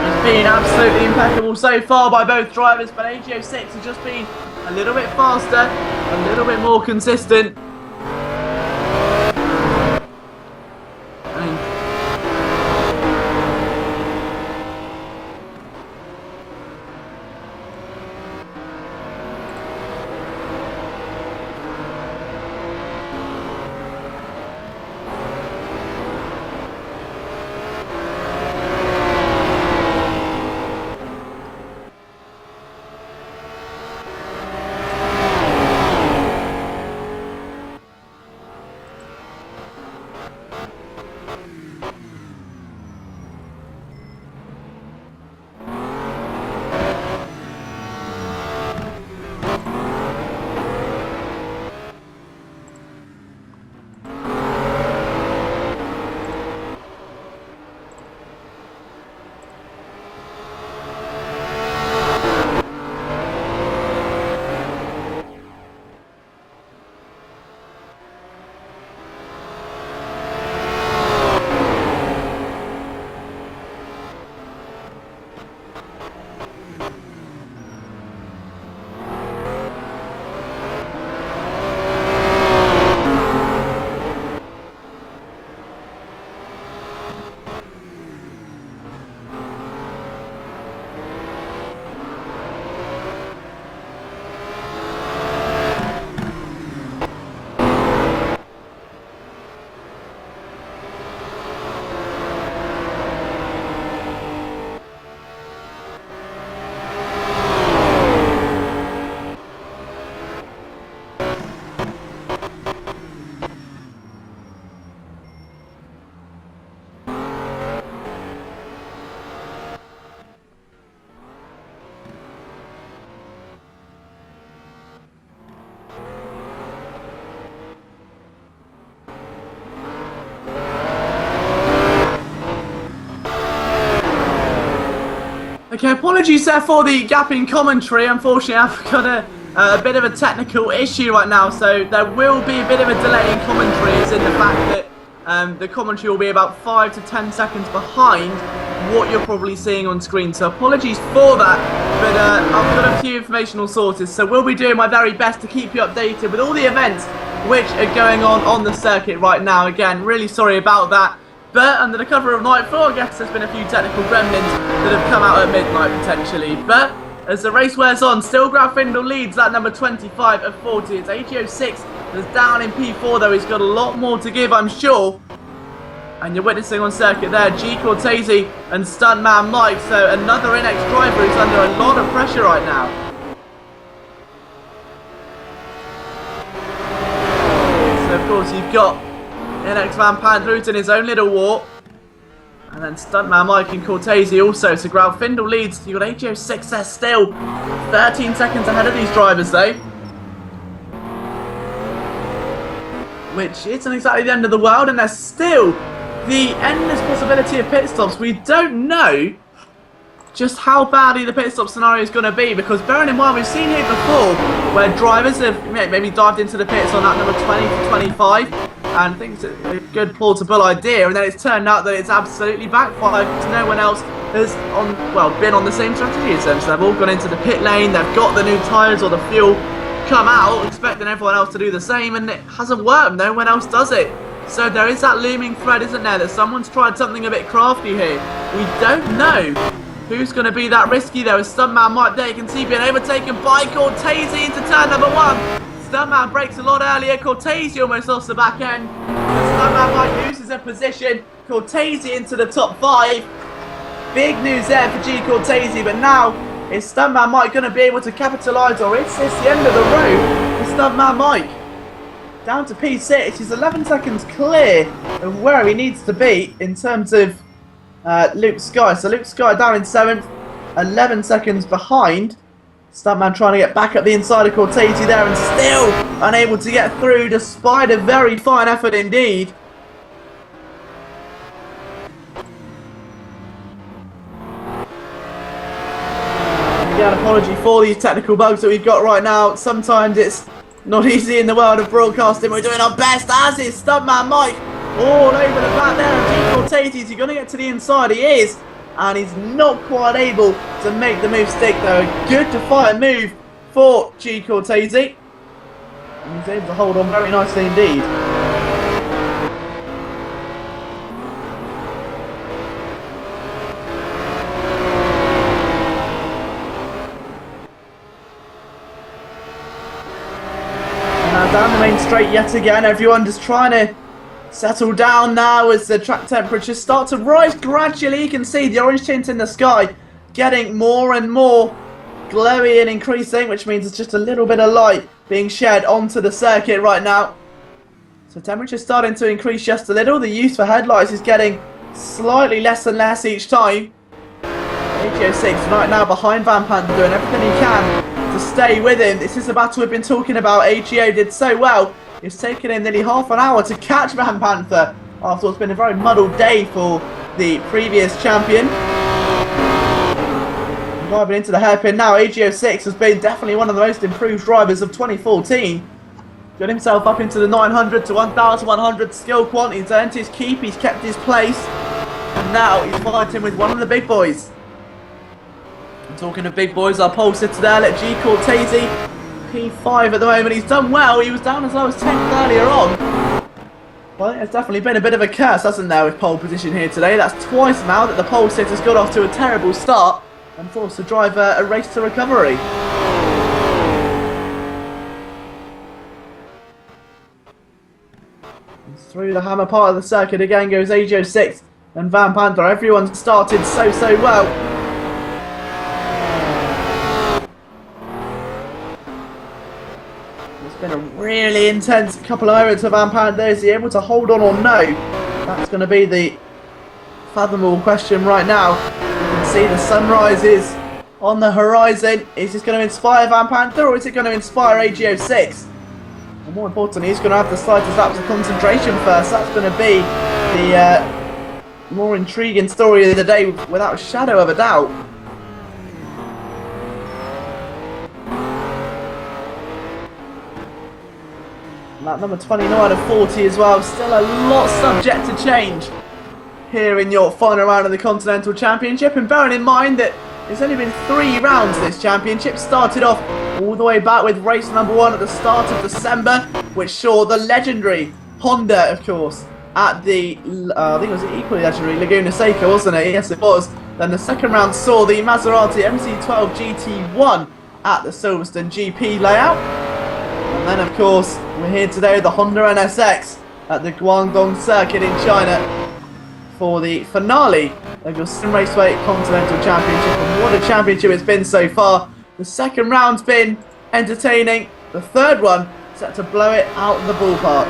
It's been absolutely impeccable so far by both drivers, but AG06 has just been a little bit faster, a little bit more consistent. Okay, apologies there for the gap in commentary. Unfortunately, I've got a bit of a technical issue right now, so there will be a bit of a delay in commentary, as in the fact that the commentary will be about 5 to 10 seconds behind what you're probably seeing on screen. So apologies for that, but I've got a few informational sources, so we'll be doing my very best to keep you updated with all the events which are going on the circuit right now. Again, really sorry about that. But under the cover of Nightfall, I guess there's been a few technical gremlins that have come out at midnight potentially. But as the race wears on, still Grafindel leads that number 25 of 40. It's AG06 that's down in P4 though. He's got a lot more to give, I'm sure. And you're witnessing on circuit there, G. Cortese and Stuntman Mike. So another NX driver who's under a lot of pressure right now. So of course you've got NX Van Panther in his own little war. And then Stuntman Mike and Cortese also. So Grafindel leads. You've got AG06 there still. 13 seconds ahead of these drivers though. Which isn't exactly the end of the world. And there's still the endless possibility of pit stops. We don't know just how badly the pit stop scenario is going to be, because bearing in mind we've seen here before where drivers have maybe dived into the pits on that number 20 to 25 and think it's a good plausible idea, and then it's turned out that it's absolutely backfired because no one else has been on the same strategy. Essentially, they've all gone into the pit lane, they've got the new tyres or the fuel, come out expecting everyone else to do the same, and it hasn't worked. No one else does it. So there is that looming threat, isn't there, that someone's tried something a bit crafty here. We don't know who's going to be that risky though. As Stuntman Mike there, you can see being overtaken by Cortese into turn number 1. Stuntman breaks a lot earlier. Cortese almost lost the back end. Stuntman Mike loses a position. Cortese into the top 5. Big news there for G. Cortese, but now is Stuntman Mike going to be able to capitalise, or is this the end of the road for Stuntman Mike? Down to P6, he's 11 seconds clear of where he needs to be in terms of Luke Sky. So Luke Sky down in 7th, 11 seconds behind. Stuntman trying to get back at the inside of Cortese there and still unable to get through despite a very fine effort indeed. again, apology for these technical bugs that we've got right now. Sometimes it's not easy in the world of broadcasting. We're doing our best, as is Stuntman Mike all over the back there. And G Cortese, is he going to get to the inside? He is. And he's not quite able to make the move stick, though. A good defiant move for G Cortese. And he's able to hold on very nicely indeed. Down the main straight yet again. Everyone just trying to settle down now as the track temperatures start to rise gradually. You can see the orange tint in the sky getting more and more glowy and increasing, which means it's just a little bit of light being shed onto the circuit right now. So temperature's starting to increase just a little. The use for headlights is getting slightly less and less each time. AGO6 right now behind Van Panther, doing everything he can to stay with him. This is the battle we've been talking about. AGO did so well. It's taken him nearly half an hour to catch Van Panther after what's been a very muddled day for the previous champion. Driving into the hairpin now. AGO6 has been definitely one of the most improved drivers of 2014. Got himself up into the 900 to 1100 skill quant. He's earned his keep. He's kept his place. And now he's fighting with one of the big boys. Talking of big boys, our pole sitter there, let G Cortese, P5 at the moment. He's done well. He was down as low as 10th earlier on. Well, it's definitely been a bit of a curse, hasn't there, with pole position here today. That's twice now that the pole sitter's got off to a terrible start and forced the driver a race to recovery. And through the hammer part of the circuit again goes AGO6 and Van Panther. Everyone started so well. Been a really intense couple of moments for Van Panther. Is he able to hold on or no? That's going to be the fathomable question right now. You can see the sunrise is on the horizon. Is this going to inspire Van Panther or is it going to inspire AGO6? And more importantly, he's going to have the slightest lapse of concentration first. That's going to be the more intriguing story of the day without a shadow of a doubt. That number 29 of 40 as well. Still a lot subject to change here in your final round of the Continental Championship. And bearing in mind that there's only been 3 rounds of this championship. Started off all the way back with race number 1 at the start of December, which saw the legendary Honda, of course, at the, I think it was equally legendary, Laguna Seca, wasn't it? Yes, it was. Then the second round saw the Maserati MC12 GT1 at the Silverstone GP layout. And then, of course, we're here today with the Honda NSX at the Guangdong circuit in China for the finale of your Simraceway Continental Championship. And what a championship it's been so far. The second round's been entertaining. The third one set to blow it out of the ballpark.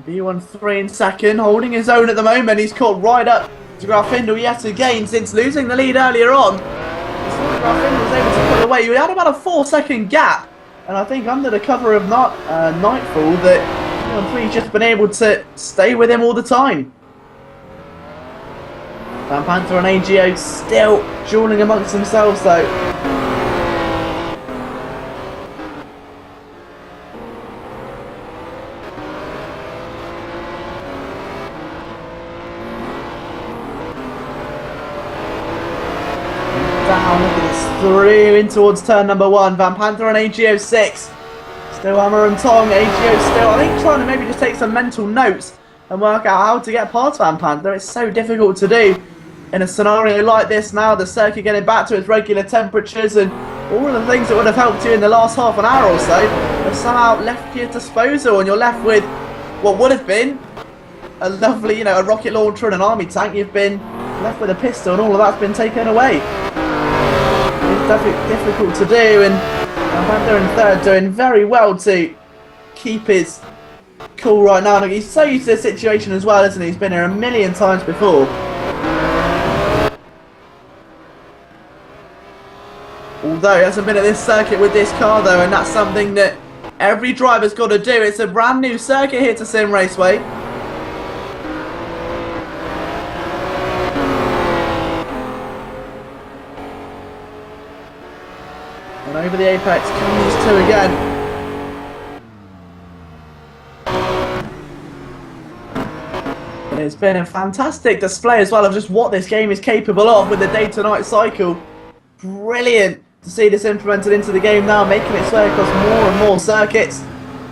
B13 in second, holding his own at the moment. He's caught right up to Grafindel yet again since losing the lead earlier on. Grafindel was able to pull away. We had about a 4-second gap, and I think under the cover of nightfall that P13's just been able to stay with him all the time. Van Panther and AGO still dueling amongst themselves though. Down, look at this, through in towards turn number 1. Van Panther and AGO6 still hammer and tong. AGO still, I think, trying to maybe just take some mental notes and work out how to get past Van Panther. It's so difficult to do in a scenario like this now, the circuit getting back to its regular temperatures and all of the things that would have helped you in the last half an hour or so have somehow left you at disposal, and you're left with what would have been a lovely, a rocket launcher and an army tank. You've been left with a pistol, and all of that's been taken away. It's definitely difficult to do, and Van Panther in third doing very well to keep his cool right now. And he's so used to the situation as well, isn't he? He's been here a million times before. Although he hasn't been at this circuit with this car though, and that's something that every driver's got to do. It's a brand new circuit here to Simraceway. And over the apex come these two again. And it's been a fantastic display as well of just what this game is capable of with the day to night cycle. Brilliant to see this implemented into the game now, making its way across more and more circuits.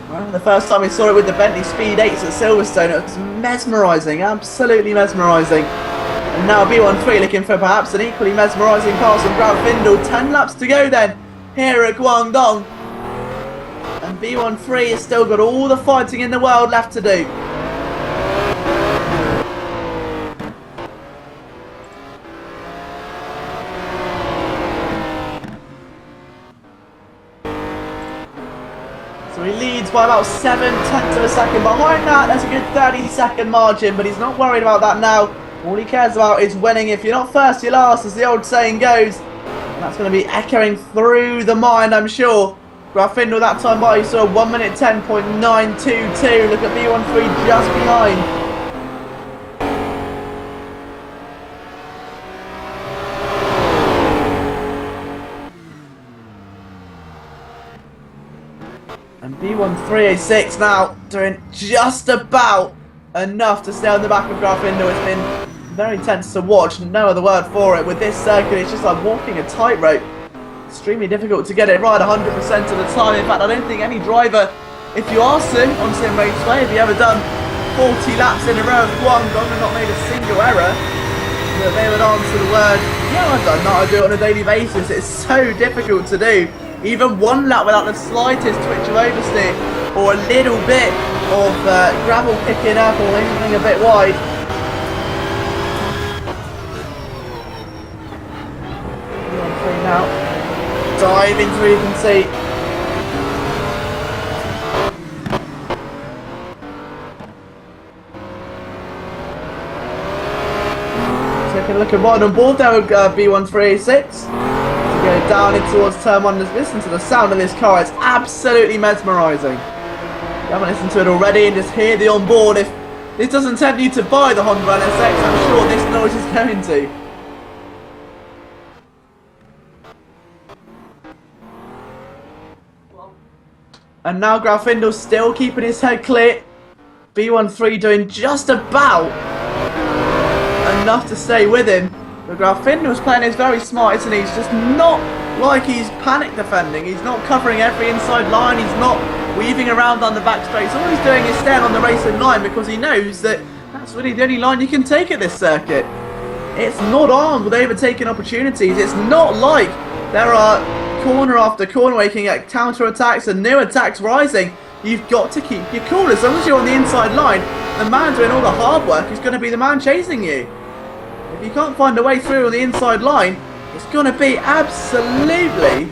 Well, the first time we saw it with the Bentley Speed 8s at Silverstone, it was mesmerising, absolutely mesmerising. And now B13 looking for perhaps an equally mesmerising pass on Grauwindel. 10 laps to go then, here at Guangdong. And B13 has still got all the fighting in the world left to do. So he leads by about 7/10 of a second. Behind that, there's a good 30-second margin, but he's not worried about that now. All he cares about is winning. If you're not first, you're last, as the old saying goes. And that's going to be echoing through the mind, I'm sure. Grauwindel that time by, you saw 1 minute 10.922. Look at B13 just behind. And B1386 now doing just about enough to stay on the back of Grauwindel. It's been very tense to watch, no other word for it. With this circuit, it's just like walking a tightrope. Extremely difficult to get it right 100% of the time. In fact, I don't think any driver, if you ask them on Simraceway, have you ever done 40 laps in a row of Guangdong and not made a single error, that they would answer the word, yeah, I've done that, I do it on a daily basis. It's so difficult to do. Even one lap without the slightest twitch of oversteer or a little bit of gravel picking up or anything a bit wide. Now, diving through, you can see. Taking a look at right on board there with B1386. Go down in towards turn 1. Just listen to the sound of this car, it's absolutely mesmerising. If you haven't listened to it already, and just hear the onboard. If this doesn't tempt you to buy the Honda NSX, I'm sure this noise is going to. And now Grauwindel still keeping his head clear. B13 doing just about enough to stay with him. But Grauwindel's playing is very smart, isn't he? He's just not like he's panic defending. He's not covering every inside line. He's not weaving around on the back straights. All he's doing is staying on the racing line because he knows that that's really the only line you can take at this circuit. It's not armed with overtaking opportunities. It's not like there are corner after corner where you can get counter attacks and new attacks rising. You've got to keep your cool. As long as you're on the inside line, the man doing all the hard work is going to be the man chasing you. If you can't find a way through on the inside line, it's going to be absolutely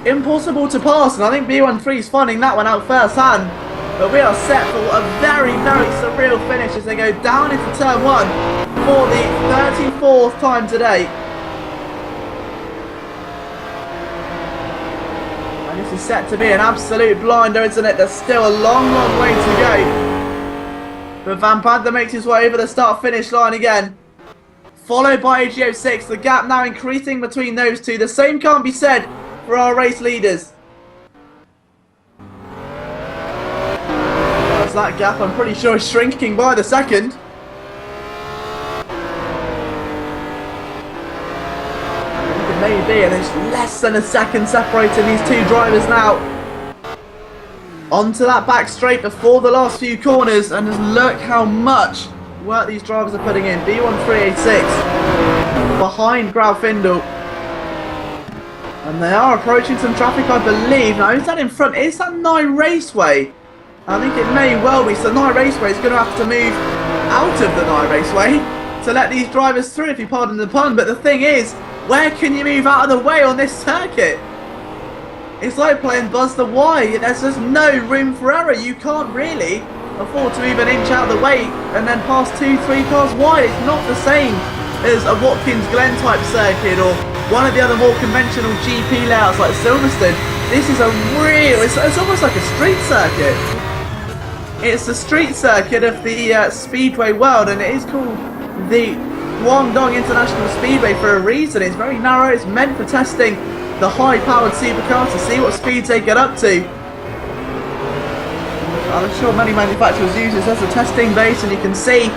impossible to pass. And I think B13 is finding that one out first hand. But we are set for a very, very surreal finish as they go down into turn 1 for the 34th time today. And this is set to be an absolute blinder, isn't it? There's still a long, long way to go. But Van Panther makes his way over the start-finish line again. Followed by AG06, the gap now increasing between those two. The same can't be said for our race leaders. As that gap, I'm pretty sure, is shrinking by the second. It may be, and there's less than a second separating these two drivers now. Onto that back straight before the last few corners, and just look how much work these drivers are putting in. B1386 behind Grauwindel, and they are approaching some traffic, I believe. Now, who's that in front? Is that Raceway? I think it may well be. So Raceway is going to have to move out of the Raceway to let these drivers through, if you pardon the pun. But the thing is, where can you move out of the way on this circuit? It's like playing Buzz the Y. There's just no room for error. You can't really afford to even inch out of the way and then pass 2-3 cars wide. It's not the same as a Watkins Glen type circuit or one of the other more conventional GP layouts like Silverstone. This is a real, it's almost like a street circuit. It's the street circuit of the Speedway world, and it is called the Guangdong International Speedway for a reason. It's very narrow, it's meant for testing the the high-powered supercar to see what speeds they get up to. I'm sure many manufacturers use this as a testing base, and you can see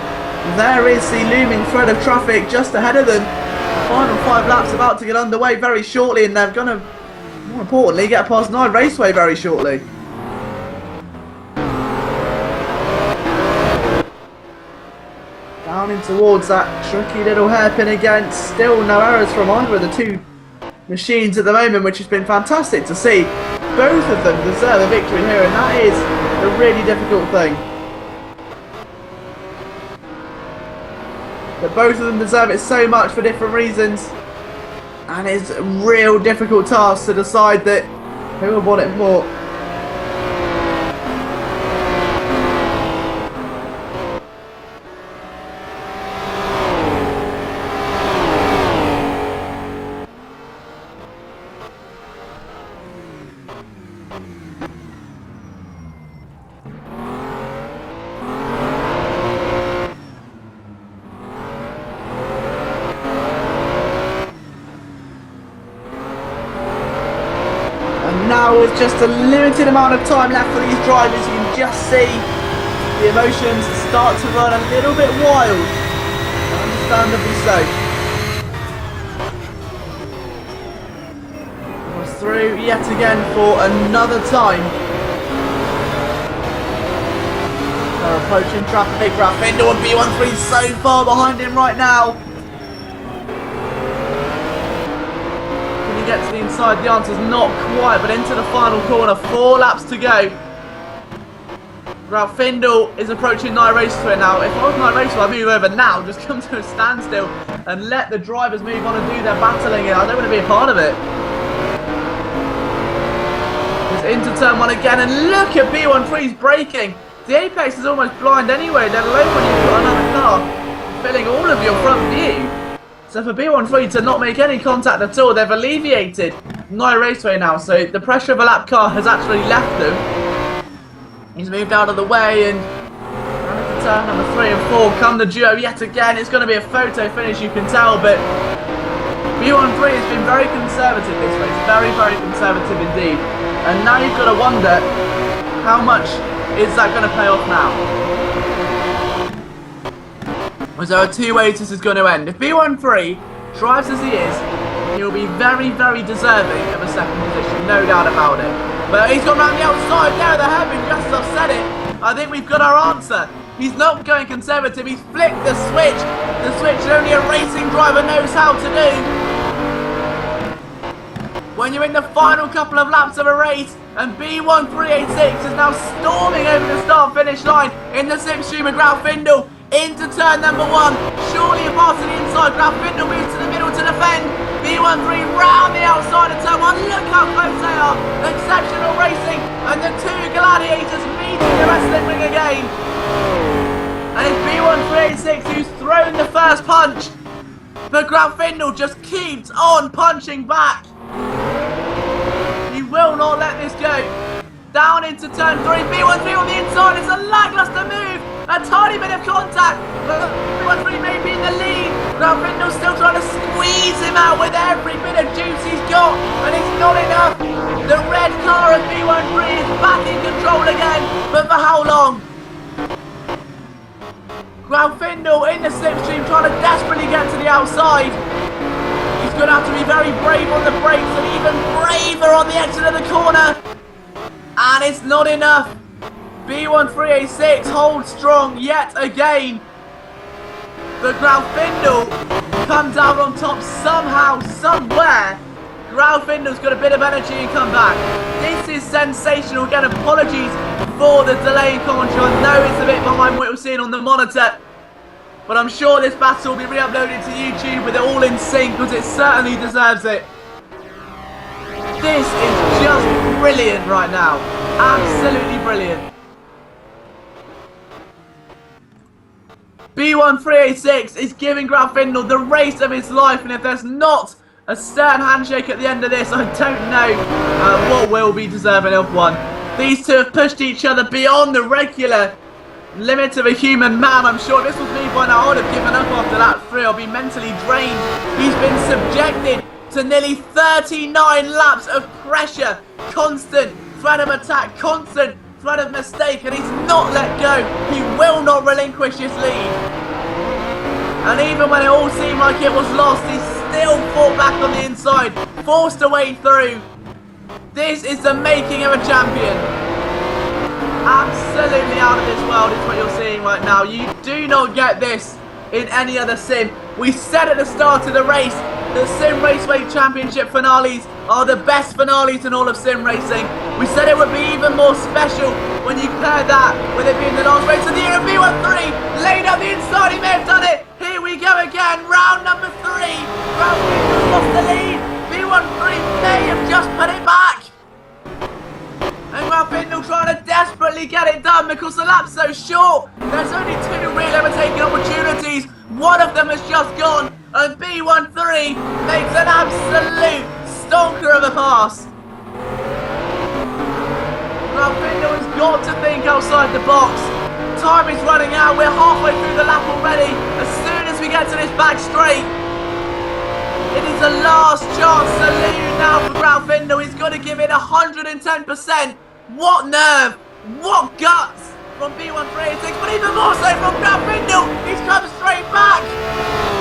there is the looming thread of traffic just ahead of them. The final 5 laps about to get underway very shortly, and they're going to, more importantly, get past Raceway very shortly. Down in towards that tricky little hairpin again. Still no errors from either of the two machines at the moment, which has been fantastic to see. Both of them deserve a victory here, and that is a really difficult thing. But both of them deserve it so much for different reasons, and it's a real difficult task to decide that who would want it more. Now with just a limited amount of time left for these drivers, you can just see the emotions start to run a little bit wild, understandably so. Was through yet again for another time. They're approaching traffic. Rafindo and B13 so far behind him right now. Get to the inside, the answer's not quite, but into the final corner, 4 laps to go. Rafindo is approaching Raceway now. If I was Raceway, I'd move over now, just come to a standstill and let the drivers move on and do their battling. I don't want to be a part of it. It's into turn 1 again, and look at B13's braking. The apex is almost blind anyway, let alone when you've got another car filling all of your front view. So for B13 to not make any contact at all, they've alleviated Raceway now. So the pressure of a lap car has actually left them. He's moved out of the way, and into turn number 3 and 4 come the duo yet again. It's going to be a photo finish, you can tell, but B13 has been very conservative this race. Very, very conservative indeed. And now you've got to wonder, how much is that going to pay off now? There are 2 ways this is going to end. If B13 drives as he is, he'll be very, very deserving of a second position, no doubt about it. But he's gone around the outside there, the hairpin just as I've said it. I think we've got our answer. He's not going conservative, he's flicked the switch that only a racing driver knows how to do. When you're in the final couple of laps of a race, and B1386 is now storming over the start-finish line in the slipstream of Rafindo. Into turn number 1, surely a pass to the inside. Rafindo moves to the middle to defend. B13 round the outside of turn 1. Look how close they are. Exceptional racing, and the 2 gladiators meeting the wrestling ring again. And it's B1386 who's thrown the first punch, but Rafindo just keeps on punching back. He will not let this go. Down into turn 3, B13 on the inside. It's a lackluster move. A tiny bit of contact, but B13 may be in the lead. Rafindo's still trying to squeeze him out with every bit of juice he's got, and it's not enough. The red car of B13 is back in control again, but for how long? Rafindo in the slipstream trying to desperately get to the outside. He's going to have to be very brave on the brakes and even braver on the exit of the corner. And it's not enough. B1386 holds strong yet again. But Rafindo comes out on top somehow, somewhere. Rafindo's got a bit of energy and come back. This is sensational. Again, apologies for the delay in commentary. I know it's a bit behind what we're seeing on the monitor, but I'm sure this battle will be re-uploaded to YouTube with it all in sync, because it certainly deserves it. This is just brilliant right now. Absolutely brilliant. B1386 is giving Rafindo the race of his life, and if there's not a stern handshake at the end of this, I don't know what will be deserving of one. These two have pushed each other beyond the regular limit of a human man. I'm sure this was me by now. I would have given up after that 3. I'll be mentally drained. He's been subjected to nearly 39 laps of pressure, constant threat of attack, constant threat of mistake, and he's not let go. He will not relinquish his lead. And even when it all seemed like it was lost, he still fought back on the inside, forced a way through. This is the making of a champion. Absolutely out of this world is what you're seeing right now. You do not get this in any other sim. We said at the start of the race that Simraceway Championship finales are the best finales in all of sim racing. We said it would be even more special when you compare that with it being the last race of the year of B13. Laid up the inside, he may have done it. Here we go again, round number 3. Ralph Findle lost the lead. B13 may have just put it back. And Ralph Findle trying to desperately get it done because the lap's so short. There's only 2 real overtaking opportunities. One of them has just gone. And B13 makes an absolute stonker of a pass. Ralph Findle has got to think outside the box. Time is running out. We're halfway through the lap already. As soon as we get to this back straight, it is a last chance saloon now for Ralph Findle. He's got to give it 110%. What nerve, what guts from B1386, but even more so from Ralph Findle. He's come straight back.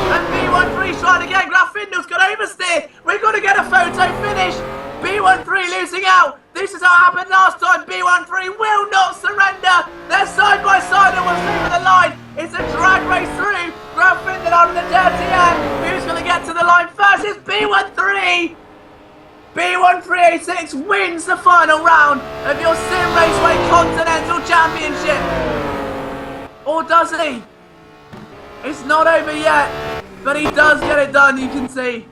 And B13's trying again. Ralph Findle's got oversteer. We've got to get a photo finish. B13 losing out. This is how it happened last time. B13 will not surrender. They're side by side and what's over the line. It's a drag race through. Ralph Findle out of the dirty end. Who's going to get to the line first? It's B13. B1386 wins the final round of your Simraceway Continental Championship. Or does he? It's not over yet, but he does get it done, you can see.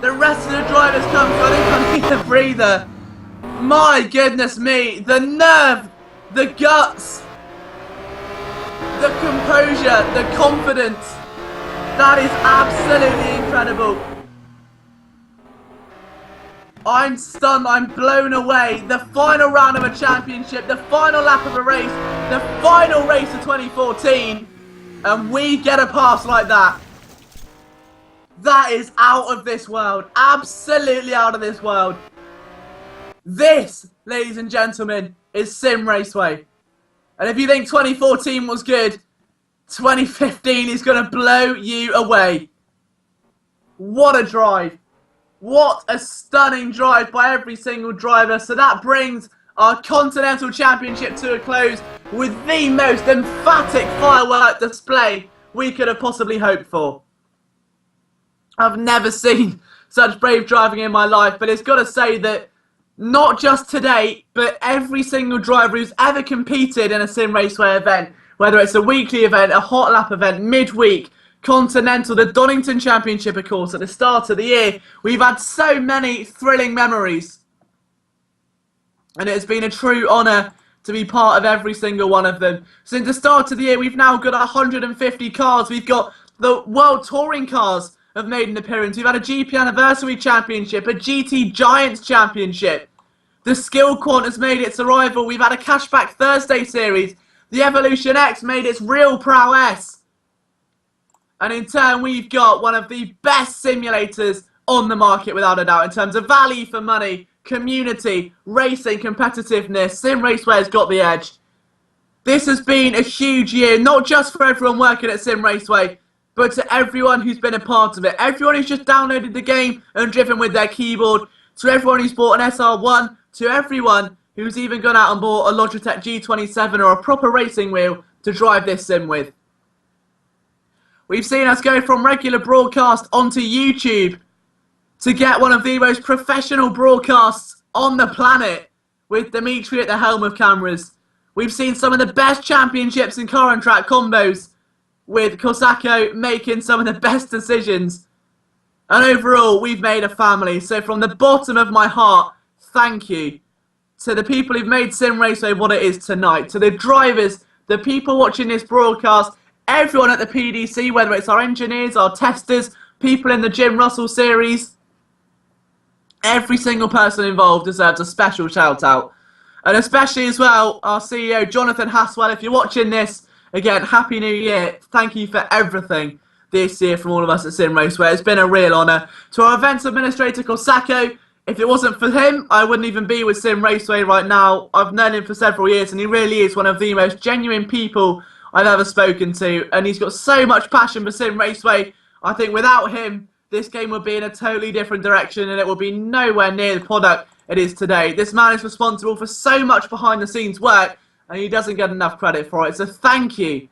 The rest of the drivers come through. I think I need a breather. My goodness me. The nerve, the guts, the composure, the confidence. That is absolutely incredible. I'm stunned, I'm blown away. The final round of a championship, the final lap of a race, the final race of 2014, and we get a pass like that. That is out of this world. Absolutely out of this world. This, ladies and gentlemen, is Simraceway. And if you think 2014 was good, 2015 is going to blow you away. What a drive. What a stunning drive by every single driver. So that brings our Continental Championship to a close with the most emphatic firework display we could have possibly hoped for. I've never seen such brave driving in my life, but it's got to say that not just today, but every single driver who's ever competed in a Simraceway event, whether it's a weekly event, a hot lap event, midweek, Continental, the Donington Championship, of course, at the start of the year, we've had so many thrilling memories. And it has been a true honour to be part of every single one of them. Since the start of the year, we've now got 150 cars. We've got the World Touring cars have made an appearance. We've had a GP Anniversary Championship, a GT Giants Championship. The Skill Quant has made its arrival. We've had a Cashback Thursday series. The Evolution X made its real prowess. And in turn, we've got one of the best simulators on the market, without a doubt, in terms of value for money, community, racing, competitiveness. Simraceway has got the edge. This has been a huge year, not just for everyone working at Simraceway, but to everyone who's been a part of it. Everyone who's just downloaded the game and driven with their keyboard, to everyone who's bought an SR1, to everyone who's even gone out and bought a Logitech G27 or a proper racing wheel to drive this sim with. We've seen us go from regular broadcast onto YouTube to get one of the most professional broadcasts on the planet with Dimitri at the helm of cameras. We've seen some of the best championships in car and track combos with Kosako making some of the best decisions. And overall, we've made a family. So from the bottom of my heart, thank you to the people who've made Simraceway what it is tonight. To the drivers, the people watching this broadcast, everyone at the PDC, whether it's our engineers, our testers, people in the Jim Russell series. Every single person involved deserves a special shout out. And especially as well, our CEO, Jonathan Haswell. If you're watching this, again, Happy New Year. Thank you for everything this year from all of us at Simraceway. It's been a real honour. To our events administrator, Corsacco, if it wasn't for him, I wouldn't even be with Simraceway right now. I've known him for several years, and he really is one of the most genuine people I've ever spoken to. And he's got so much passion for Simraceway. I think without him, this game would be in a totally different direction, and it would be nowhere near the product it is today. This man is responsible for so much behind-the-scenes work, and he doesn't get enough credit for it. So thank you,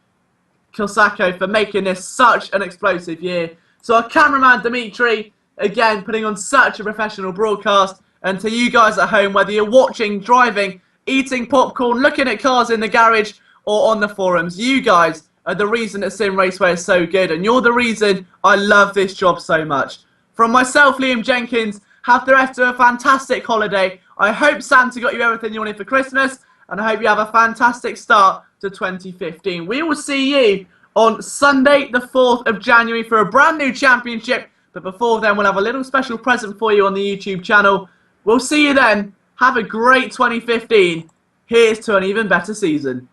Corsacco, for making this such an explosive year. So our cameraman, Dimitri, again, putting on such a professional broadcast. And to you guys at home, whether you're watching, driving, eating popcorn, looking at cars in the garage, or on the forums, you guys are the reason that Simraceway is so good. And you're the reason I love this job so much. From myself, Liam Jenkins, have the rest of a fantastic holiday. I hope Santa got you everything you wanted for Christmas. And I hope you have a fantastic start to 2015. We will see you on Sunday, the 4th of January for a brand new championship. But before then, we'll have a little special present for you on the YouTube channel. We'll see you then. Have a great 2015. Here's to an even better season.